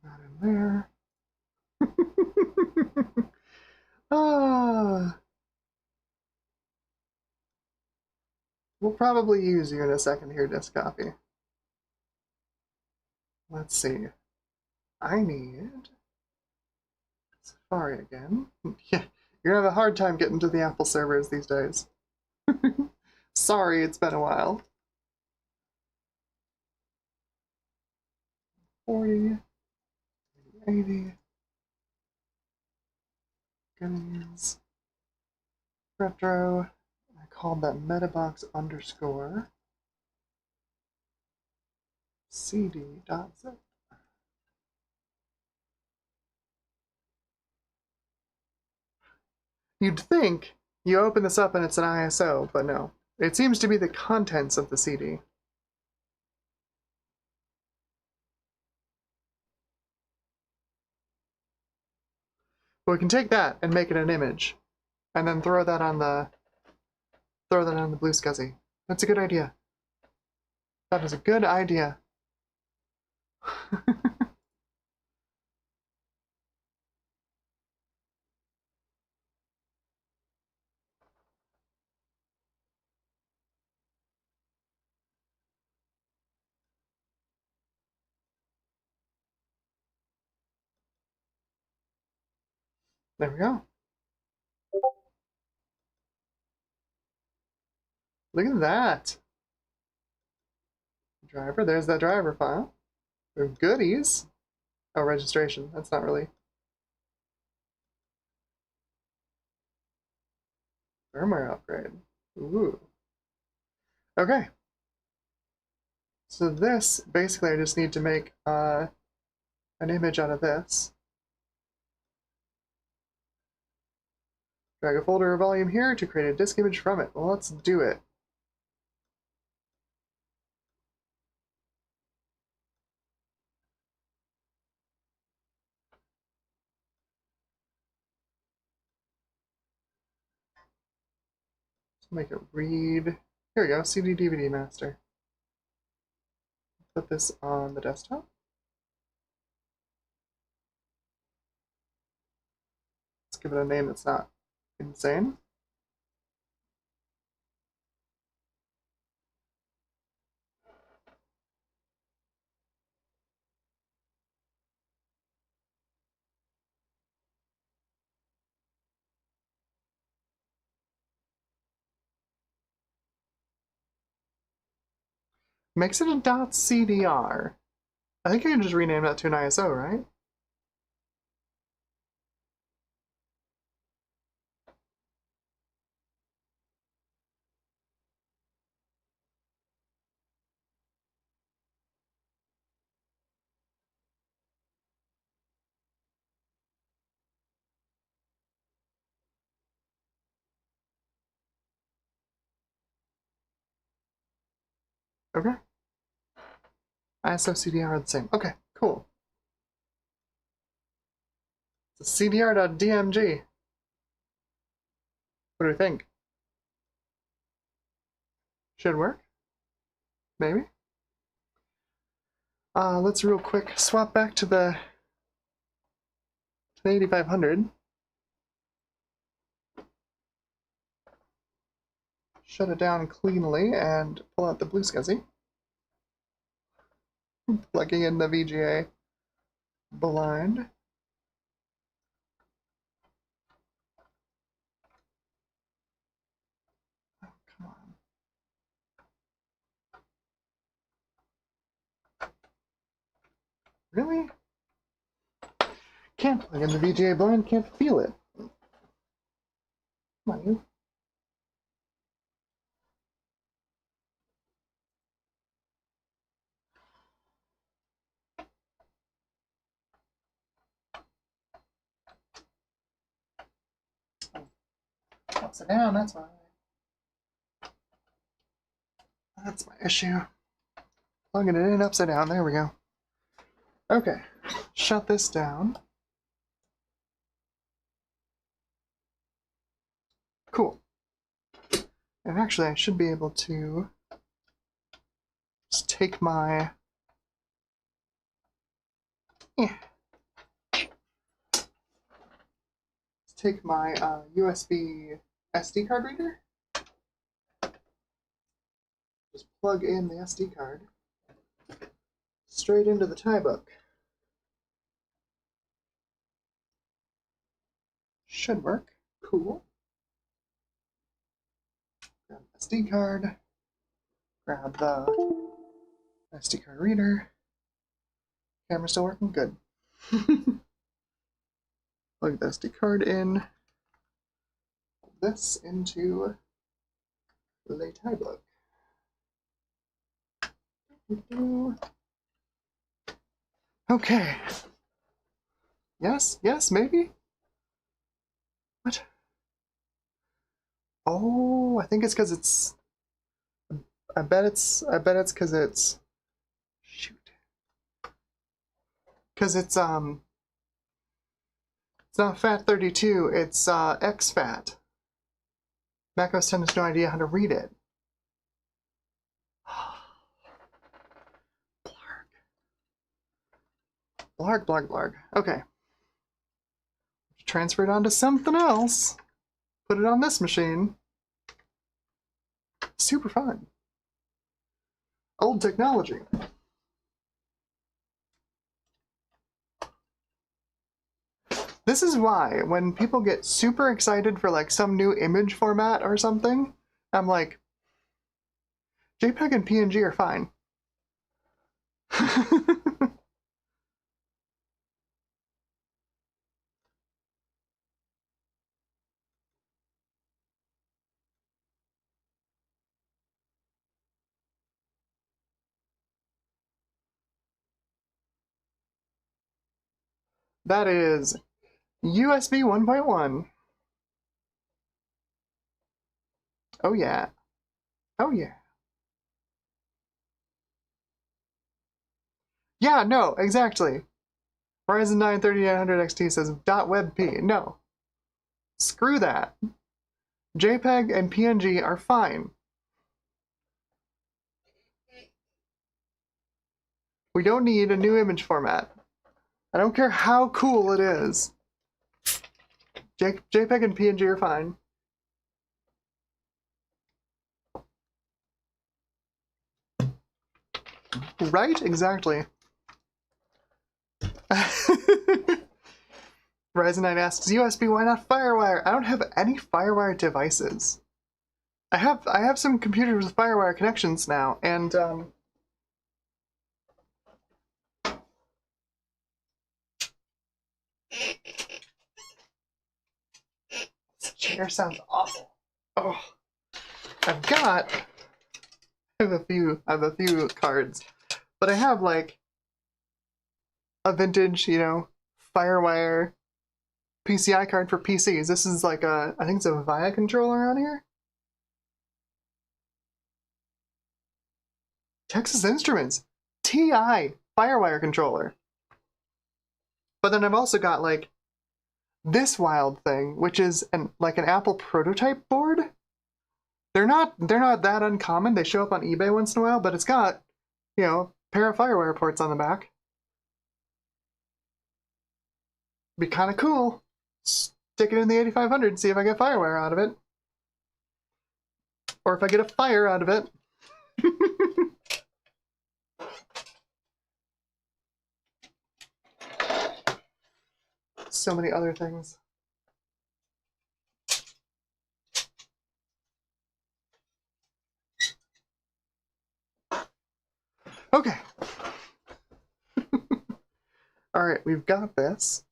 That in there. Ah, we'll probably use you in a second here, Disk Copy. Let's see. I need Safari again. Yeah, you're gonna have a hard time getting to the Apple servers these days. Sorry, it's been a while. 40, 80, goodies, retro. I called that metabox underscore cd.zip. You'd think you open this up and it's an ISO, but no. It seems to be the contents of the CD. But we can take that and make it an image, and then throw that on the Blue Scuzzy. That's a good idea. That is a good idea. There we go. Look at that. Driver, there's that driver file. Goodies. Oh, registration. That's not really. Firmware upgrade. Ooh. Okay. So this, basically I just need to make an image out of this. Drag a folder or volume here to create a disk image from it. Well, let's do it. Let's make it read. Here we go, CD DVD master. Put this on the desktop. Let's give it a name that's not insane. Makes it a .cdr. I think I can just rename that to an ISO, right? Okay. ISO CDR are the same. Okay, cool. It's a CDR.dmg. What do we think? Should work? Maybe? Let's real quick swap back to the 8500. Shut it down cleanly and pull out the Blue Scuzzy. Plugging in the VGA blind. Oh, come on. Really? Can't plug in the VGA blind, can't feel it. Come on, you. Upside down, that's why. That's my issue. Plugging it in upside down, there we go. Okay, shut this down. Cool. And actually, I should be able to just take my... Take my USB SD card reader. Just plug in the SD card straight into the tie book. Should work. Cool. Grab the SD card. Grab the SD card reader. Camera still working? Good. Plug the SD card in. Plug this into the tie book. Okay. Yes, yes, maybe? What? Oh, I think it's because it's... I bet it's because it's... Shoot. Because it's not FAT32, it's exFAT. macOS 10 has no idea how to read it. Blarg, blarg, blarg. Okay. Transfer it onto something else. Put it on this machine. Super fun. Old technology. This is why when people get super excited for like some new image format or something, I'm like, JPEG and PNG are fine. That is USB 1.1. Oh yeah. Oh yeah. Yeah, no, exactly. Ryzen 9 3900 XT says .webp. No. Screw that. JPEG and PNG are fine. We don't need a new image format. I don't care how cool it is. JPEG and PNG are fine. Right? Exactly. Ryzen 9 asks, USB, why not FireWire? I don't have any FireWire devices. I have some computers with FireWire connections now, and this chair sounds awful. Oh, I have a few cards, but I have like a vintage, FireWire PCI card for PCs. This is like I think it's a VIA controller on here. Texas Instruments TI FireWire controller. But then I've also got like this wild thing, which is like an Apple prototype board. They're not that uncommon. They show up on eBay once in a while, but it's got, a pair of FireWire ports on the back. Be kind of cool. Stick it in the 8500 and see if I get FireWire out of it. Or if I get a fire out of it. So many other things. Okay. All right, we've got this.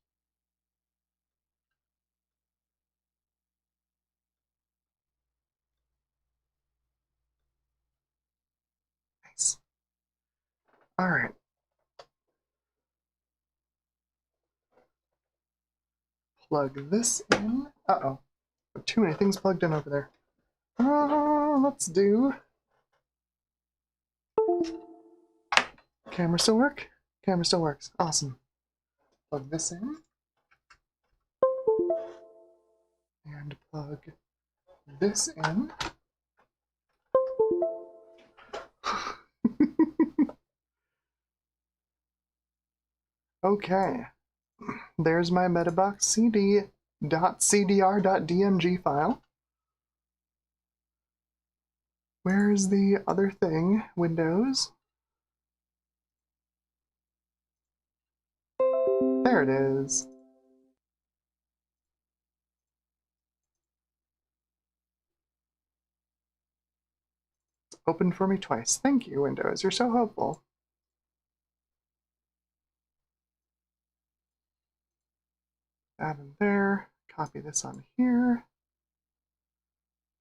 Nice. All right. Plug this in. Uh-oh. Too many things plugged in over there. Let's do... Camera still work? Camera still works. Awesome. Plug this in. And plug this in. Okay. There's my Metabox cd.cdr.dmg file. Where's the other thing? Windows. There it is. It's opened for me twice. Thank you, Windows. You're so helpful. Add in there. Copy this on here.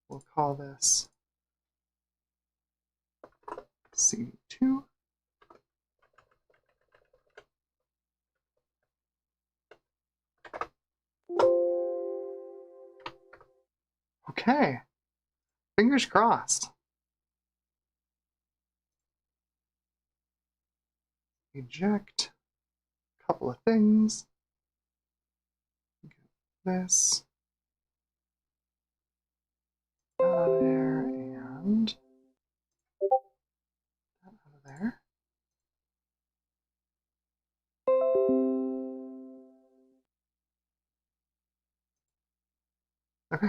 We'll call this CD2. Okay. Fingers crossed. Eject. A couple of things. This. Out of there and that out of there. Okay.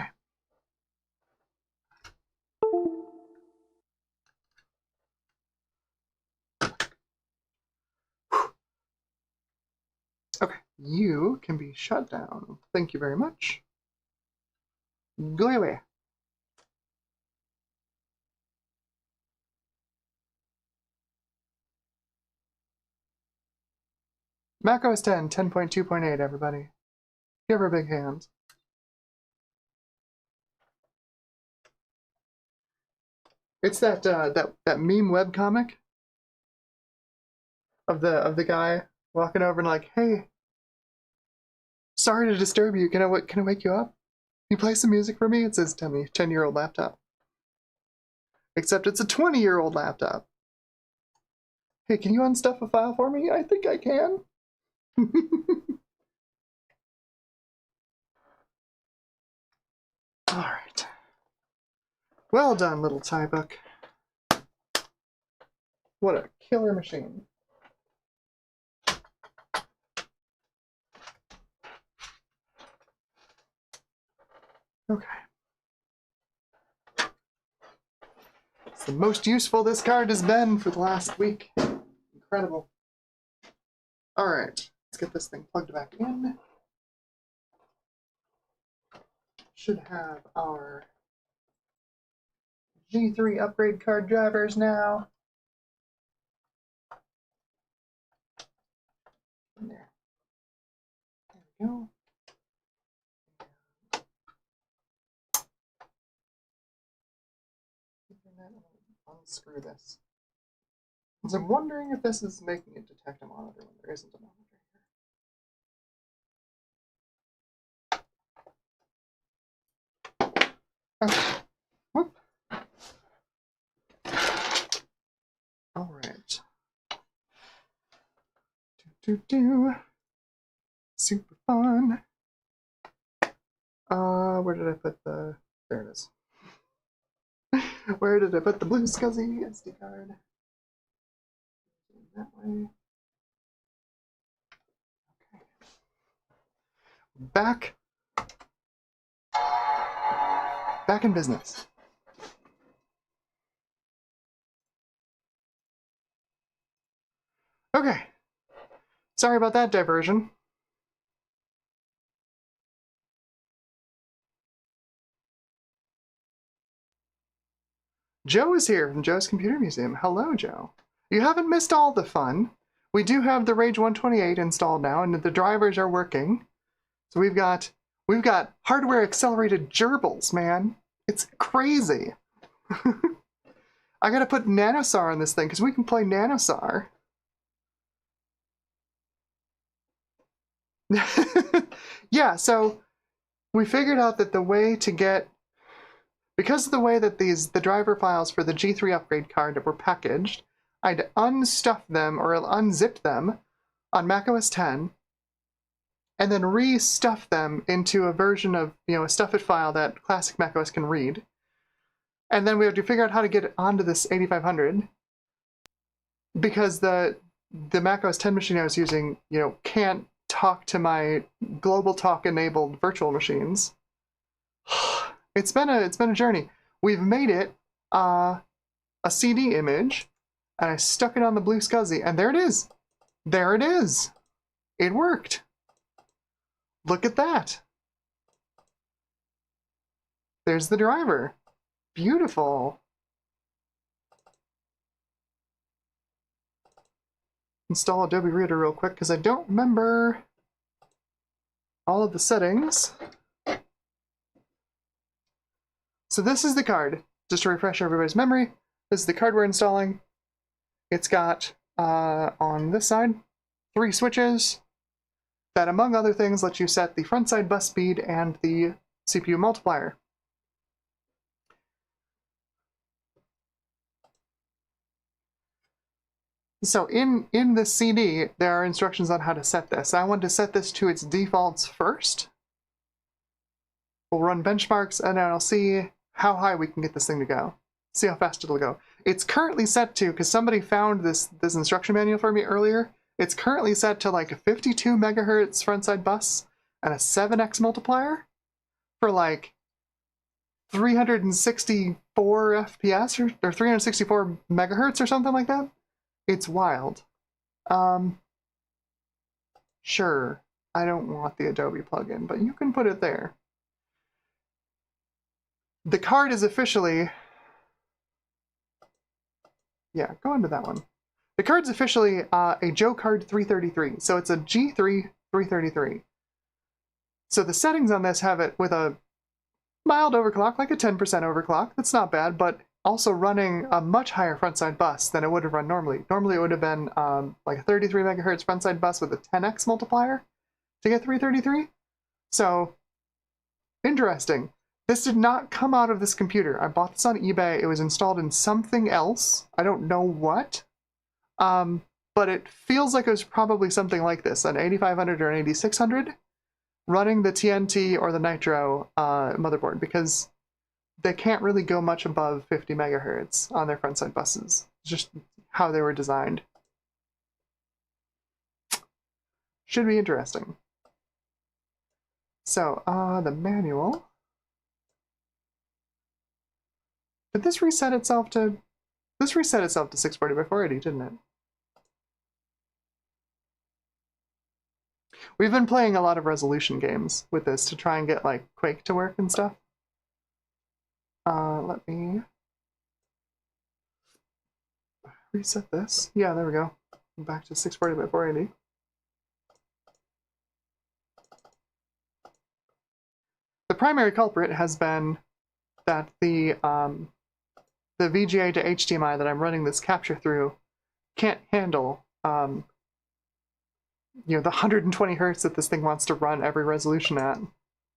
Okay, you can be shut down. Thank you very much. Go away. Mac OS 10, 10.2.8, everybody. Give her a big hand. It's that that meme webcomic of the guy walking over and like, hey, sorry to disturb you. Can I wake you up? Can you play some music for me? It says 10-year-old laptop. Except it's a 20-year-old laptop. Hey, can you unstuff a file for me? I think I can. All right. Well done, little Tybook. What a killer machine. Okay. It's the most useful this card has been for the last week. Incredible. All right, let's get this thing plugged back in. Should have our G3 upgrade card drivers now. There. There we go. Unscrew this. So I'm wondering if this is making it detect a monitor when there isn't a monitor here. Okay. Whoop. All right. Super fun. Where did I put the? There it is. Where did I put the blue SCSI SD card? That way. Okay. Back in business. Okay. Sorry about that diversion. Joe is here from Joe's Computer Museum. Hello, Joe. You haven't missed all the fun. We do have the Rage 128 installed now, and the drivers are working. So we've got hardware accelerated gerbils, man. It's crazy. I gotta put Nanosar on this thing because we can play Nanosar. Yeah, so we figured out that the way to get, because of the way that the driver files for the G3 upgrade card were packaged, I'd unstuff them or unzip them on macOS 10, and then re-stuff them into a version of, a stuff it file that classic macOS can read. And then we have to figure out how to get it onto this 8500, because the macOS 10 machine I was using, can't talk to my global talk enabled virtual machines. It's been a journey. We've made it a CD image, and I stuck it on the blue SCSI, and there it is. There it is. It worked. Look at that. There's the driver. Beautiful. Install Adobe Reader real quick because I don't remember all of the settings. So this is the card. Just to refresh everybody's memory, this is the card we're installing. It's got, on this side, 3 switches that, among other things, let you set the front side bus speed and the CPU multiplier. So in this CD, there are instructions on how to set this. I want to set this to its defaults first. We'll run benchmarks, and then I'll see how high we can get this thing to go. See how fast it'll go. It's currently set to, because somebody found this instruction manual for me earlier, it's currently set to like a 52 megahertz frontside bus and a 7x multiplier for like 364 FPS or 364 megahertz or something like that. It's wild. Sure, I don't want the Adobe plugin, but you can put it there. The card is officially... Yeah, go into that one. The card's officially a Joe Card 333, so it's a G3 333. So the settings on this have it with a mild overclock, like a 10% overclock. That's not bad, but also running a much higher frontside bus than it would have run normally. Normally it would have been like a 33 megahertz frontside bus with a 10x multiplier to get 333. So, interesting. This did not come out of this computer. I bought this on eBay. It was installed in something else. I don't know what. But it feels like it was probably something like this, an 8500 or an 8600, running the TNT or the Nitro motherboard, because they can't really go much above 50 megahertz on their frontside buses. It's just how they were designed. Should be interesting. So, the manual. Did this reset itself to... This reset itself to 640 by 480, didn't it? We've been playing a lot of resolution games with this to try and get, like, Quake to work and stuff. Let me reset this. Yeah, there we go. Back to 640 by 480. The primary culprit has been that the VGA to HDMI that I'm running this capture through can't handle the 120 hertz that this thing wants to run every resolution at. I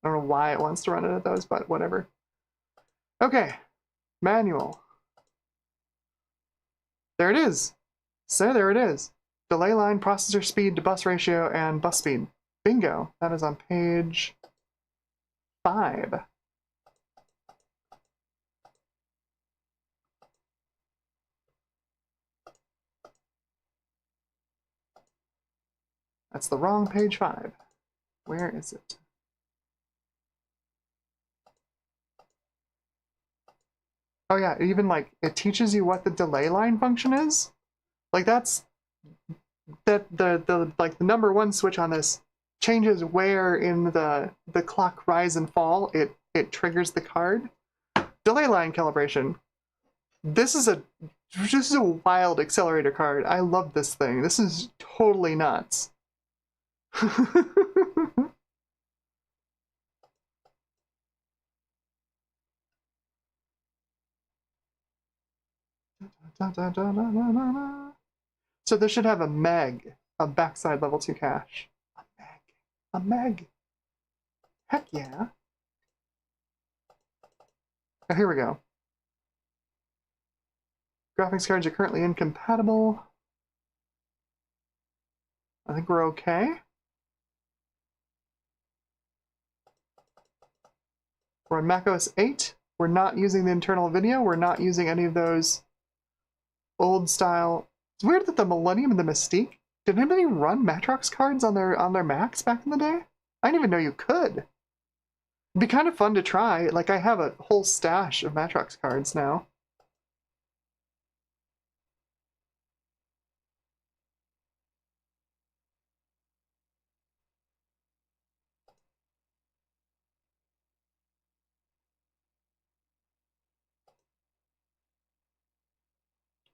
don't know why it wants to run it at those, but whatever. Okay, manual. There it is. So there it is. Delay line, processor speed to bus ratio, and bus speed. Bingo. That is on page 5. That's the wrong page 5. Where is it? Oh yeah, even like it teaches you what the delay line function is. Like that's the like the number 1 switch on this changes where in the clock rise and fall it triggers the card. Delay line calibration. This is a wild accelerator card. I love this thing. This is totally nuts. So this should have a meg, a backside level 2 cache. A meg. Heck yeah. Oh, here we go. Graphics cards are currently incompatible. I think we're okay. We're on macOS 8. We're not using the internal video. We're not using any of those old style. It's weird that the Millennium and the Mystique. Did anybody run Matrox cards on their Macs back in the day? I didn't even know you could. It'd be kind of fun to try. Like, I have a whole stash of Matrox cards now.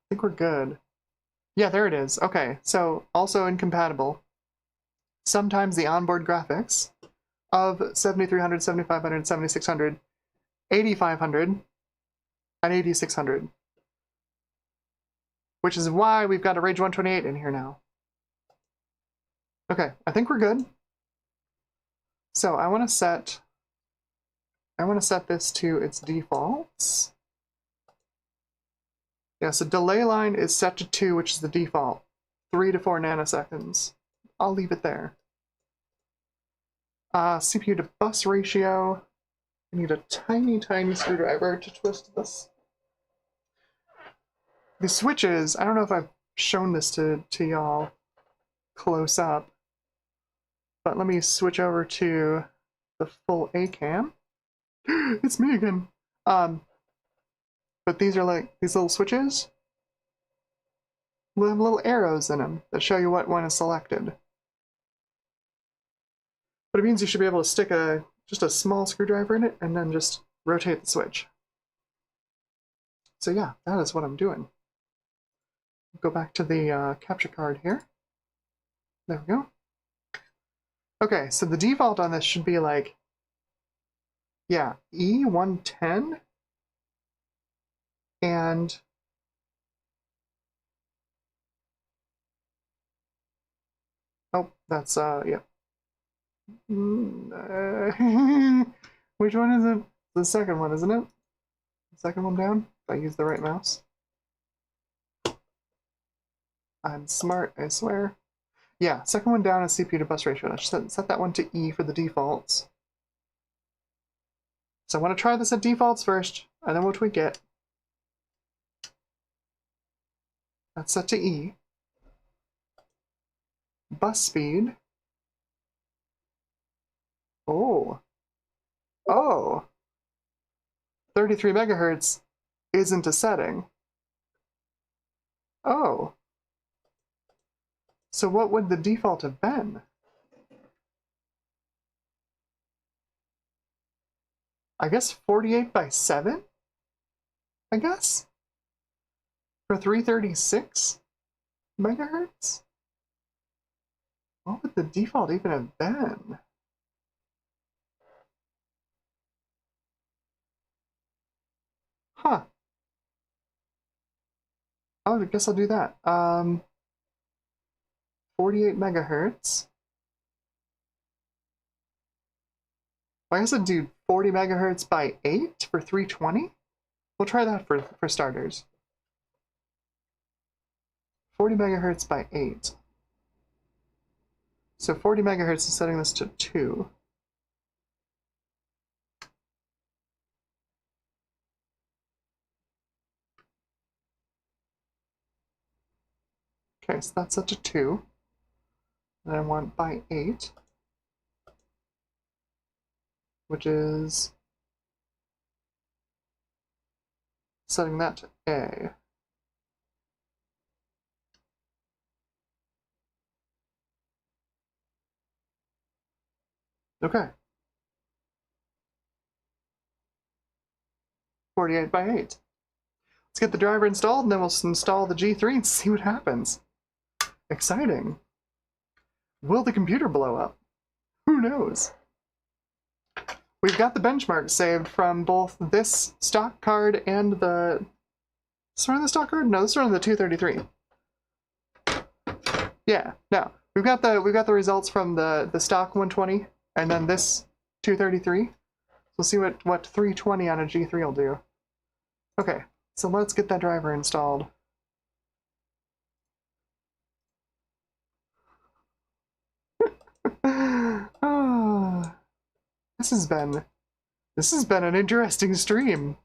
I think we're good. Yeah, there it is. Okay, so also incompatible. Sometimes the onboard graphics of 7300, 7500, 7600, 8500, and 8600. Which is why we've got a Rage 128 in here now. Okay, I think we're good. So I want to set this to its defaults. Yeah, so delay line is set to 2, which is the default. 3 to 4 nanoseconds. I'll leave it there. CPU to bus ratio. I need a tiny, tiny screwdriver to twist this. The switches, I don't know if I've shown this to y'all close up, but let me switch over to the full A cam. It's me again. But these are like these little switches. They have little arrows in them that show you what one is selected. But it means you should be able to stick just a small screwdriver in it and then just rotate the switch. So yeah, that is what I'm doing. Go back to the capture card here. There we go. Okay, so the default on this should be like, yeah, E110 and oh, that's yeah. Which one is it? The second one, isn't it? The second one down? If I use the right mouse. I'm smart, I swear. Yeah, second one down is CPU to bus ratio. I should set that one to E for the defaults. So I want to try this at defaults first, and then we'll tweak it. That's set to E. Bus speed. Oh. Oh. 33 megahertz isn't a setting. Oh. So what would the default have been? I guess 48 by 7? I guess? For 336 megahertz? What would the default even have been? Huh. Oh, I guess I'll do that. 48 megahertz. I guess I'd do 40 megahertz by 8 for 320. We'll try that for starters. 40 megahertz by 8. So 40 megahertz is setting this to 2. Okay, so that's set to 2. And I want by 8, which is setting that to A. Okay. 48 by 8. Let's get the driver installed, and then we'll install the G3 and see what happens. Exciting. Will the computer blow up? Who knows? We've got the benchmark saved from both this stock card and the... This one the stock card? No, this one the 233. Yeah, no. We've got the results from the stock 120 and then this 233. we'll see what 320 on a G3 will do. Okay, so let's get that driver installed. Oh, this has been an interesting stream.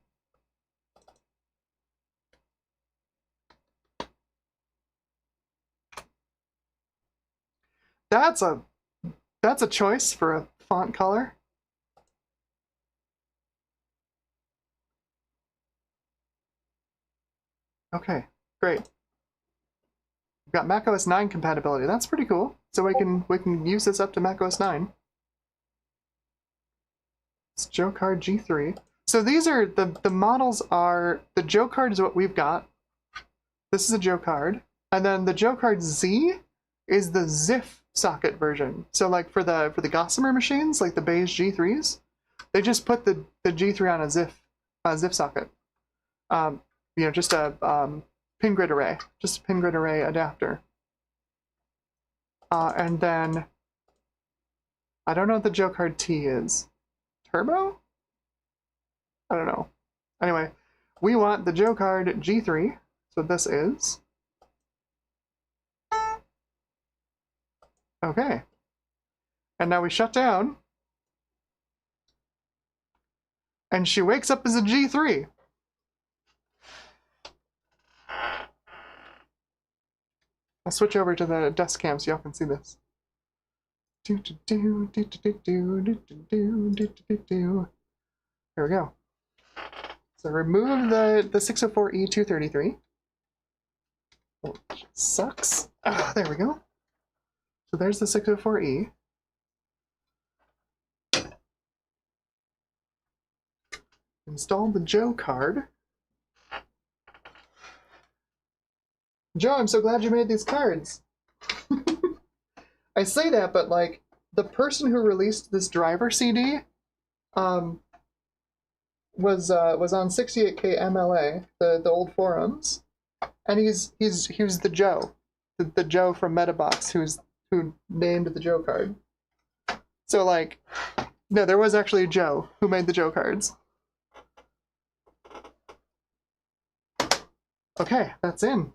That's a choice for a font color. Okay, great. We've got macOS 9 compatibility. That's pretty cool. So we can use this up to macOS 9. It's Joe Card G3. So these are the models are the Joe Card is what we've got. This is a Joe Card, and then the Joe Card Z is the ZIF socket version. So like for the Gossamer machines, like the beige G3s, they just put the G3 on a ZIF socket. You know, just a pin grid array, just a pin grid array adapter. And then I don't know what the Joe Card T is. Turbo? I don't know. Anyway, we want the Joe Card G3. So this is. Okay. And now we shut down. And she wakes up as a G3. I'll switch over to the desk cam so y'all can see this. Here we go. So remove the 604E233. Which sucks. Ah, there we go. So there's the 604E. Install the Joe card. Joe, I'm so glad you made these cards. I say that, but like the person who released this driver CD was on 68K MLA, the old forums, and he was the Joe, the Joe from Metabox who named the Joe card. So like, no, there was actually a Joe who made the Joe cards. Okay, that's in.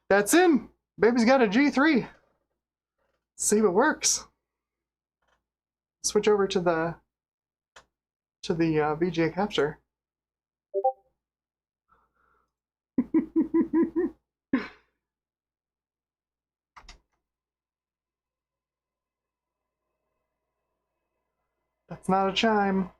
That's in. Baby's got a G3. Let's see if it works. Switch over to the VGA capture. That's not a chime.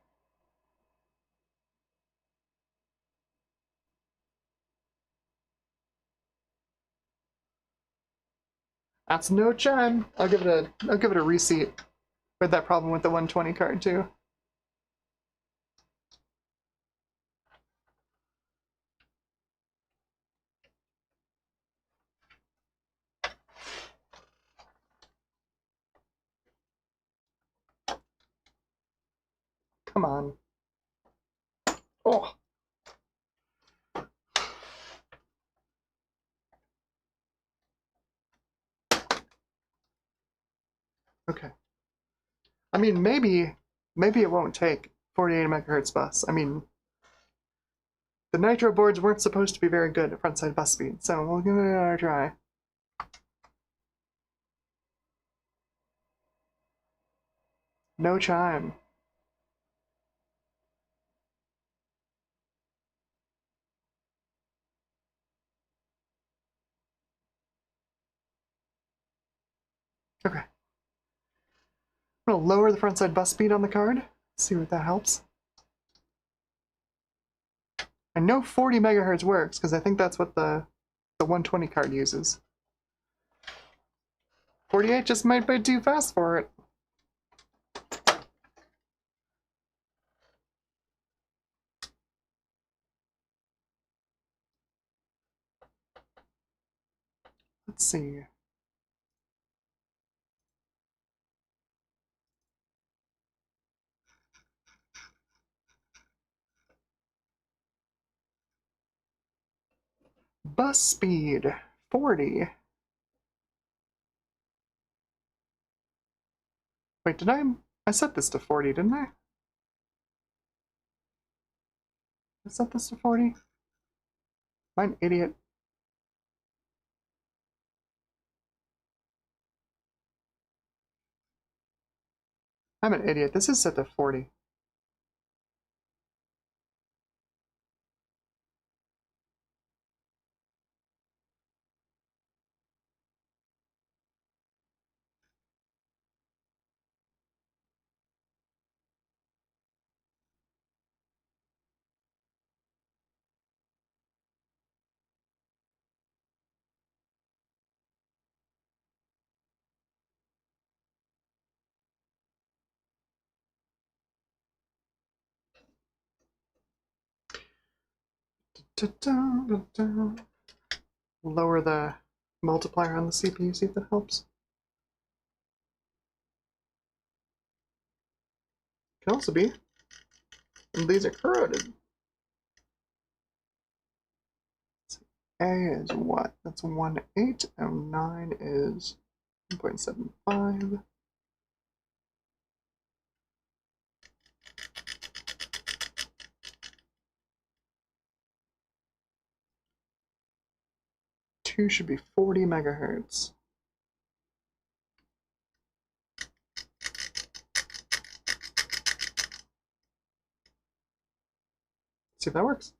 That's no chime. I'll give it a reseat. We had that problem with the 120 card too. Come on. Oh. Okay. I mean, maybe it won't take 48 megahertz bus. I mean, the Nitro boards weren't supposed to be very good at frontside bus speed, so we'll give it another try. No chime. Okay. I'm gonna lower the frontside bus speed on the card, see what that helps. I know 40 megahertz works because I think that's what the 120 card uses. 48 just might be too fast for it. Let's see. Bus speed 40. Wait, did I set this to 40, didn't I? Let's set this to 40. I'm an idiot. I'm an idiot. This is set to 40. Lower the multiplier on the CPU, see if that helps. Can also be. And these are corroded. A is what? That's 1.8, and 9 is 1.75. Two should be 40 megahertz. See if that works.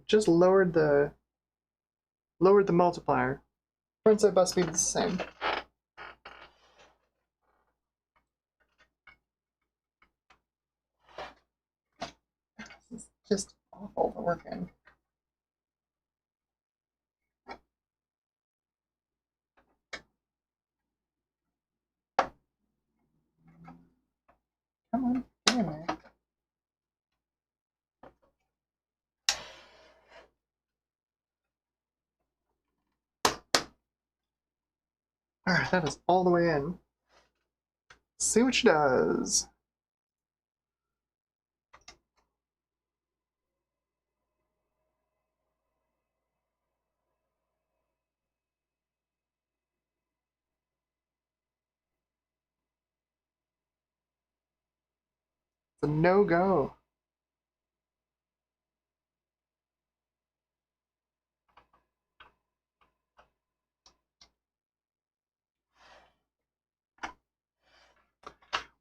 Just lowered the multiplier. Front side bus speed is the same. This is just awful to work in. Come on, get in there. Alright, that is all the way in. Let's see what she does. It's a no-go.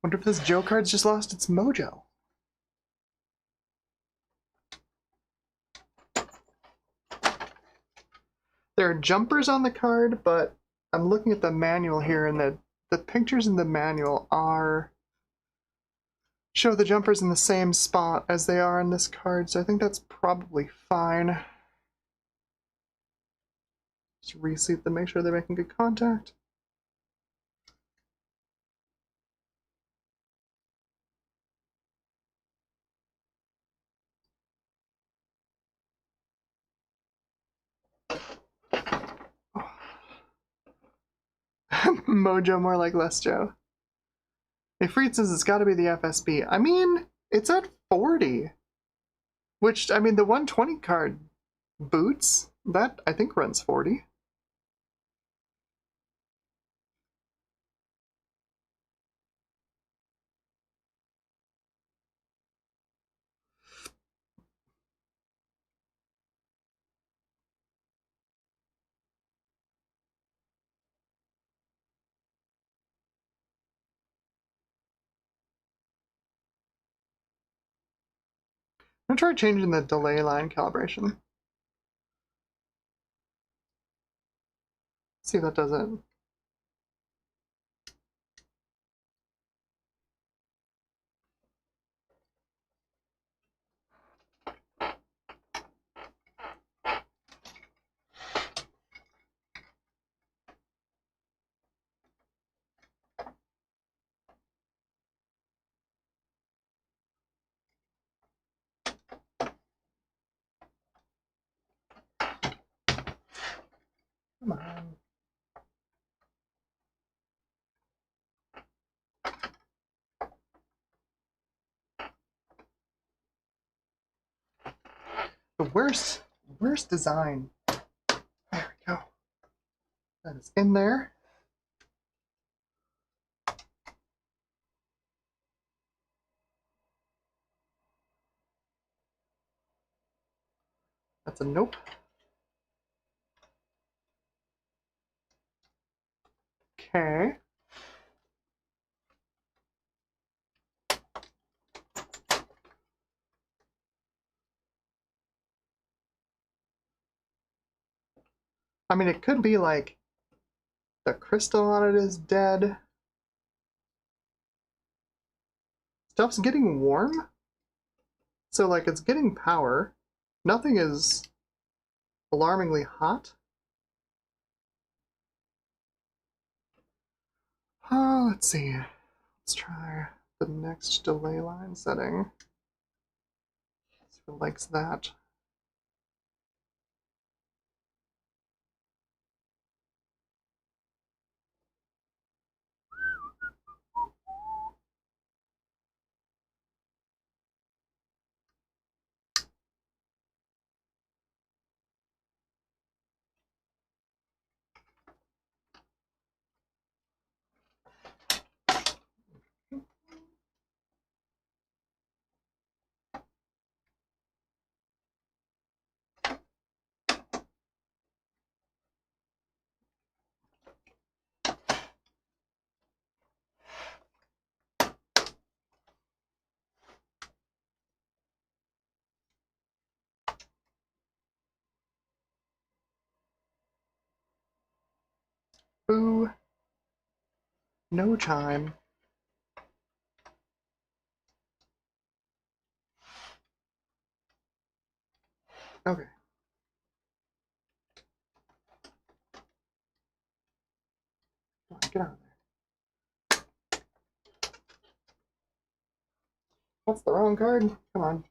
Wonder if this Joe card's just lost its mojo. There are jumpers on the card, but I'm looking at the manual here, and the pictures in the manual show the jumpers in the same spot as they are on this card, so I think that's probably fine. Just reseat them, make sure they're making good contact. Mojo more like less Joe. If Freed says it's gotta be the FSB, I mean, it's at 40. Which, I mean, the 120 card boots, that I think runs 40. I'm gonna try changing the delay line calibration. See if that does it. Come on. The worst design. There we go. That is in there. That's a nope. Okay. I mean, it could be like the crystal on it is dead. Stuff's getting warm. So, like, it's getting power. Nothing is alarmingly hot. Oh, let's see. Let's try the next delay line setting. See if it likes that. Boo. No chime. Okay. Come on, get out of there. That's the wrong card. Come on.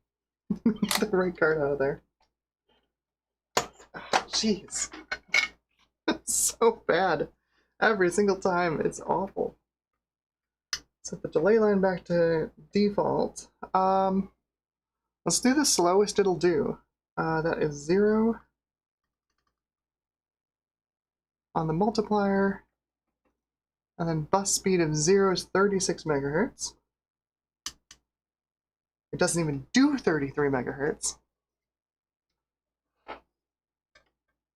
Get the right card out of there. Jeez. It's so bad. Every single time. It's awful. Set the delay line back to default. Let's do the slowest it'll do. That is 0 on the multiplier. And then bus speed of 0 is 36 megahertz. It doesn't even do 33 megahertz.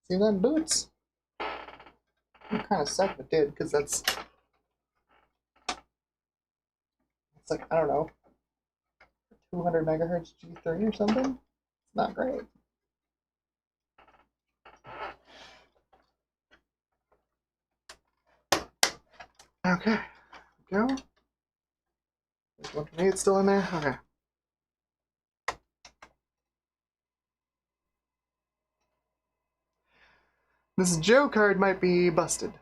See that, boots? I'm kind of sad if it did, because it's like, I don't know, 200 megahertz G3 or something? It's not great. Okay, go. There's one for me, it's still in there? Okay. This Joe card might be busted.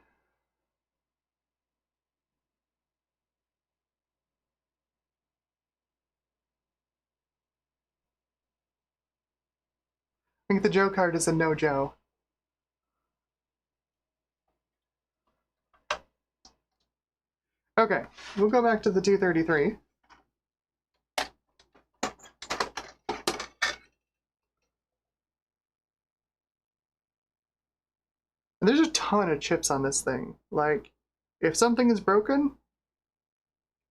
I think the Joe card is a no Joe. Okay, we'll go back to the 233. And there's a ton of chips on this thing. Like, if something is broken,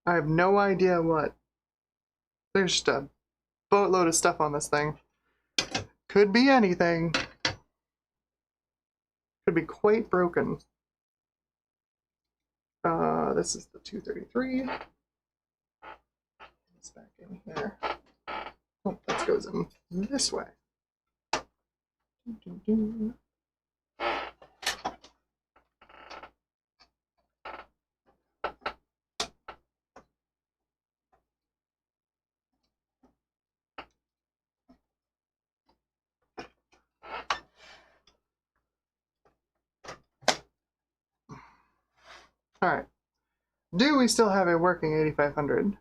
I have no idea what. There's just a boatload of stuff on this thing. Could be anything. Could be quite broken. This is the 233. It's back in here. Oh, this goes in this way. Alright. Do we still have a working 8500?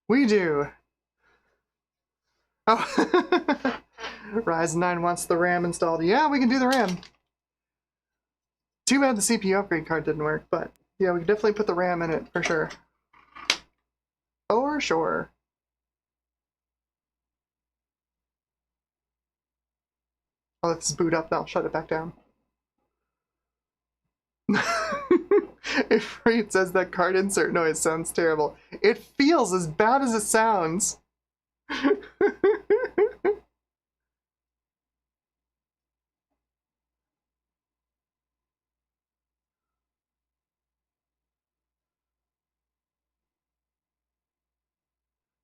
We do! Oh! Ryzen 9 wants the RAM installed. Yeah, we can do the RAM. Too bad the CPU upgrade card didn't work, but yeah, we can definitely put the RAM in it for sure. For sure. I'll let this boot up, then I'll shut it back down. If Reed says that card insert noise sounds terrible, it feels as bad as it sounds.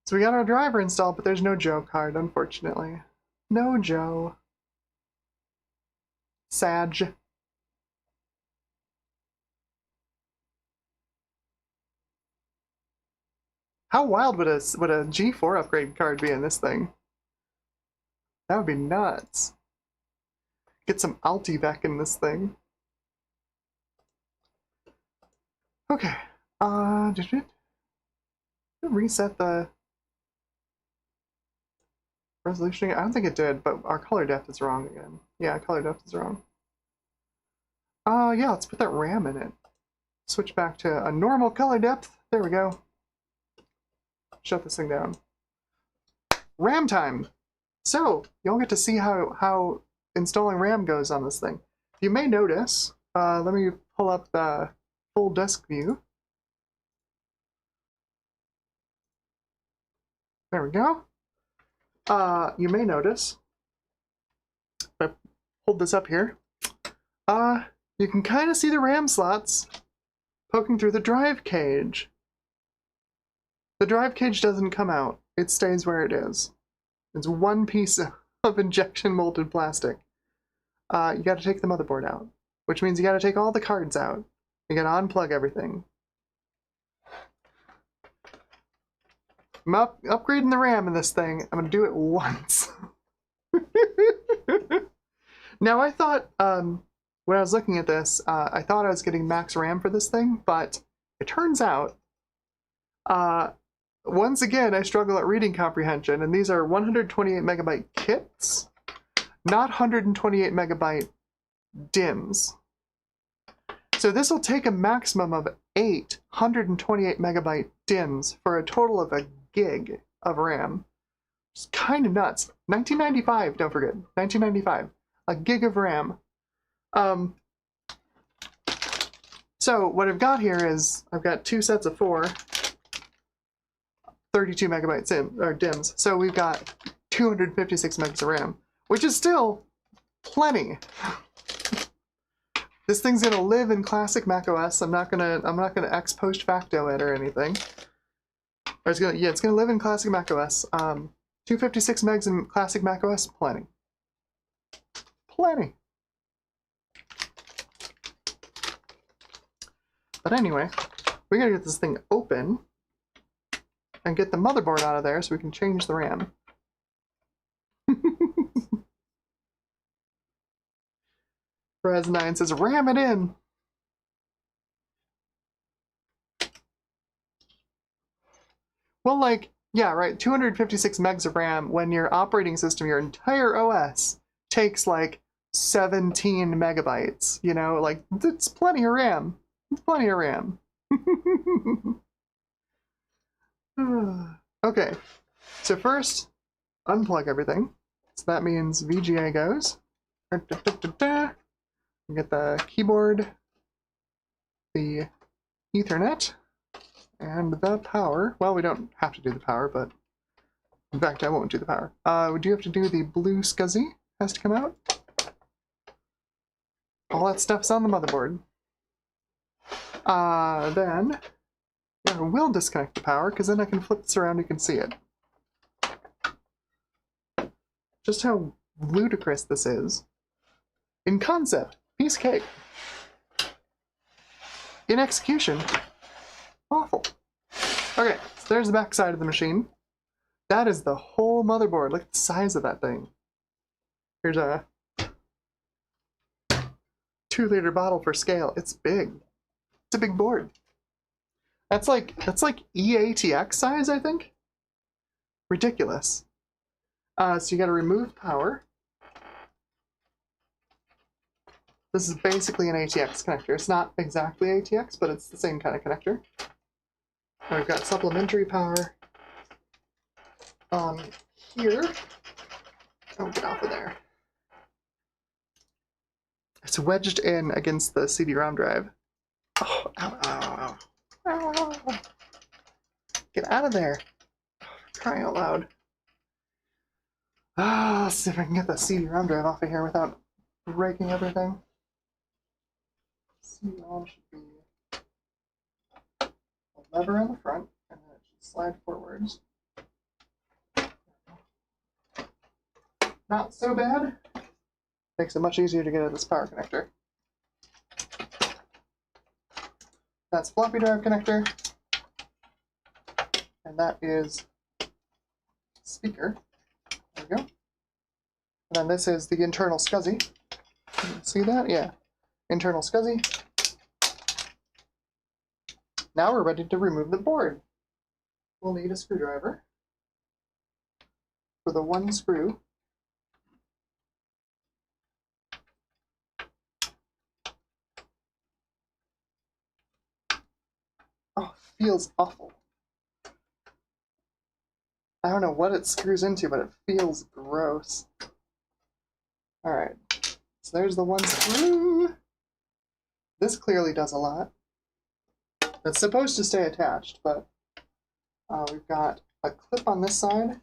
So we got our driver installed, but there's no Joe card, unfortunately. No Joe. Sag. How wild would a G4 upgrade card be in this thing? That would be nuts. Get some Altivec in this thing. Okay. Did it reset the resolution? I don't think it did, but our color depth is wrong again. Yeah, color depth is wrong. Yeah, let's put that RAM in it. Switch back to a normal color depth. There we go. Shut this thing down. RAM time! So, you'll get to see how installing RAM goes on this thing. You may notice, let me pull up the full disk view. There we go. You may notice, if I hold this up here, you can kind of see the RAM slots poking through the drive cage. The drive cage doesn't come out. It stays where it is. It's one piece of injection molded plastic. You gotta take the motherboard out, which means you gotta take all the cards out. You gotta unplug everything. I'm upgrading the RAM in this thing. I'm gonna do it once. Now I thought, when I was looking at this, I thought I was getting max RAM for this thing, but it turns out, once again, I struggle at reading comprehension, and these are 128 megabyte kits, not 128 megabyte DIMMs. So this will take a maximum of 8 128 megabyte DIMMs for a total of a gig of RAM. It's kind of nuts. 1995, don't forget, 1995, a gig of RAM. So what I've got here is I've got two sets of 4. 32 megabytes DIMMs. So we've got 256 megs of RAM, which is still plenty. This thing's gonna live in classic macOS. I'm not gonna ex post facto it or anything. Or it's gonna live in classic macOS. 256 megs in classic macOS, plenty. Plenty. But anyway, we gotta get this thing open and get the motherboard out of there so we can change the RAM. Res9 says, ram it in! Well, like, yeah, right, 256 megs of RAM when your operating system, your entire OS, takes like 17 megabytes, you know? Like, it's plenty of RAM. It's plenty of RAM. Okay, so first, unplug everything. So that means VGA goes. Get the keyboard, the Ethernet, and the power. Well, we don't have to do the power, but in fact, I won't do the power. We do have to do the blue SCSI. Has to come out. All that stuff's on the motherboard. Then I will disconnect the power, because then I can flip this around and you can see it. Just how ludicrous this is. In concept, piece of cake. In execution, awful. Okay, so there's the back side of the machine. That is the whole motherboard. Look at the size of that thing. Here's a 2-liter bottle for scale. It's big. It's a big board. That's like EATX size, I think. Ridiculous. So you gotta remove power. This is basically an ATX connector. It's not exactly ATX, but it's the same kind of connector. And we've got supplementary power here. Oh, get off of there. It's wedged in against the CD-ROM drive. Oh, Ow, ow, ow. Ow. Get out of there. Crying out loud. Let's see if I can get the CD-ROM drive off of here without breaking everything. CD-ROM should be a lever on the front, and then it should slide forwards. Not so bad. Makes it much easier to get at this power connector. That's floppy drive connector. And that is speaker. There we go. And then this is the internal SCSI. See that? Yeah. Internal SCSI. Now we're ready to remove the board. We'll need a screwdriver for the one screw. Oh, it feels awful. I don't know what it screws into, but it feels gross. Alright, so there's the one screw. This clearly does a lot. It's supposed to stay attached, but we've got a clip on this side,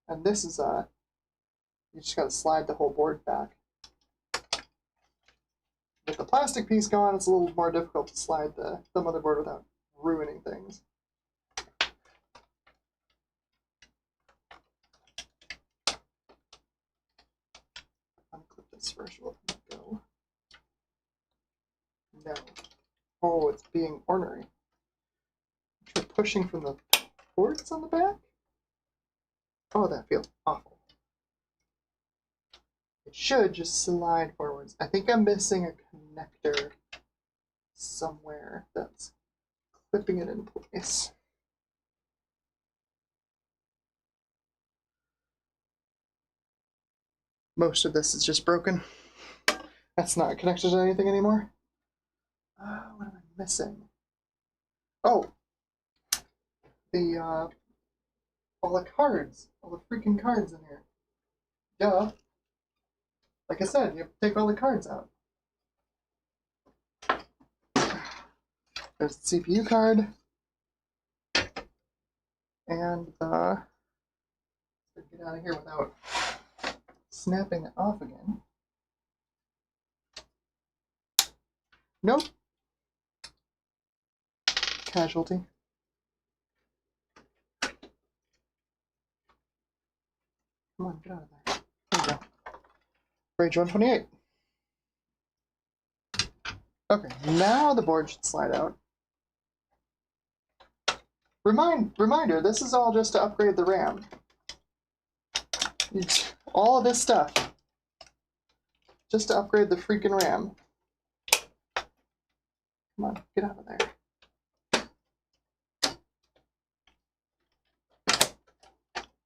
and this is you just gotta slide the whole board back. With the plastic piece gone, it's a little more difficult to slide the motherboard without ruining things. Unclip this first, we'll let it go. No. Oh, it's being ornery. You're pushing from the ports on the back? Oh, that feels awful. It should just slide forwards. I think I'm missing a connector somewhere that's clipping it in place. Most of this is just broken. That's not connected to anything anymore. What am I missing? Oh! All the cards. All the freaking cards in here. Duh. Like I said, you have to take all the cards out. There's the CPU card. And get out of here without snapping it off again. Nope. Casualty. Come on, get out of there. There we go. Rage 128. Okay, now the board should slide out. Reminder, this is all just to upgrade the RAM. All of this stuff. Just to upgrade the freaking RAM. Come on, get out of there.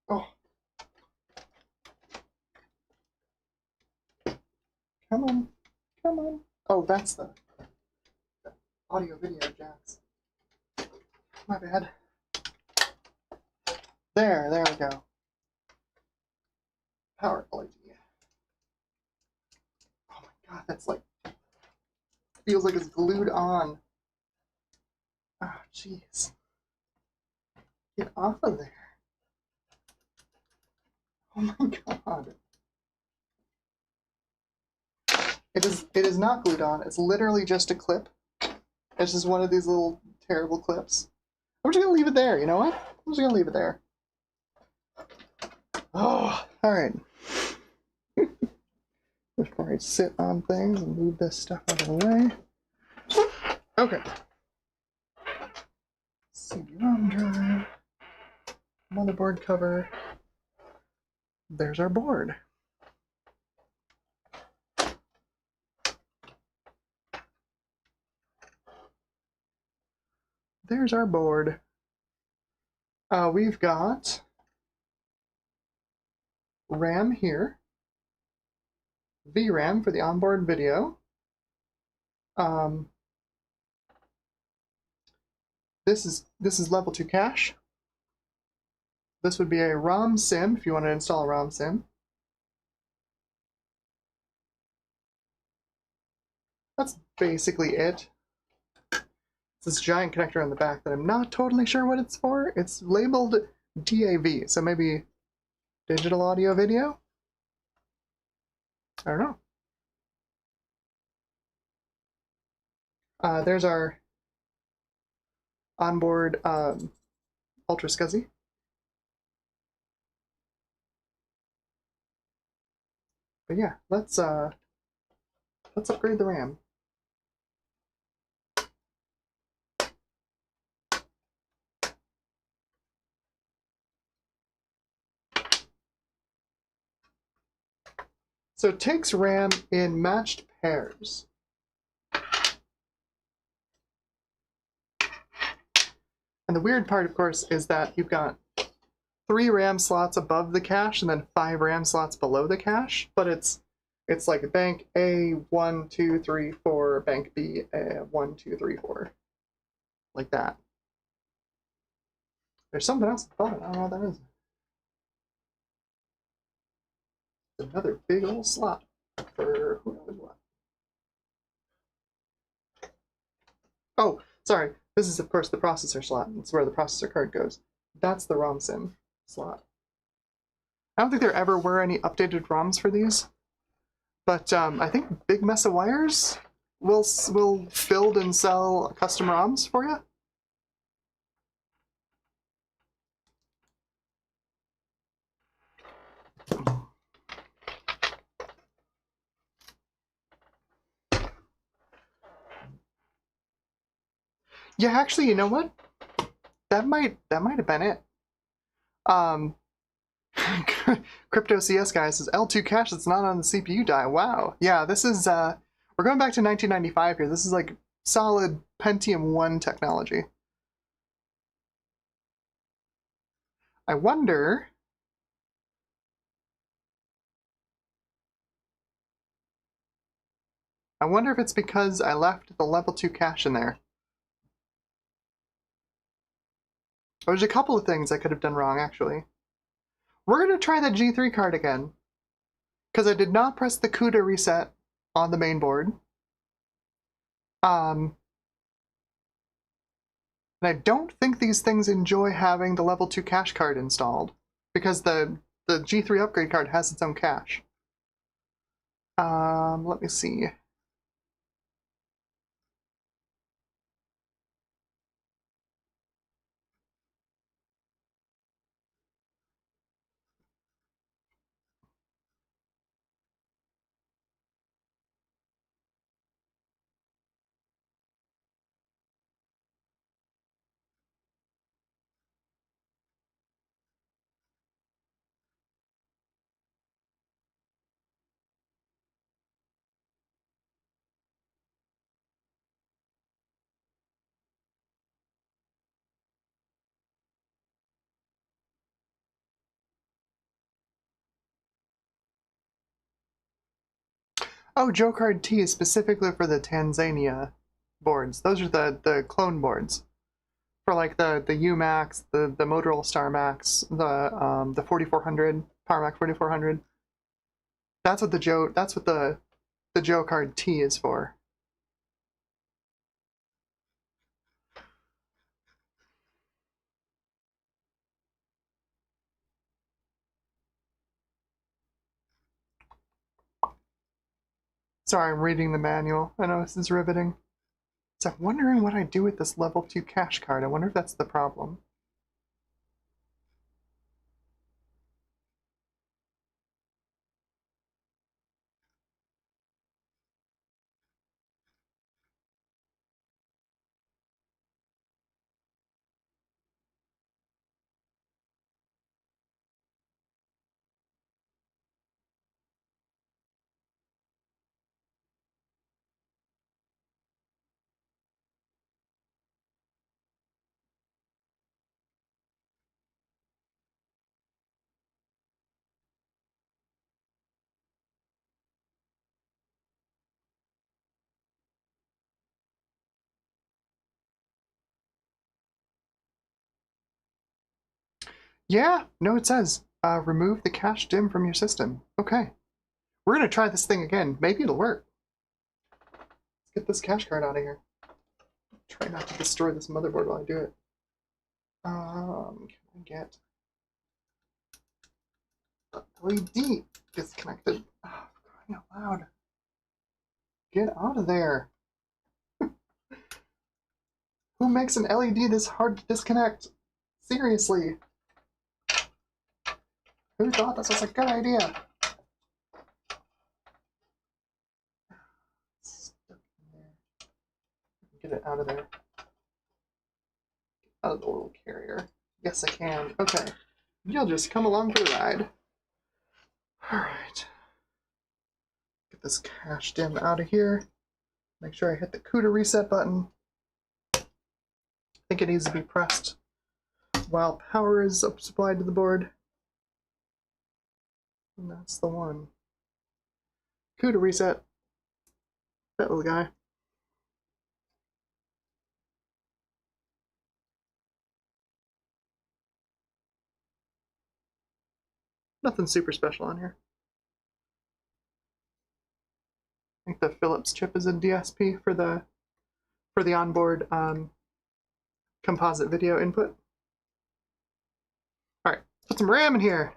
Oh. Come on. Come on. Oh, that's the audio video jacks. My bad. There we go. Power LED. Oh my god, that's like, feels like it's glued on. Oh, jeez. Get off of there. Oh my god. It is not glued on. It's literally just a clip. It's just one of these little terrible clips. I'm just gonna leave it there, you know what? I'm just gonna leave it there. Oh, alright. Before I sit on things and move this stuff out of the way. Okay. CD-ROM drive. Motherboard cover. There's our board. There's our board. We've got RAM here, VRAM for the onboard video. This is level 2 cache. This would be a ROM sim if you want to install a ROM sim. That's basically it. It's this giant connector on the back that I'm not totally sure what it's for. It's labeled DAV, so maybe digital audio video? I don't know. There's our onboard Ultra SCSI. But yeah, let's upgrade the RAM. So it takes RAM in matched pairs. And the weird part, of course, is that you've got 3 RAM slots above the cache and then 5 RAM slots below the cache, but it's like bank A 1 2 3 4, bank B 1 2 3 4, like that. There's something else at the bottom. I don't know what that is. Another big old slot for who knows what. Oh, sorry. This is, of course, the processor slot. It's where the processor card goes. That's the ROM sim slot. I don't think there ever were any updated ROMs for these, but I think Big Mess of Wires will build and sell custom ROMs for you. Yeah, actually, you know what? That might have been it. Crypto CS guy says L2 cache that's not on the CPU die. Wow. Yeah, this is we're going back to 1995 here. This is like solid Pentium 1 technology. I wonder if it's because I left the level 2 cache in there. There's a couple of things I could have done wrong, actually. We're going to try that G3 card again, because I did not press the CUDA reset on the main board. And I don't think these things enjoy having the level 2 cache card installed, because the G3 upgrade card has its own cache. Let me see. Oh, Joe Card T is specifically for the Tanzania boards. Those are the clone boards. For like the UMax, the Motorola Star Max, the 4400, PowerMac 4400. That's what the Joe Card T is for. Sorry, I'm reading the manual. I know this is riveting. So I'm wondering what I do with this level 2 cache card. I wonder if that's the problem. Yeah, no, it says remove the cache DIMM from your system. Okay. We're going to try this thing again. Maybe it'll work. Let's get this cache card out of here. try not to destroy this motherboard while I do it. Can I get the LED disconnected? Oh, crying out loud. Get out of there. Who makes an LED this hard to disconnect? Seriously. Who thought this was a good idea? Stuck in there. Get it out of there. Out of the little carrier. Yes, I can. Okay. You'll just come along for the ride. Alright. Get this cache dim out of here. Make sure I hit the CUDA reset button. I think it needs to be pressed while power is supplied to the board. And that's the one. CUDA reset. That little guy. Nothing super special on here. I think the Philips chip is a DSP for the onboard composite video input. All right, put some RAM in here.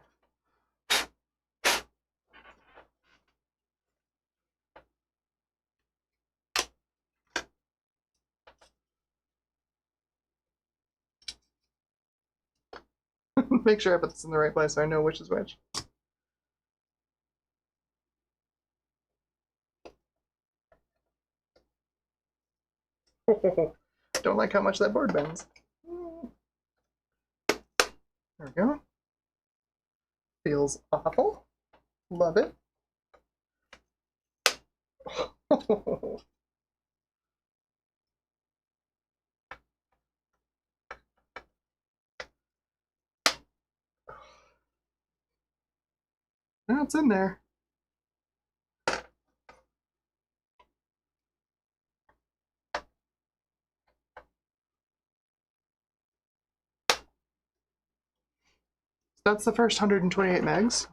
Make sure I put this in the right place so I know which is which. Don't like how much that board bends. There we go. Feels awful. Love it. Now it's in there. That's the first 128 megs.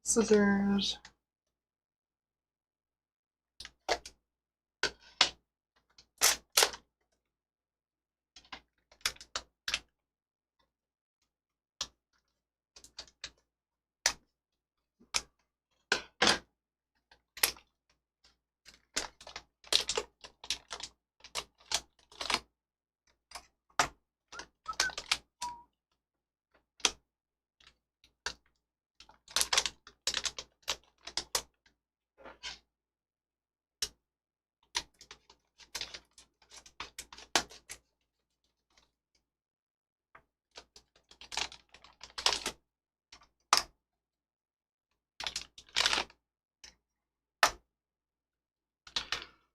Scissors.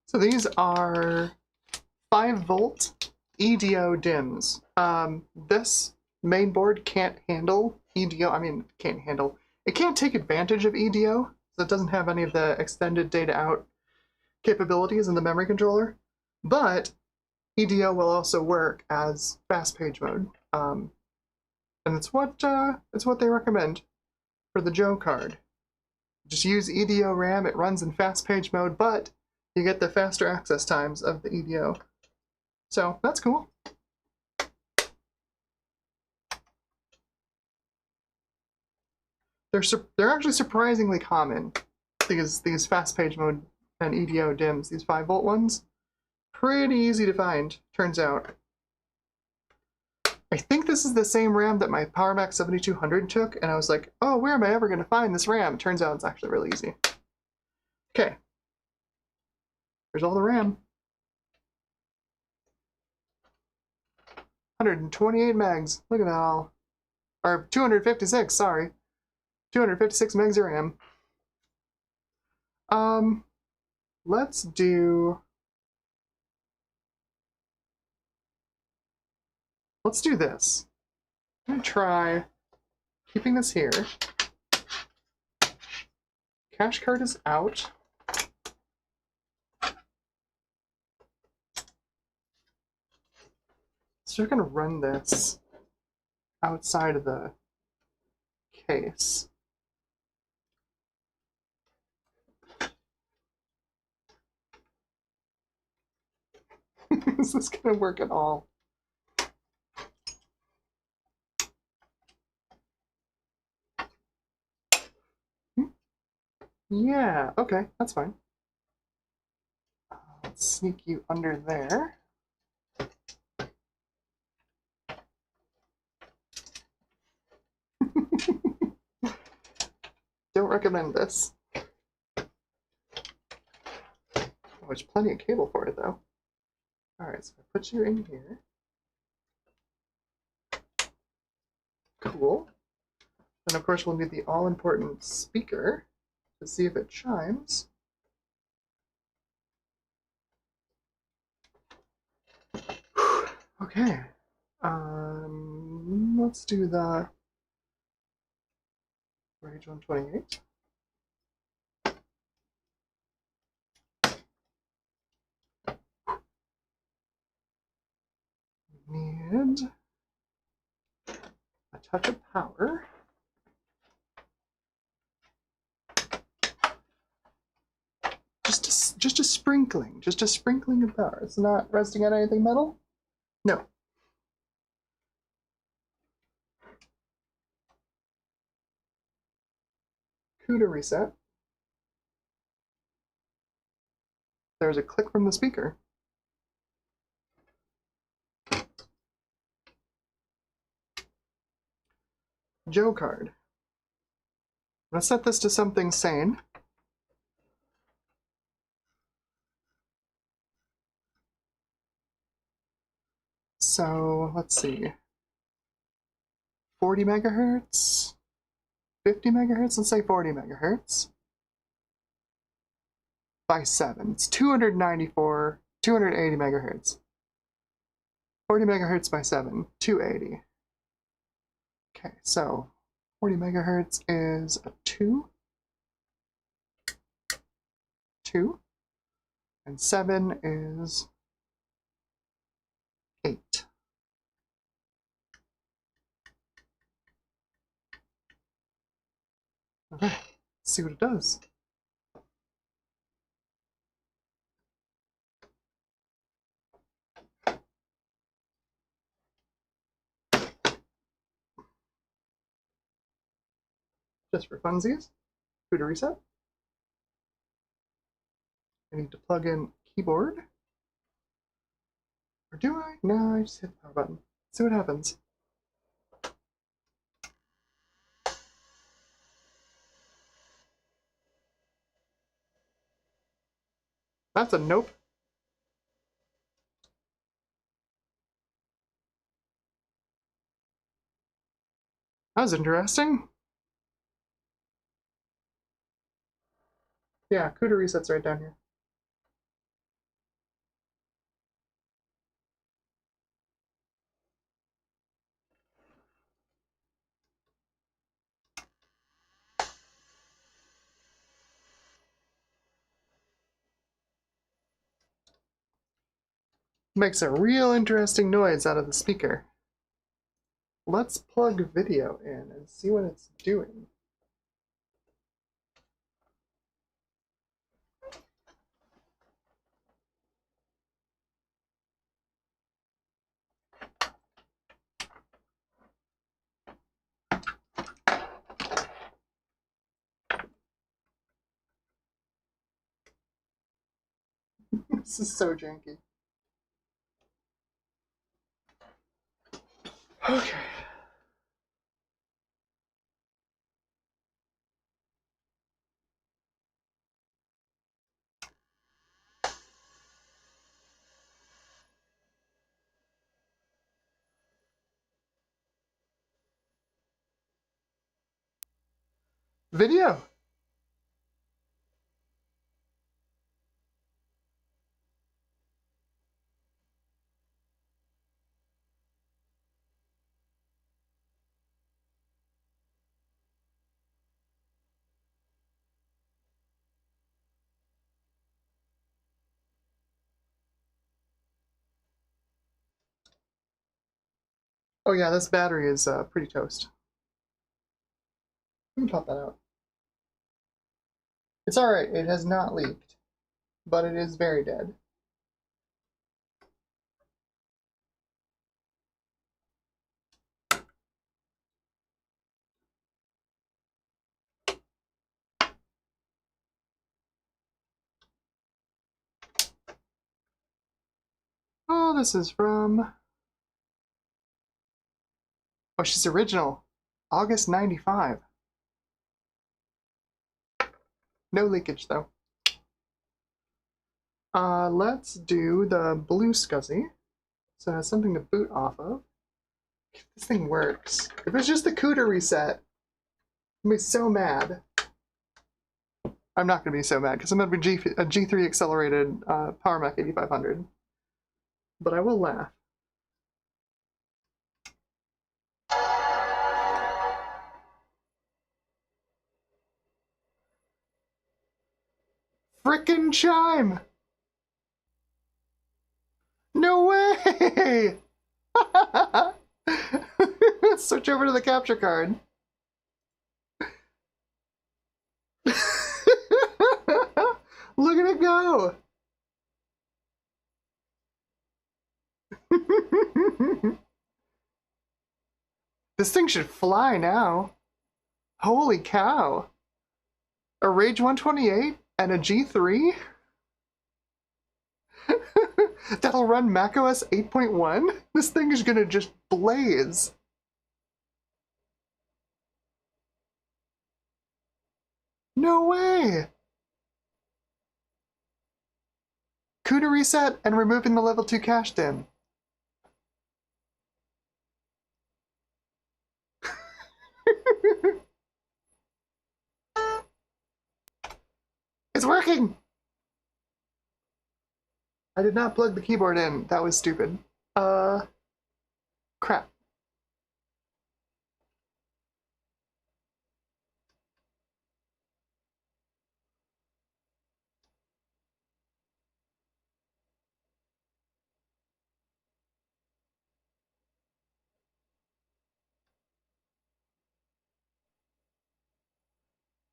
So these are 5-volt EDO DIMMs. This main board can't handle EDO. I mean, it can't take advantage of EDO, so it doesn't have any of the extended data out capabilities in the memory controller. But EDO will also work as fast page mode, and it's what they recommend for the Joe card. Just use EDO RAM. It runs in fast page mode, but you get the faster access times of the EDO. So that's cool. They're actually surprisingly common. These fast page mode and EDO DIMMs, these 5-volt ones, pretty easy to find, turns out. I think this is the same RAM that my PowerMac 7200 took, and I was like, oh, where am I ever going to find this RAM? Turns out it's actually really easy. Okay. Here's all the RAM. 128 megs. Look at that all. Or 256, sorry. 256 megs of RAM. Let's do this. I'm gonna try keeping this here. Cache card is out. So we're gonna run this outside of the case. Is this going to work at all? Yeah, okay, that's fine. Let's sneak you under there. Don't recommend this. Oh, there's plenty of cable for it, though. Alright, so I put you in here. Cool. Then, of course, we'll need the all-important speaker to see if it chimes. Okay. Let's do the Rage 128. Need a touch of power. Just a sprinkling of power. It's not resting on anything metal? No. CUDA reset. There's a click from the speaker. Joe card. Let's set this to something sane. So let's see. 40 megahertz, 50 megahertz, let's say 40 megahertz by 7. It's 294, 280 megahertz. 40 megahertz by 7, 280. Okay, so 40 megahertz is a 2, and 7 is 8. Okay, let's see what it does. Just for funsies, CUDA reset. I need to plug in keyboard. Or do I? No, I just hit the power button. Let's see what happens. That's a nope. That was interesting. Yeah, CUDA reset's right down here. Makes a real interesting noise out of the speaker. Let's plug video in and see what it's doing. This is so janky. Okay. Video. Oh yeah, this battery is pretty toast. Let me pop that out. It's alright, it has not leaked, but it is very dead. Oh, this is from... Oh, she's original. August 95. No leakage, though. Let's do the blue SCSI. So it has something to boot off of. This thing works. If it's just the CUDA reset, I'm gonna be so mad. I'm not gonna be so mad because I'm gonna be a G3 accelerated PowerMac 8500. But I will laugh. Frickin' chime! No way! Switch over to the capture card. Look at it go! This thing should fly now. Holy cow. A Rage 128 and a G3? That'll run macOS 8.1? This thing is gonna just blaze. No way! CUDA reset and removing the level 2 cache dim. It's working! I did not plug the keyboard in. That was stupid. Crap.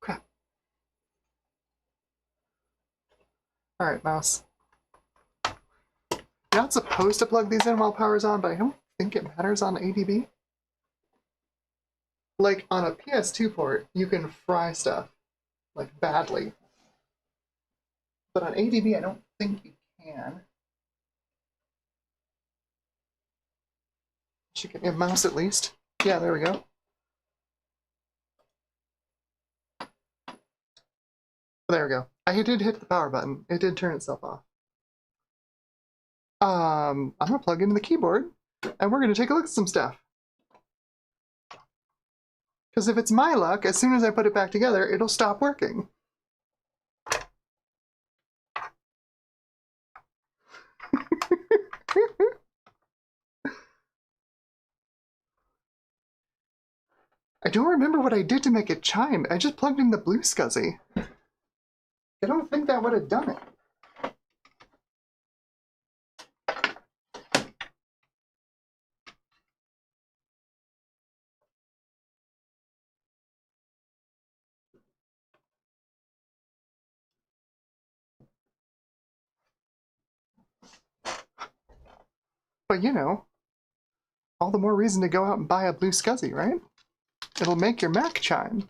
Crap. Alright, mouse. You're not supposed to plug these in while power's on, but I don't think it matters on ADB. Like, on a PS2 port, you can fry stuff, like, badly. But on ADB, I don't think you can. Should get me a mouse at least. Yeah, there we go. There we go. I did hit the power button. It did turn itself off. I'm gonna plug into the keyboard, and we're gonna take a look at some stuff. Because if it's my luck, as soon as I put it back together, it'll stop working. I don't remember what I did to make it chime. I just plugged in the blue SCSI. I don't think that would have done it. But you know, all the more reason to go out and buy a blue SCSI, right? It'll make your Mac chime.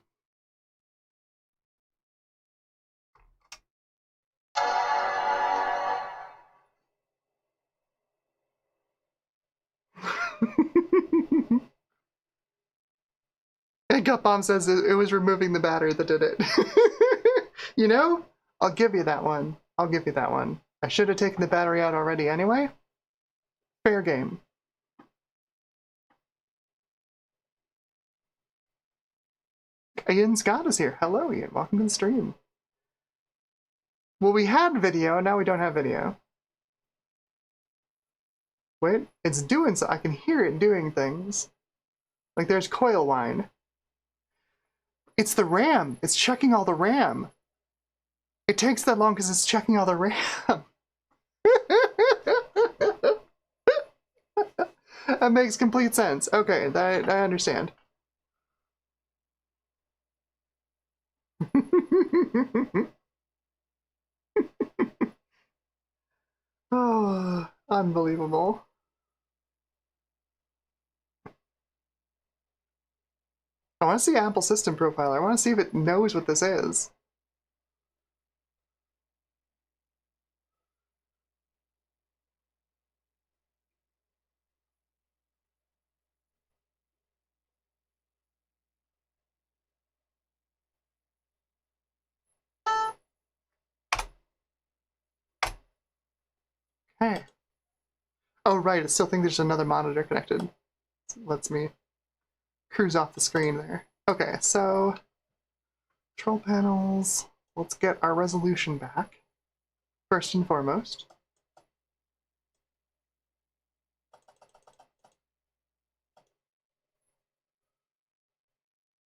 And Gutbomb says it was removing the battery that did it. You know, I'll give you that one. I'll give you that one. I should have taken the battery out already anyway. Fair game. Ian Scott is here. Hello, Ian. Welcome to the stream. Well, we had video, now we don't have video. Wait, it's doing so. I can hear it doing things. Like there's coil whine. It's the RAM. It's checking all the RAM. It takes that long because it's checking all the RAM. That makes complete sense. Okay, I understand. Oh, unbelievable. I want to see Apple System Profiler. I want to see if it knows what this is. Hey. Oh, right. I still think there's another monitor connected. It lets me cruise off the screen there. Okay, so control panels. Let's get our resolution back, first and foremost.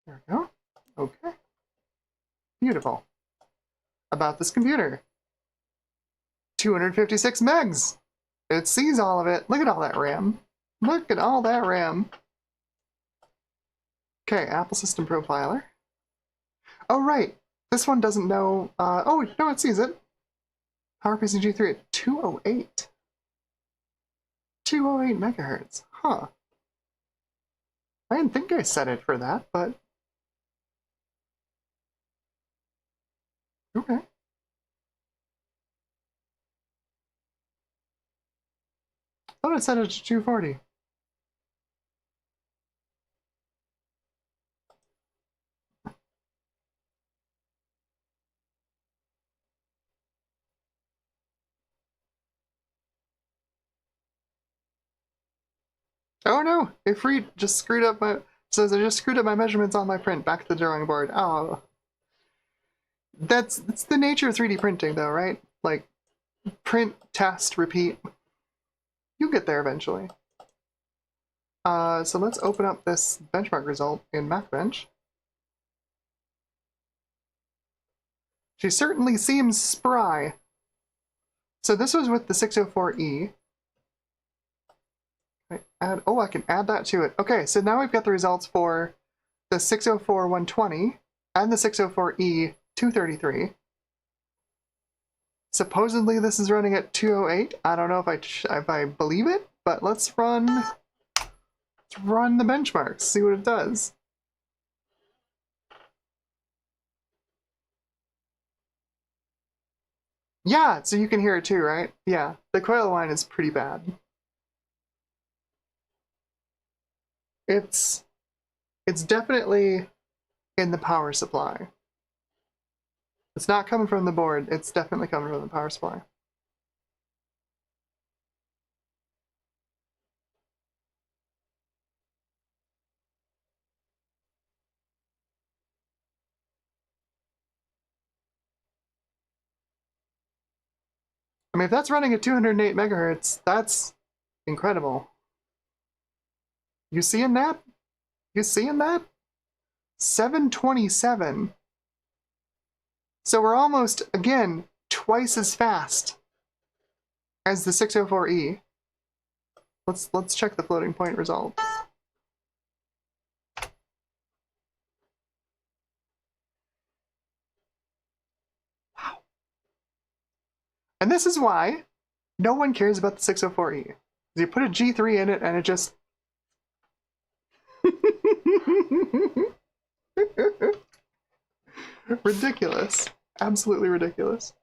There we go. Okay. Beautiful. About this computer. 256 megs! It sees all of it. Look at all that RAM. Look at all that RAM. Okay, Apple System Profiler. Oh, right. This one doesn't know... oh, no, it sees it. PowerPC G3 at 208. 208 megahertz. Huh. I didn't think I set it for that, but... okay. I thought I set it to 240. Oh no! Ifrit just screwed up my... says I just screwed up my measurements on my print. Back to the drawing board. Oh. That's the nature of 3D printing though, right? Like, print, test, repeat. You'll get there eventually. So let's open up this benchmark result in MacBench. She certainly seems spry. So this was with the 604E. Oh, I can add that to it. Okay, so now we've got the results for the 604-120 and the 604E-233. Supposedly this is running at 208. I don't know if I believe it, but let's run the benchmarks, see what it does. Yeah, so you can hear it too, right? Yeah, the coil line is pretty bad. It's definitely in the power supply. It's not coming from the board, it's definitely coming from the power supply. I mean, if that's running at 208 megahertz, that's incredible. You seeing that? You seeing that? 727. So we're almost, again, twice as fast as the 604E. Let's check the floating point result. Wow. And this is why no one cares about the 604E. You put a G3 in it and it just... ridiculous. Absolutely ridiculous.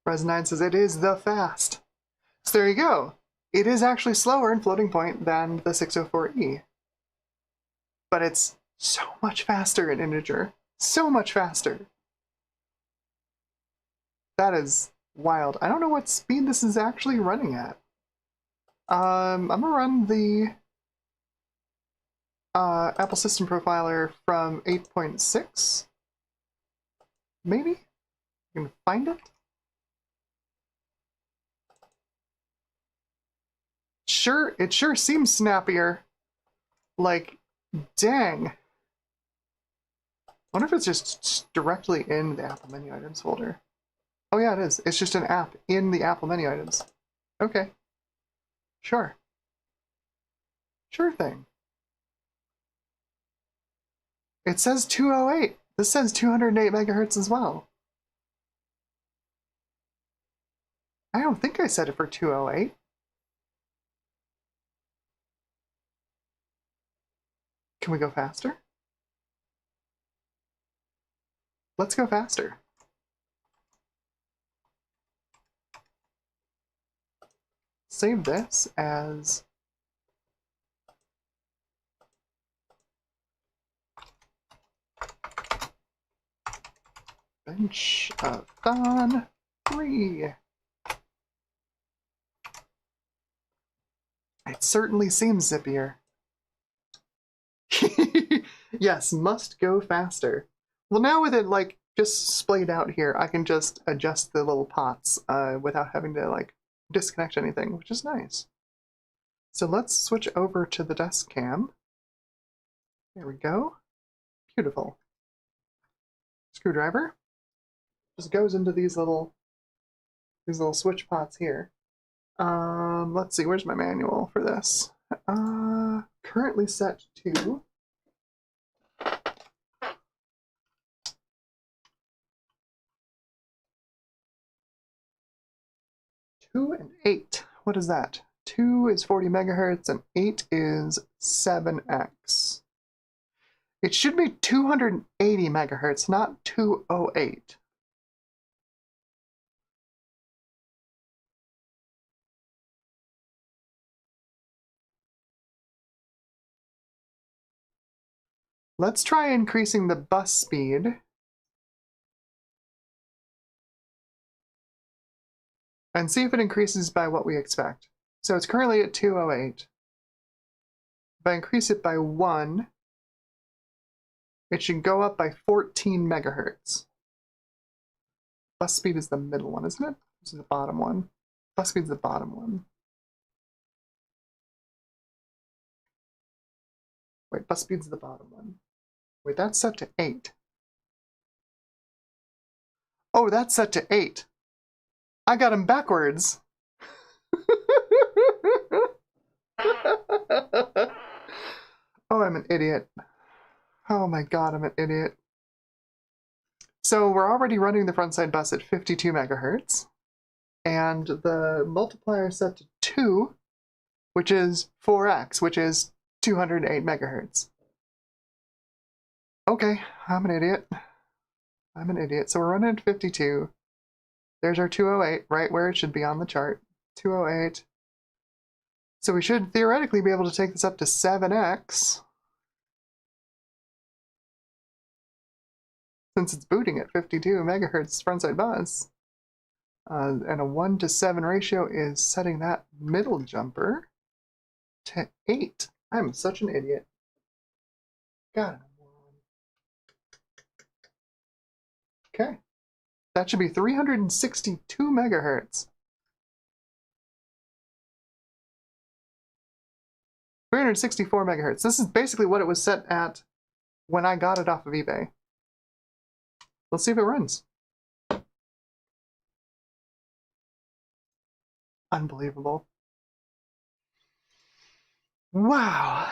Res9 says it is the fast. So there you go. It is actually slower in floating point than the 604E. But it's so much faster in integer. So much faster. That is wild. I don't know what speed this is actually running at. I'm gonna run the Apple System Profiler from 8.6. maybe? You can find it? Sure, it sure seems snappier. Like, dang. I wonder if it's just directly in the Apple menu items folder. Oh yeah, it is. It's just an app in the Apple menu items. Okay. Sure. Sure thing. It says 208. This says 208 megahertz as well. I don't think I set it for 208. Can we go faster? Let's go faster. Save this as bench of Dawn 3. It certainly seems zippier. Yes, must go faster. Well, now with it like just splayed out here, I can just adjust the little pots without having to like disconnect anything, which is nice. So let's switch over to the desk cam. There we go. Beautiful. Screwdriver just goes into these little switch pots here. Let's see, where's my manual for this? Currently set to 2 and 8. What is that? 2 is 40 megahertz and 8 is 7x. It should be 280 megahertz, not 208. Let's try increasing the bus speed. And see if it increases by what we expect. So it's currently at 208. If I increase it by 1, it should go up by 14 megahertz. Bus speed is the middle one, isn't it? This is the bottom one. Bus speed is the bottom one. Wait, bus speed's the bottom one. Wait, that's set to 8. Oh, that's set to 8. I got him backwards. Oh, I'm an idiot. Oh my god, I'm an idiot. So we're already running the frontside bus at 52 megahertz. And the multiplier set to 2, which is 4x, which is 208 megahertz. Okay, I'm an idiot. I'm an idiot. So we're running at 52. There's our 208, right where it should be on the chart. 208. So we should theoretically be able to take this up to 7x. Since it's booting at 52 megahertz frontside bus. And a 1 to 7 ratio is setting that middle jumper to 8. I'm such an idiot. God, I'm a moron. Okay. That should be 362 megahertz. 364 megahertz. This is basically what it was set at when I got it off of eBay. Let's see if it runs. Unbelievable. Wow.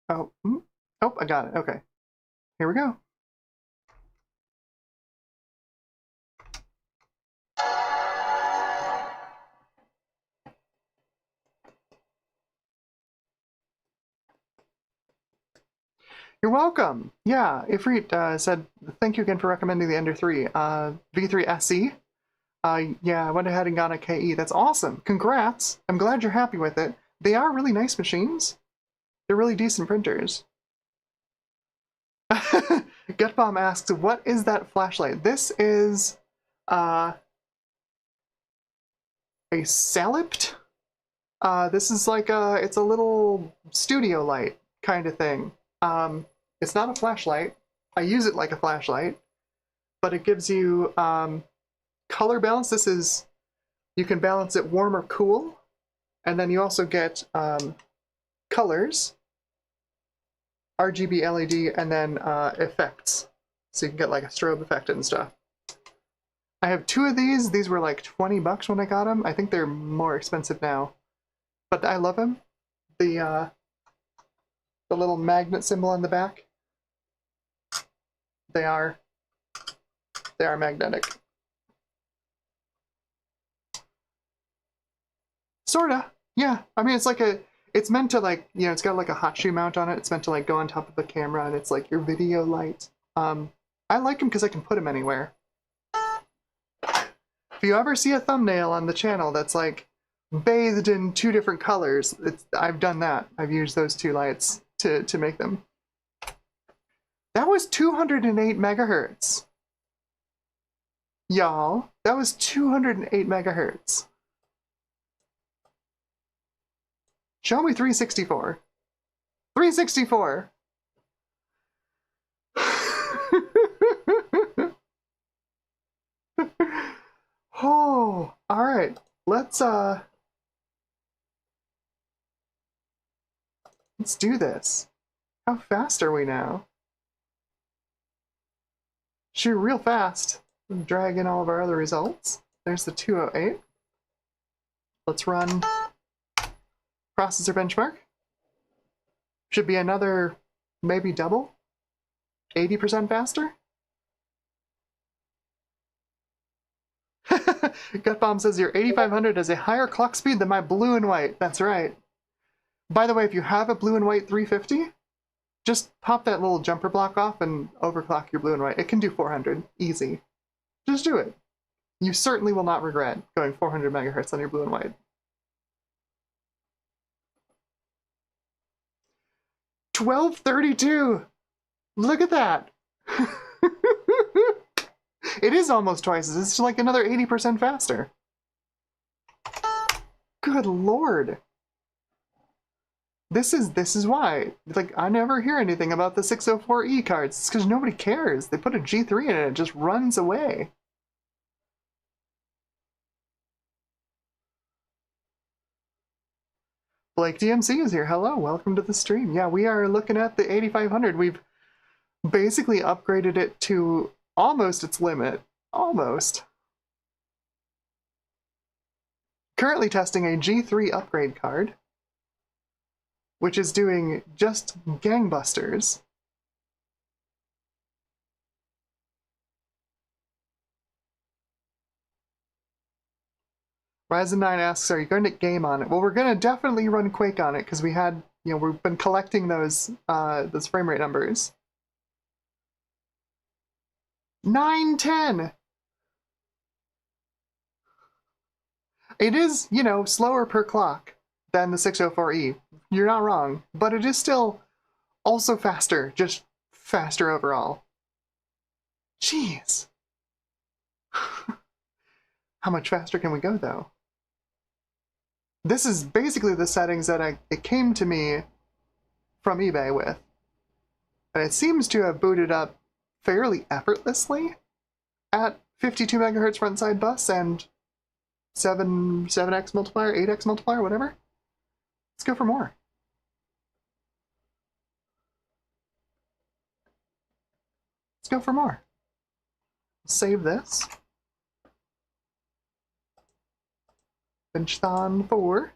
Oh, oh, I got it. Okay. Here we go. You're welcome. Yeah, Ifrit said, thank you again for recommending the Ender 3. V3 SE. Yeah, I went ahead and got a KE. That's awesome. Congrats. I'm glad you're happy with it. They are really nice machines. They're really decent printers. Gutbomb asks, what is that flashlight? This is a Salipt. This is like it's a little studio light kind of thing. It's not a flashlight. I use it like a flashlight, but it gives you color balance. You can balance it warm or cool, and then you also get colors, RGB LED, and then effects. So you can get like a strobe effect and stuff. I have 2 of these. These were like 20 bucks when I got them. I think they're more expensive now, but I love them. The little magnet symbol on the back. They are magnetic. Sorta. Yeah. I mean, it's meant to like, you know, it's got like a hot shoe mount on it. It's meant to like go on top of the camera, and it's like your video light. I like them because I can put them anywhere. If you ever see a thumbnail on the channel that's like bathed in 2 different colors, I've done that. I've used those 2 lights to make them. That was 208 megahertz. Y'all, that was 208 megahertz. Show me 364. 364! Oh, alright. Let's do this. How fast are we now? Shoot real fast. Drag in all of our other results. There's the 208. Let's run processor benchmark. Should be another, maybe double. 80% faster. Gutbomb says your 8500 has a higher clock speed than my blue and white. That's right. By the way, if you have a blue and white 350, just pop that little jumper block off and overclock your blue and white. It can do 400. Easy. Just do it. You certainly will not regret going 400 megahertz on your blue and white. $1232! Look at that! It is almost twice as, it's like another 80% faster. Good lord. This is why. Like, I never hear anything about the 604E cards. It's because nobody cares. They put a G3 in it, it just runs away. Blake DMC is here. Hello, welcome to the stream. Yeah, we are looking at the 8500. We've basically upgraded it to almost its limit. Almost. Currently testing a G3 upgrade card, which is doing just gangbusters. Ryzen 9 asks, are you going to game on it? Well, we're going to definitely run Quake on it, because we had, you know, we've been collecting those frame rate numbers. 910! It is, you know, slower per clock than the 604E. You're not wrong, but it is still also faster, just faster overall. Jeez. How much faster can we go, though? This is basically the settings that it came to me from eBay with. And it seems to have booted up fairly effortlessly at 52 megahertz front side bus and 7x multiplier, 8x multiplier, whatever. Let's go for more. Let's go for more. Save this. Benchthon 4.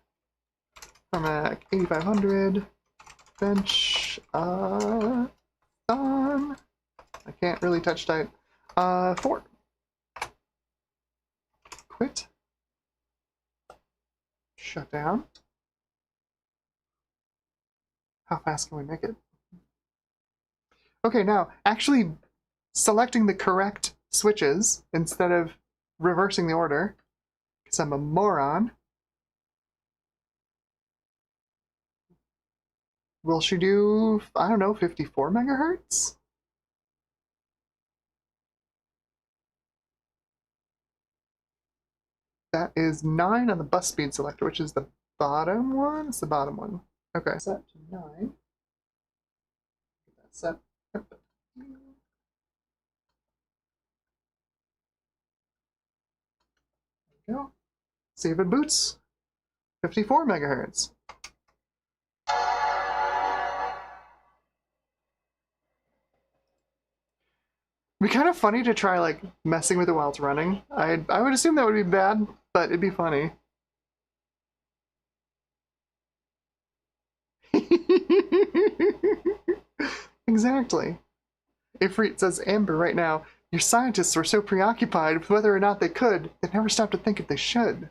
PowerMac 8500. Bench thon. I can't really touch type. 4. Quit. Shut down. How fast can we make it? Okay, now, actually selecting the correct switches instead of reversing the order, because I'm a moron. Will she do, I don't know, 54 megahertz? That is 9 on the bus speed selector, which is the bottom one? It's the bottom one. Okay, set to 9. Get that set. go. See if it boots. 54 megahertz. It'd be kind of funny to try like messing with it while it's running. I would assume that would be bad, but it'd be funny. Exactly. Ifrit says, Amber, right now, your scientists were so preoccupied with whether or not they could, they never stopped to think if they should.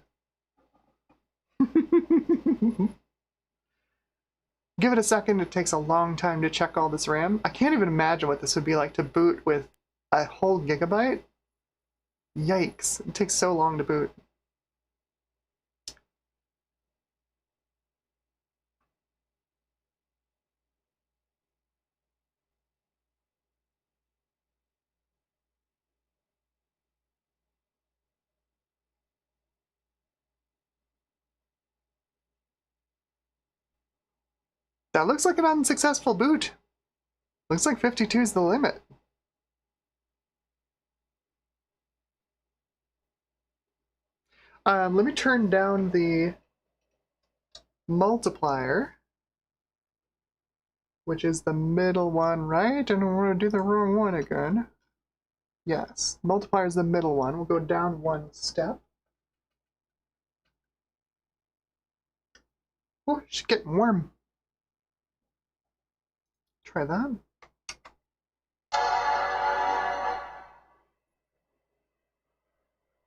Give it a second, it takes a long time to check all this RAM. I can't even imagine what this would be like to boot with a whole gigabyte. Yikes, it takes so long to boot. That looks like an unsuccessful boot. Looks like 52 is the limit. Let me turn down the multiplier, which is the middle one, right? And we're going to do the wrong one again. Yes, multiplier is the middle one. We'll go down one step. Oh, she's getting warm. Try that.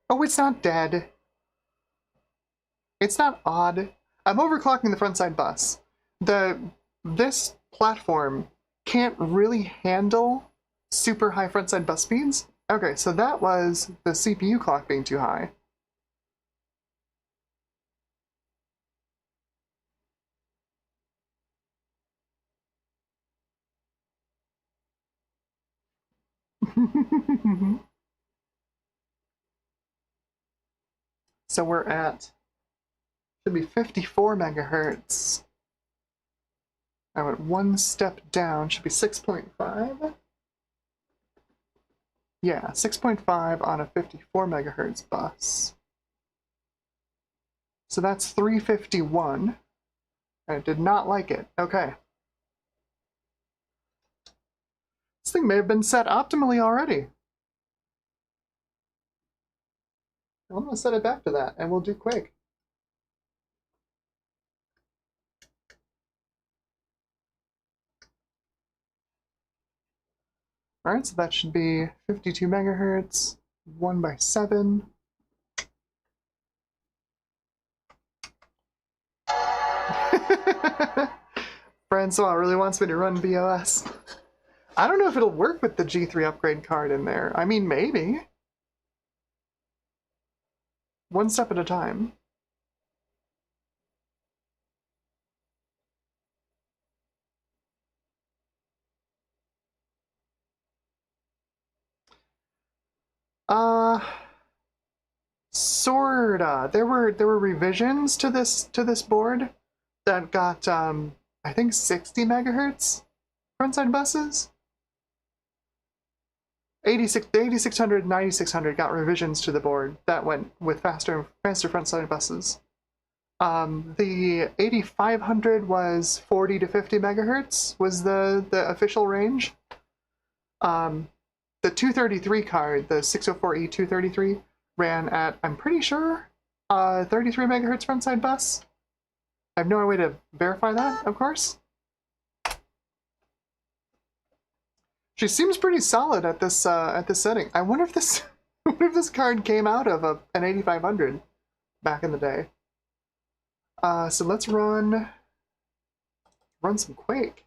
Oh, it's not dead. It's not odd. I'm overclocking the frontside bus. This platform can't really handle super high frontside bus speeds. Okay, so that was the CPU clock being too high. So we're at, should be 54 megahertz. I went one step down, should be 6.5. Yeah, 6.5 on a 54 megahertz bus. So that's 351. I did not like it. Okay. This thing may have been set optimally already. I'm going to set it back to that, and we'll do Quake. Alright, so that should be 52 megahertz, 1 by 7. Francois really wants me to run BOS. I don't know if it'll work with the G3 upgrade card in there. I mean, maybe. One step at a time. Sorta. There were revisions to this board that got I think 60 megahertz frontside buses. 8600, 9600 got revisions to the board that went with faster frontside buses. The 8500 was 40 to 50 megahertz was the official range. The 233 card, the 604E233, ran at, I'm pretty sure, 33 megahertz frontside bus. I have no way to verify that, of course. She seems pretty solid at this setting. I wonder if this I wonder if this card came out of an 8500 back in the day. So let's run some Quake.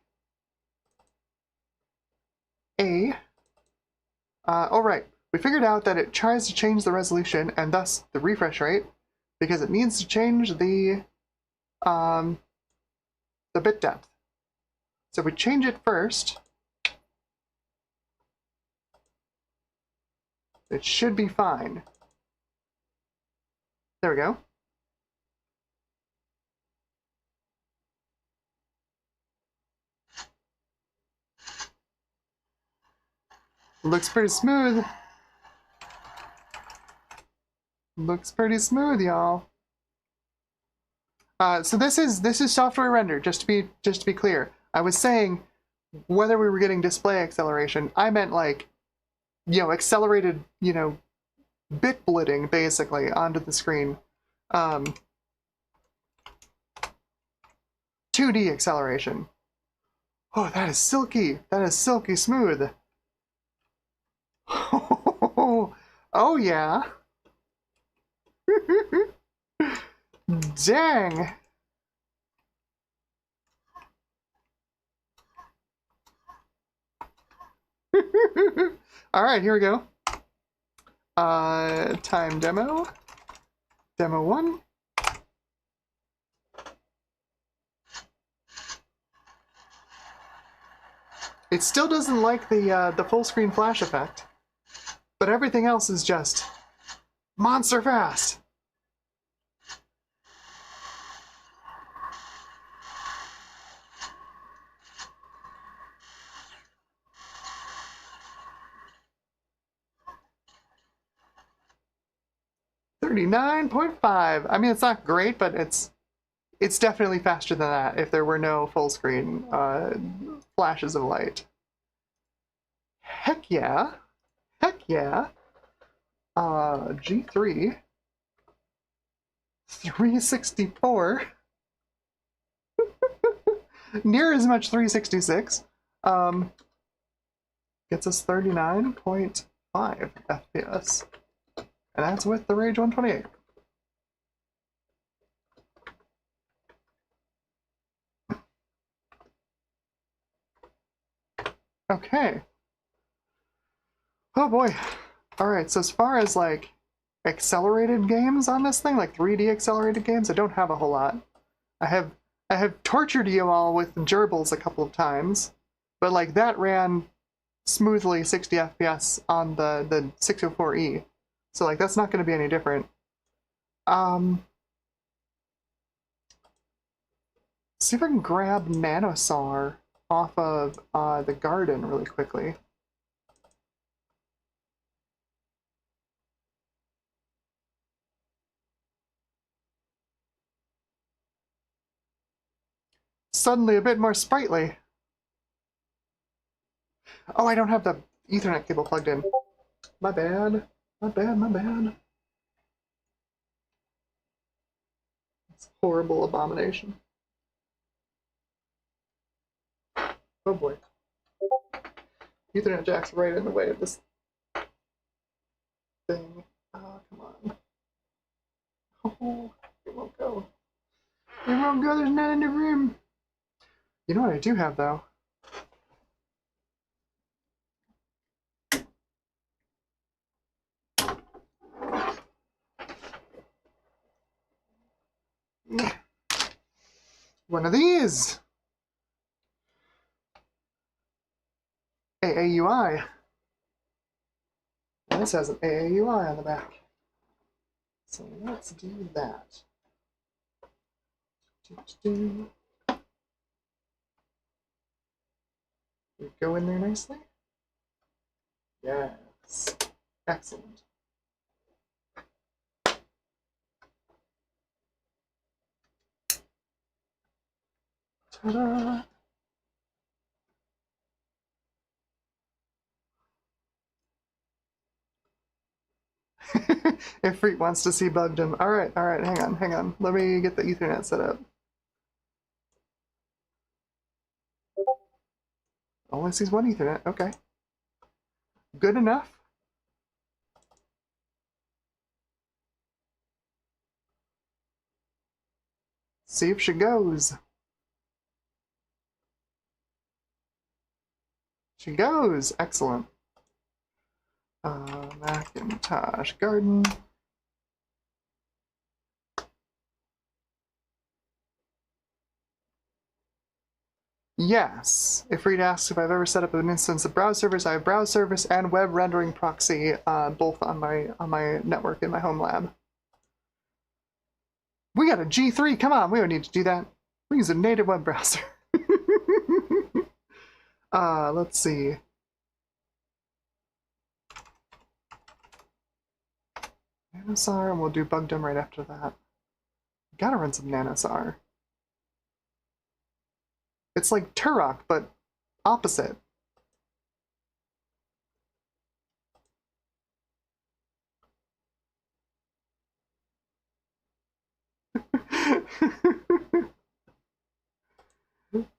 Oh right, we figured out that it tries to change the resolution and thus the refresh rate because it needs to change the bit depth. So if we change it first, it should be fine. There we go. Looks pretty smooth. Looks pretty smooth, y'all. So this is software render. Just to be clear, I was saying whether we were getting display acceleration. I meant like, accelerated, bit blitting basically onto the screen. 2D acceleration. Oh, that is silky. That is silky smooth. Oh yeah. Dang. All right, here we go. Time demo. Demo 1. It still doesn't like the full screen flash effect, but everything else is just monster fast. $39.5. I mean, it's not great, but it's definitely faster than that if there were no full screen flashes of light. Heck yeah. Heck yeah. G3. 364. Near as much 366. Gets us 39.5 FPS. And that's with the Rage 128. Okay. Oh boy. Alright, so as far as like accelerated games on this thing, like 3D accelerated games, I don't have a whole lot. I have tortured you all with gerbils a couple of times, but like that ran smoothly 60 FPS on the 604E. So like that's not going to be any different. See if I can grab Nanosar off of the garden really quickly. Suddenly a bit more sprightly. Oh, I don't have the Ethernet cable plugged in. My bad. My bad, my bad. It's a horrible abomination. Oh boy. Ethernet jack's right in the way of this thing. Oh, come on. Oh, it won't go. It won't go, there's not enough room. You know what I do have, though? One of these! AAUI. And this has an AAUI on the back. So let's do that. We go in there nicely? Yes. Excellent. Ta-da! If Freak wants to see bugged him. Alright, hang on. Let me get the Ethernet set up. Only sees one Ethernet, okay. Good enough. See if she goes. She goes! Excellent. Macintosh Garden. Yes. If Reed asks if I've ever set up an instance of browse service, I have browse service and web rendering proxy both on my network in my home lab. We got a G3. Come on, we don't need to do that. We use a native web browser. Let's see. Nanosar, and we'll do Bugdom right after that. Gotta run some Nanosar. It's like Turok, but opposite.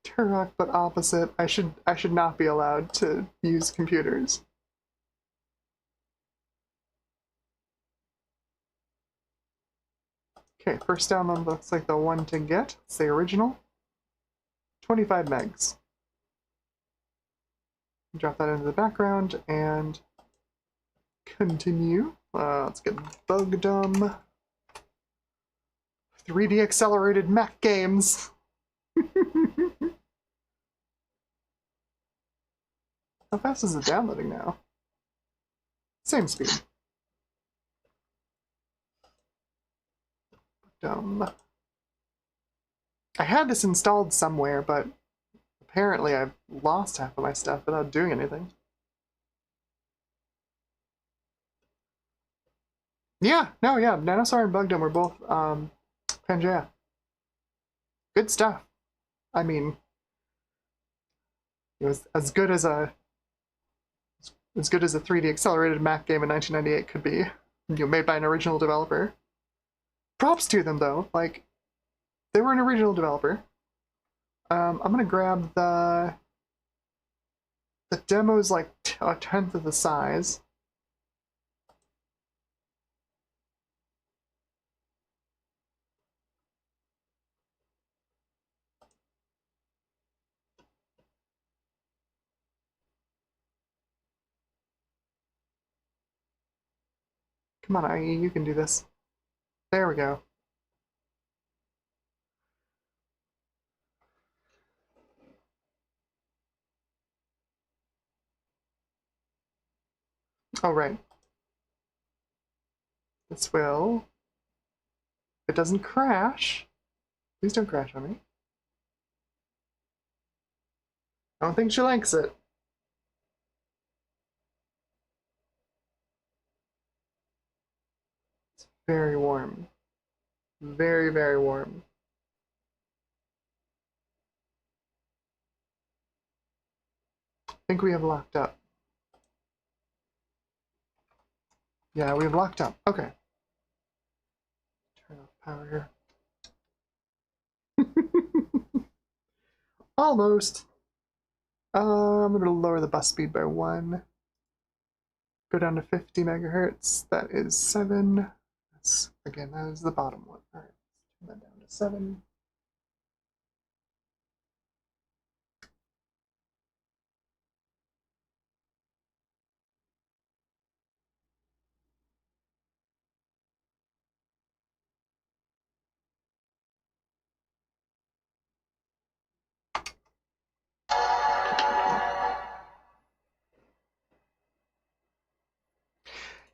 Turok, but opposite. I should not be allowed to use computers. Okay, first download looks like the one to get. It's the original. 25 megs. Drop that into the background and continue. Let's get Bugdom. 3D accelerated Mac games. How fast is it downloading now? Same speed. Dumb. I had this installed somewhere, but apparently I've lost half of my stuff without doing anything. Yeah, no, yeah, Nanosar and Bugdom were both Pangea. Good stuff. I mean, it was as good as a 3D accelerated Mac game in 1998 could be. Made by an original developer. Props to them though. Like, they were an original developer. I'm gonna grab the demo's like a tenth of the size. Come on, IE, you can do this. There we go. Oh, right. This will... If it doesn't crash... Please don't crash on me. I don't think she likes it. It's very warm. Very, very warm. I think we have locked up. Yeah, we have locked up. Okay. Turn off power here. Almost. I'm going to lower the bus speed by 1. Go down to 50 megahertz. That is 7. That's, again, that is the bottom one. All right, turn that down to 7.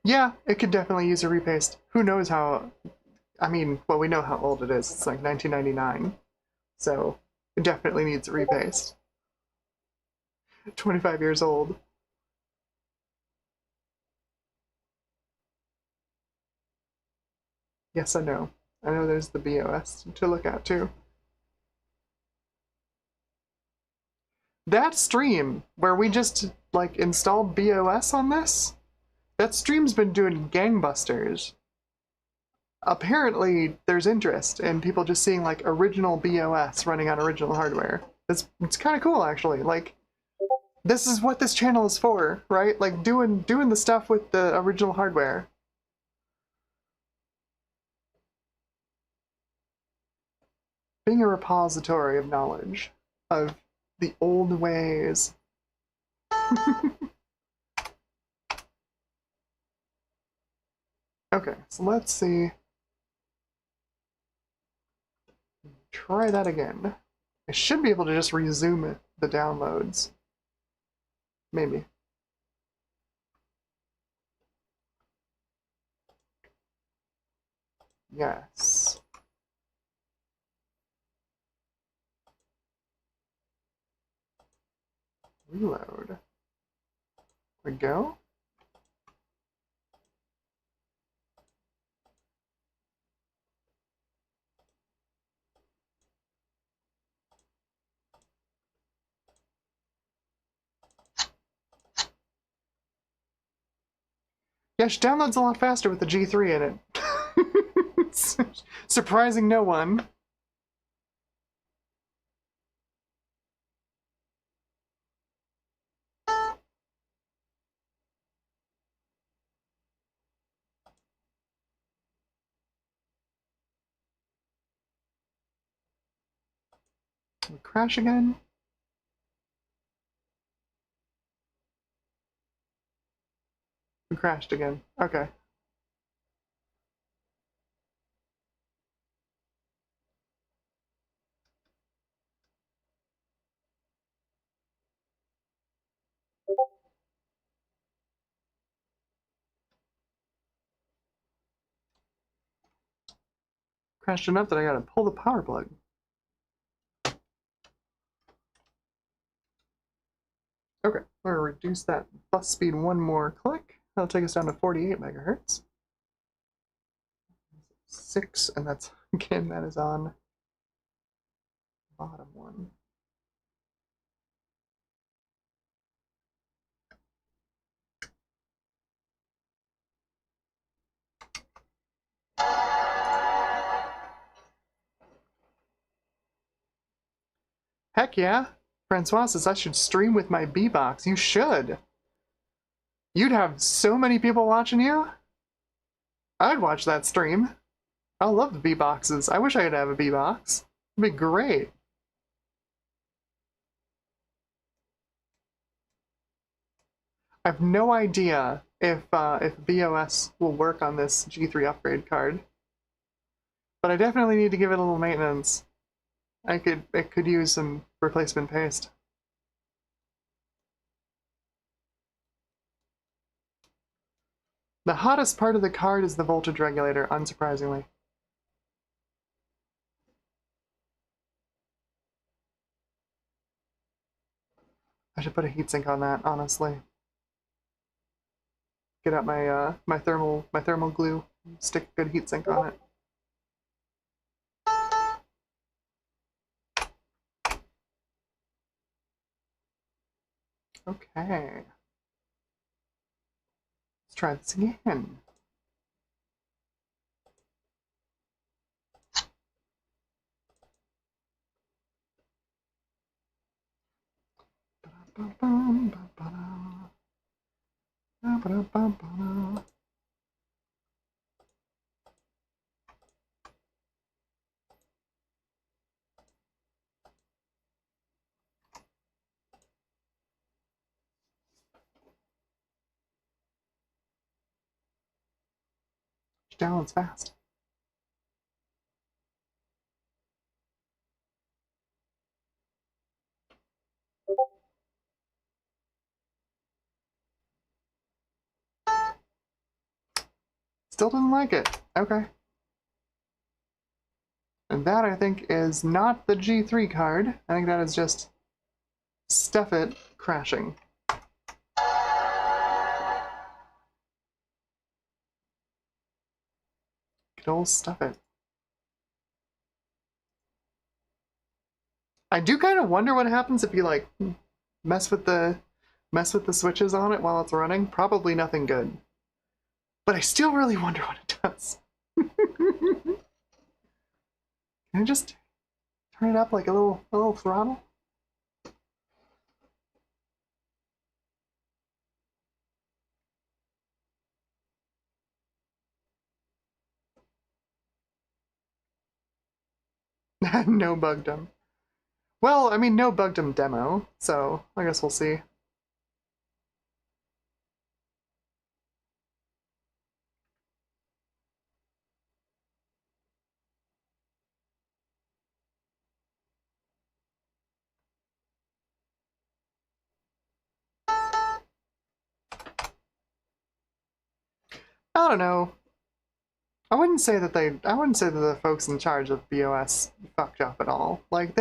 Yeah, it could definitely use a repaste. Who knows how... I mean, well, we know how old it is. It's like 1999. So, it definitely needs a repaste. 25 years old. Yes, I know. I know there's the BOS to look at, too. That stream, where we just, like, installed BOS on this, that stream's been doing gangbusters. Apparently, there's interest in people just seeing, like, original BOS running on original hardware. It's kind of cool, actually. Like, this is what this channel is for, right? Like, doing the stuff with the original hardware. Being a repository of knowledge, of the old ways. Okay, so let's see. Try that again. I should be able to just resume the downloads. Maybe. Yes. Reload. There we go. Yeah, she downloads a lot faster with the G3 in it. Surprising no one. Crash again? We crashed again. Okay. Crashed enough that I gotta pull the power plug. Okay, we're gonna reduce that bus speed one more click. That'll take us down to 48 megahertz. 6, and that's, again, that is on bottom one. Heck yeah! Francois says I should stream with my B-Box. You should! You'd have so many people watching you. I'd watch that stream. I love the B-Boxes. I wish I could have a B-Box. It'd be great. I have no idea if BOS will work on this G3 upgrade card. But I definitely need to give it a little maintenance. It could use some replacement paste. The hottest part of the card is the voltage regulator, unsurprisingly. I should put a heatsink on that, honestly. Get out my my thermal glue, stick a good heatsink on it. Okay. Let's try this again. Downloads fast. Still doesn't like it. Okay. And that, I think, is not the G3 card. I think that is just stuff it crashing. Good old stuff it. I do kind of wonder what happens if you like mess with the switches on it while it's running. Probably nothing good. But I still really wonder what it does. Can I just turn it up like a little throttle? No bugdom. Well, I mean, no bugdom demo, so I guess we'll see. I don't know. I wouldn't say that the folks in charge of BOS fucked up at all. Like,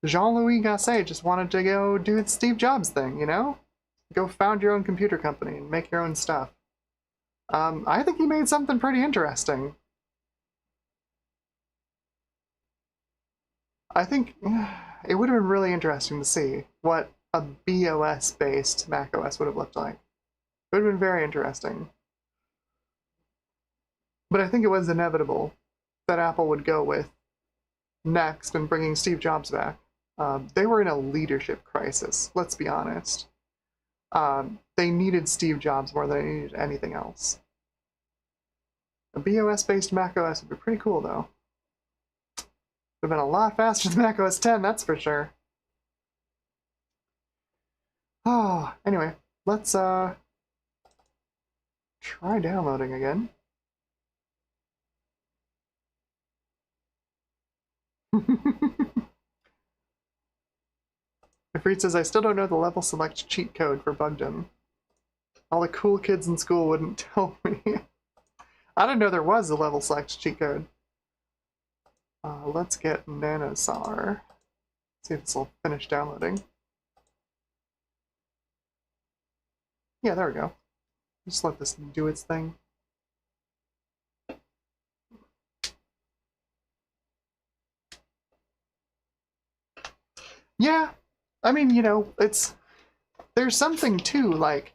Jean-Louis Gasset just wanted to go do the Steve Jobs thing, you know? Go found your own computer company and make your own stuff. I think he made something pretty interesting. I think it would have been really interesting to see what a BOS-based macOS would have looked like. It would have been very interesting. But I think it was inevitable that Apple would go with next and bringing Steve Jobs back. They were in a leadership crisis, let's be honest. They needed Steve Jobs more than they needed anything else. A BOS-based macOS would be pretty cool, though. Would have been a lot faster than macOS 10, that's for sure. Oh, anyway, let's try downloading again. Ifrit says, I still don't know the level select cheat code for Bugden. All the cool kids in school wouldn't tell me. I didn't know there was a level select cheat code. Let's get Nanosar. See if this will finish downloading. Yeah, there we go. Just let this do its thing. Yeah, I mean, you know, there's something to, like,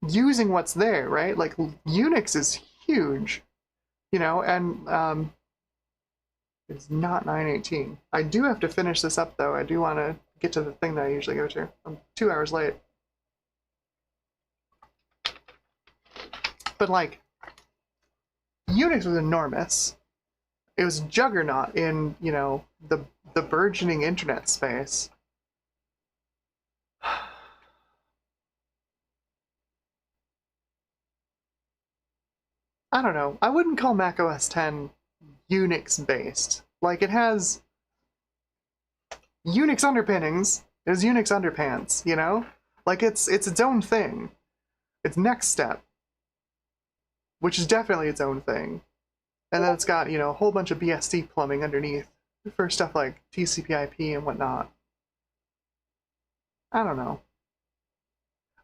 using what's there, right? Like, Unix is huge, you know, and it's not 9:18. I do have to finish this up, though. I do want to get to the thing that I usually go to. I'm 2 hours late. But, like, Unix was enormous. It was a juggernaut in, you know, the burgeoning internet space. I don't know. I wouldn't call macOS 10 Unix-based. Like, it has Unix underpinnings. It has Unix underpants, you know? Like, it's its own thing. It's Next Step, which is definitely its own thing. And then it's got, you know, a whole bunch of BSD plumbing underneath for stuff like TCP/IP and whatnot. I don't know.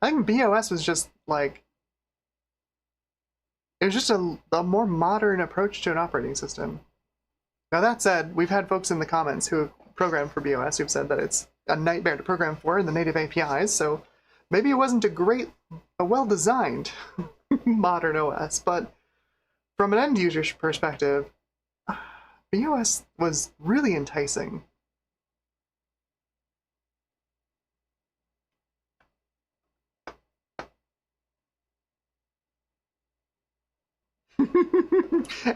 I think BOS was just, like, it was just a more modern approach to an operating system. Now that said, we've had folks in the comments who have programmed for BOS who've said that it's a nightmare to program for in the native APIs, so maybe it wasn't a well-designed modern OS, but from an end user perspective, BOS was really enticing.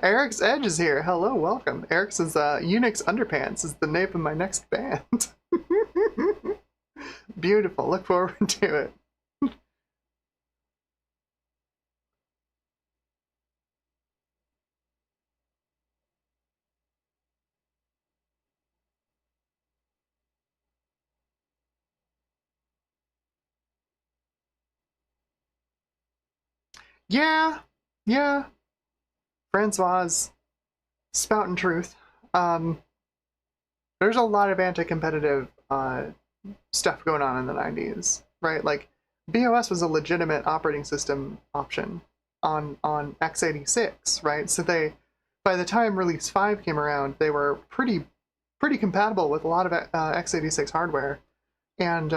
Eric's Edge is here. Hello, welcome. Eric says, Unix Underpants is the name of my next band. Beautiful. Look forward to it. Yeah, yeah. Francois spouting truth. There's a lot of anti-competitive stuff going on in the 90s, right? Like, BOS was a legitimate operating system option on x86, right? So they, by the time Release 5 came around, they were pretty compatible with a lot of x86 hardware, and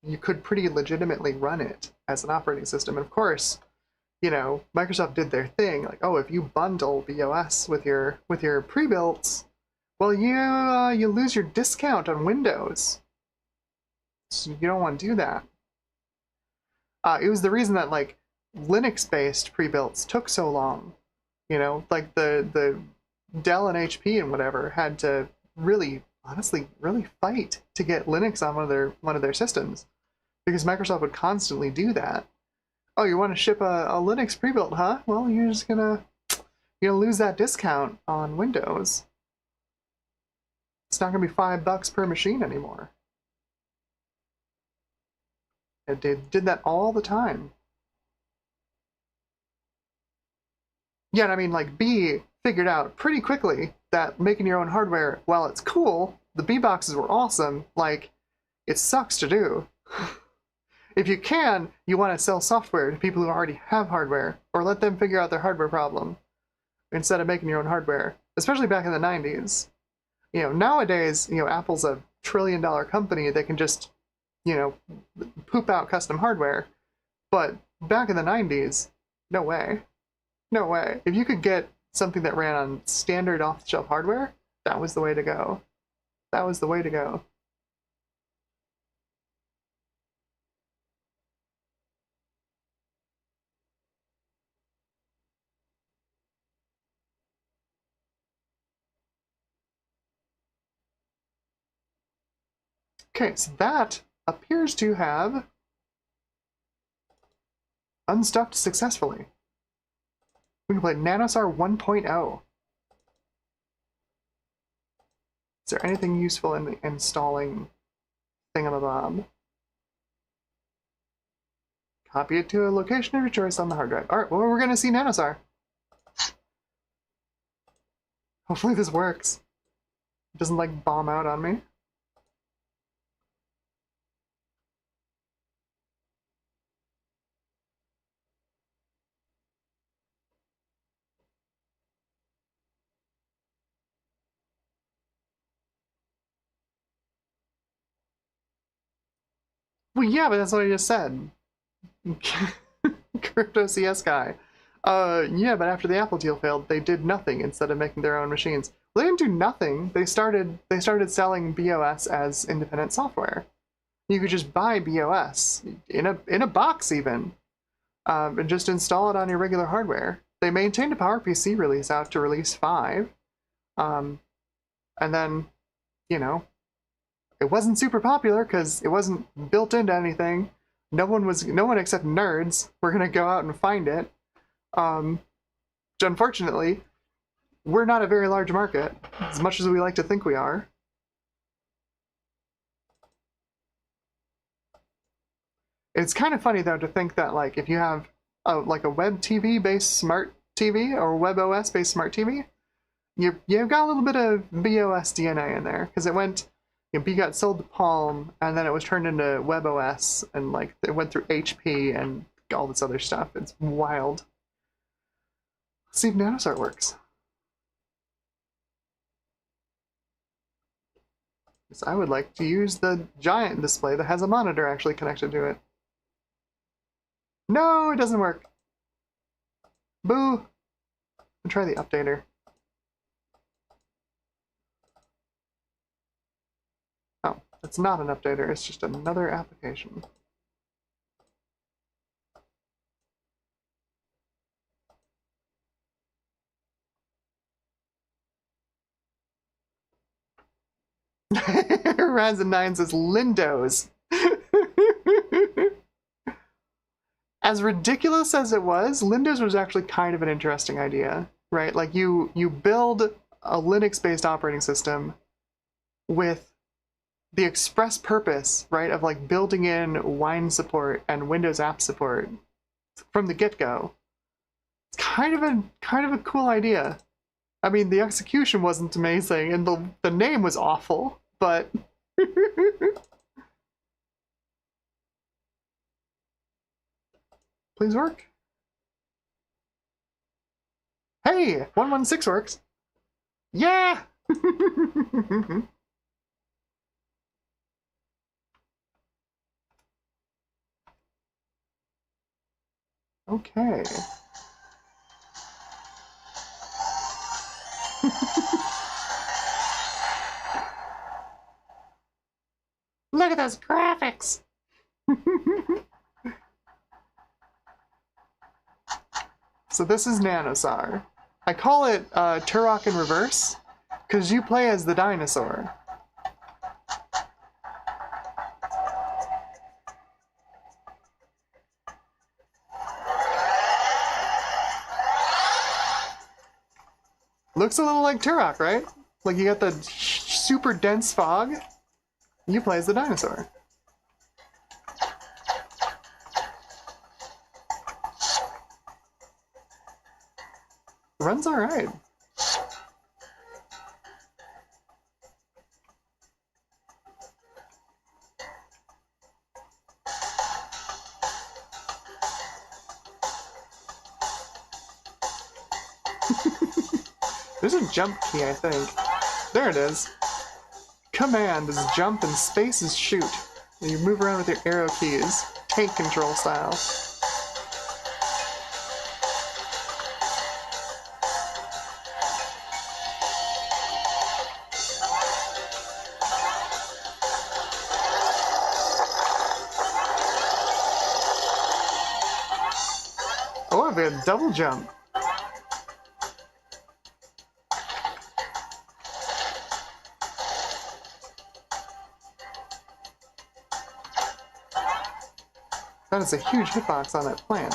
you could pretty legitimately run it as an operating system. And of course, you know, Microsoft did their thing, like, oh, if you bundle BOS with your pre-builts, well, you lose your discount on Windows. So you don't want to do that. It was the reason that, like, Linux-based pre-builts took so long. You know, like the Dell and HP and whatever had to really, honestly, really fight to get Linux on one of their systems, because Microsoft would constantly do that. Oh, you want to ship a Linux pre-built, huh? Well, you're gonna lose that discount on Windows. It's not gonna be $5 per machine anymore. It did that all the time. Yeah, and I mean, like, B figured out pretty quickly that making your own hardware, while it's cool, the B boxes were awesome, like, it sucks to do. If you can, you want to sell software to people who already have hardware, or let them figure out their hardware problem instead of making your own hardware, especially back in the 90s. You know, nowadays, you know, Apple's a $1 trillion company. They can just you know, poop out custom hardware. But back in the 90s, no way. No way. If you could get something that ran on standard off-the-shelf hardware, that was the way to go. That was the way to go. Okay, so that appears to have unstuffed successfully. We can play Nanosar 1.0. Is there anything useful in the installing thingamabob? Copy it to a location of your choice on the hard drive. Alright, well, we're going to see Nanosar. Hopefully this works. It doesn't, like, bomb out on me. Well, yeah, but that's what I just said. Crypto CS guy. Yeah, but after the Apple deal failed, they did nothing instead of making their own machines. Well, they didn't do nothing. They started selling BOS as independent software. You could just buy BOS in a box even, and just install it on your regular hardware. They maintained a PowerPC release out to release 5, and then, you know, it wasn't super popular because it wasn't built into anything. No one except nerds were gonna go out and find it. Which unfortunately, we're not a very large market, as much as we like to think we are. It's kind of funny though to think that, like, if you have like a web TV based smart TV or web OS based smart TV, you've got a little bit of BOS DNA in there because it went. B got sold to Palm, and then it was turned into WebOS, and like it went through HP and all this other stuff. It's wild. Let's see if Nanosar works. Because I would like to use the giant display that has a monitor actually connected to it. No, it doesn't work. Boo! I'll try the updater. Oh, it's not an updater, it's just another application. Ryzen 9 says Lindos. As ridiculous as it was, Lindos was actually kind of an interesting idea, right? Like you build a Linux-based operating system with the express purpose, right, of like building in Wine support and Windows app support from the get-go. It's kind of a cool idea. I mean, the execution wasn't amazing, and the name was awful, but please work. Hey, 116 works. Yeah. Okay. Look at those graphics! So this is Nanosar. I call it Turok in reverse, because you play as the dinosaur. Looks a little like Turok, right? Like you got the super dense fog. You play as the dinosaur. Runs alright. There's a jump key, I think. There it is. Command is jump and space is shoot. You move around with your arrow keys, tank control style. Oh, I've got a double jump. That is a huge hitbox on that plant.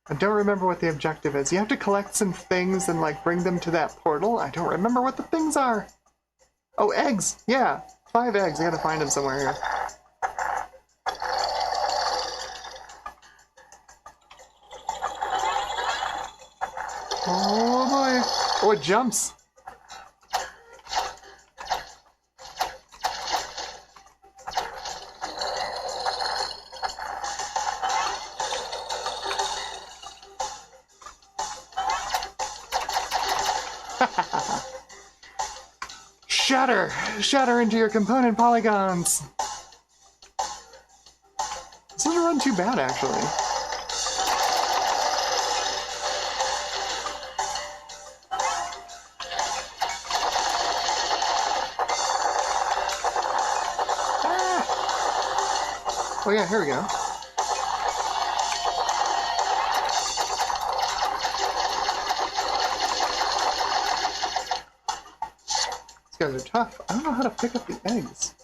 I don't remember what the objective is. You have to collect some things and like bring them to that portal. I don't remember what the things are. Oh, eggs! Yeah, 5 eggs. I gotta find them somewhere here. Oh boy! Oh, it jumps! Shatter! Shatter into your component polygons! This doesn't run too bad, actually. Ah! Oh yeah, here we go. These guys are tough. I don't know how to pick up the eggs.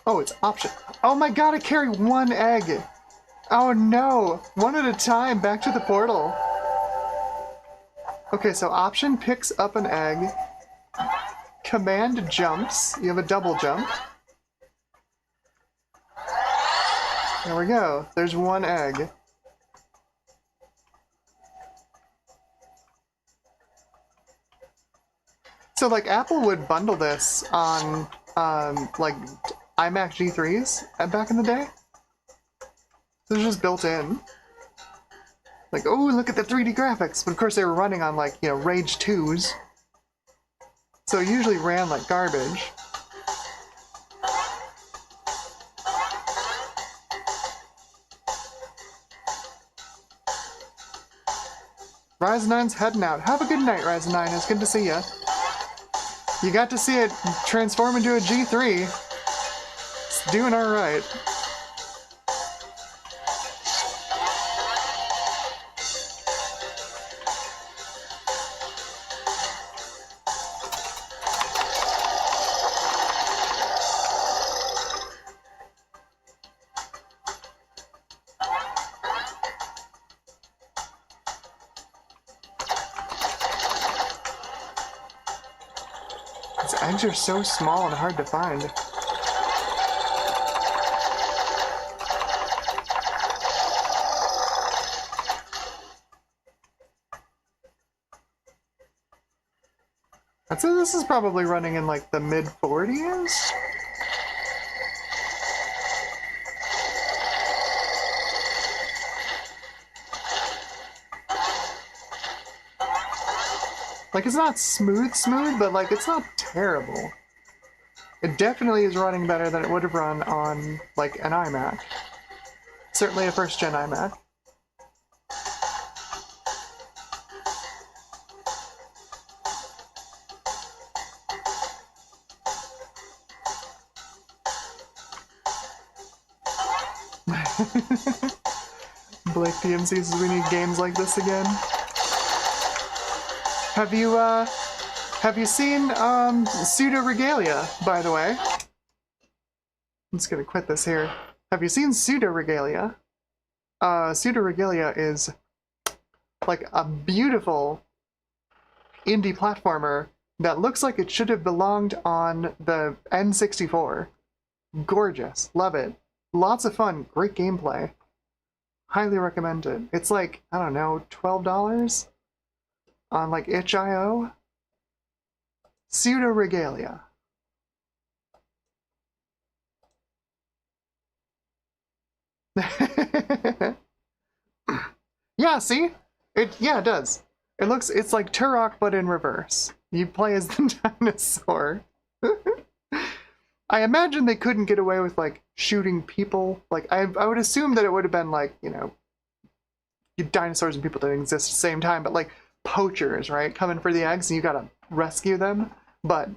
Oh, it's option. Oh my god, I carry 1 egg! Oh no! 1 at a time, back to the portal. Okay, so option picks up an egg. Command jumps. You have a double jump. There we go. There's 1 egg. So, like, Apple would bundle this on, like, iMac G3s back in the day. So it's just built in. Like, oh, look at the 3D graphics! But of course they were running on, like, you know, Rage 2s. So it usually ran like garbage. Ryzen 9's heading out. Have a good night, Ryzen 9. It's good to see ya. You got to see it transform into a G3. It's doing alright. These eggs are so small and hard to find. I'd say this is probably running in like the mid-40s? Like, it's not smooth, but like, it's not terrible. It definitely is running better than it would have run on, like, an iMac. Certainly a first-gen iMac. Blake PMC says we need games like this again. Have you seen, Pseudo Regalia, by the way? I'm just gonna quit this here. Have you seen Pseudo Regalia? Pseudo Regalia is like a beautiful indie platformer that looks like it should have belonged on the N64. Gorgeous. Love it. Lots of fun. Great gameplay. Highly recommend it. It's like, I don't know, $12 on like itch.io. Pseudo Regalia. Yeah, see? Yeah, it does. It's like Turok but in reverse. You play as the dinosaur. I imagine they couldn't get away with like shooting people. Like I would assume that it would have been like, you know, dinosaurs and people didn't exist at the same time, but like poachers, right? Coming for the eggs and you gotta rescue them. But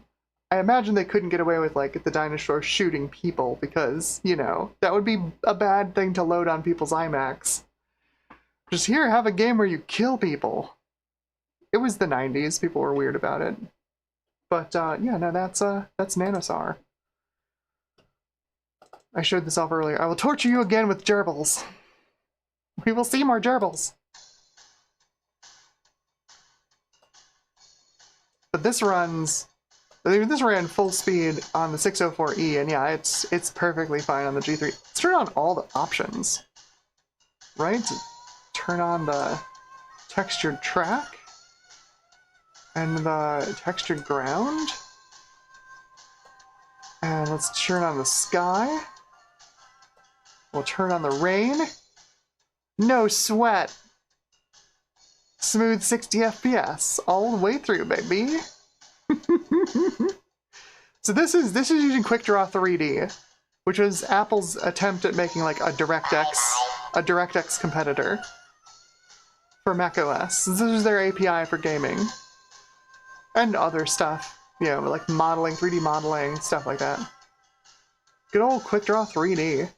I imagine they couldn't get away with like the dinosaur shooting people because, you know, that would be a bad thing to load on people's iMacs. Just here, have a game where you kill people. It was the 90s, people were weird about it. But yeah, no, that's Nanosar. I showed this off earlier. I will torture you again with gerbils. We will see more gerbils. But this ran full speed on the 604E, and yeah, it's perfectly fine on the G3. Let's turn on all the options, right? Turn on the textured track and the textured ground, and let's turn on the sky. We'll turn on the rain. No sweat. Smooth 60 FPS all the way through, baby. So this is using QuickDraw 3D, which was Apple's attempt at making like a DirectX competitor for macOS. This is their API for gaming and other stuff, you know, like modeling, 3D modeling, stuff like that. Good old QuickDraw 3D.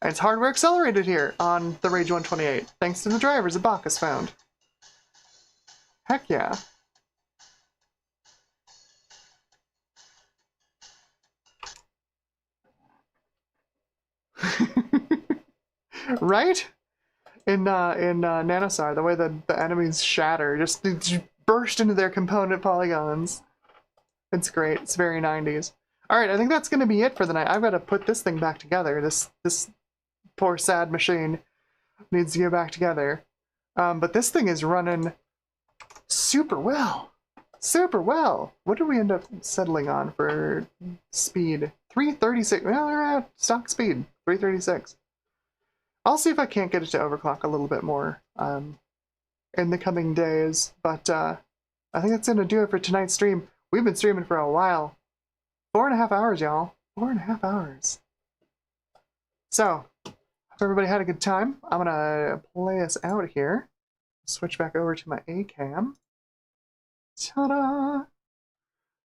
And it's hardware accelerated here on the Rage 128, thanks to the drivers that Bacchus found. Heck yeah. Right? In Nanosar, the way the enemies shatter, just burst into their component polygons. It's great. It's very 90s. Alright, I think that's going to be it for the night. I've got to put this thing back together. This poor sad machine needs to get back together. But this thing is running super well. Super well. What did we end up settling on for speed? 336. Well, we're at stock speed. 336. I'll see if I can't get it to overclock a little bit more in the coming days. But I think that's going to do it for tonight's stream. We've been streaming for a while. 4.5 hours, y'all. 4.5 hours. So, hope everybody had a good time. I'm going to play us out here. Switch back over to my A cam. Ta-da!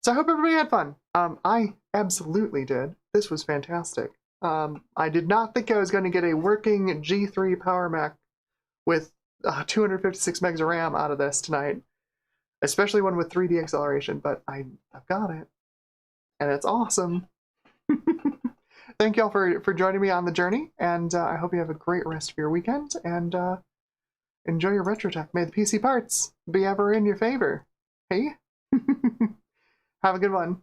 So I hope everybody had fun. I absolutely did. This was fantastic. I did not think I was going to get a working G3 PowerMac with 256 megs of RAM out of this tonight, especially one with 3D acceleration, but I've got it, and it's awesome. Thank y'all for joining me on the journey, and I hope you have a great rest of your weekend, and enjoy your retro tech. May the PC parts be ever in your favor. Hey? Have a good one.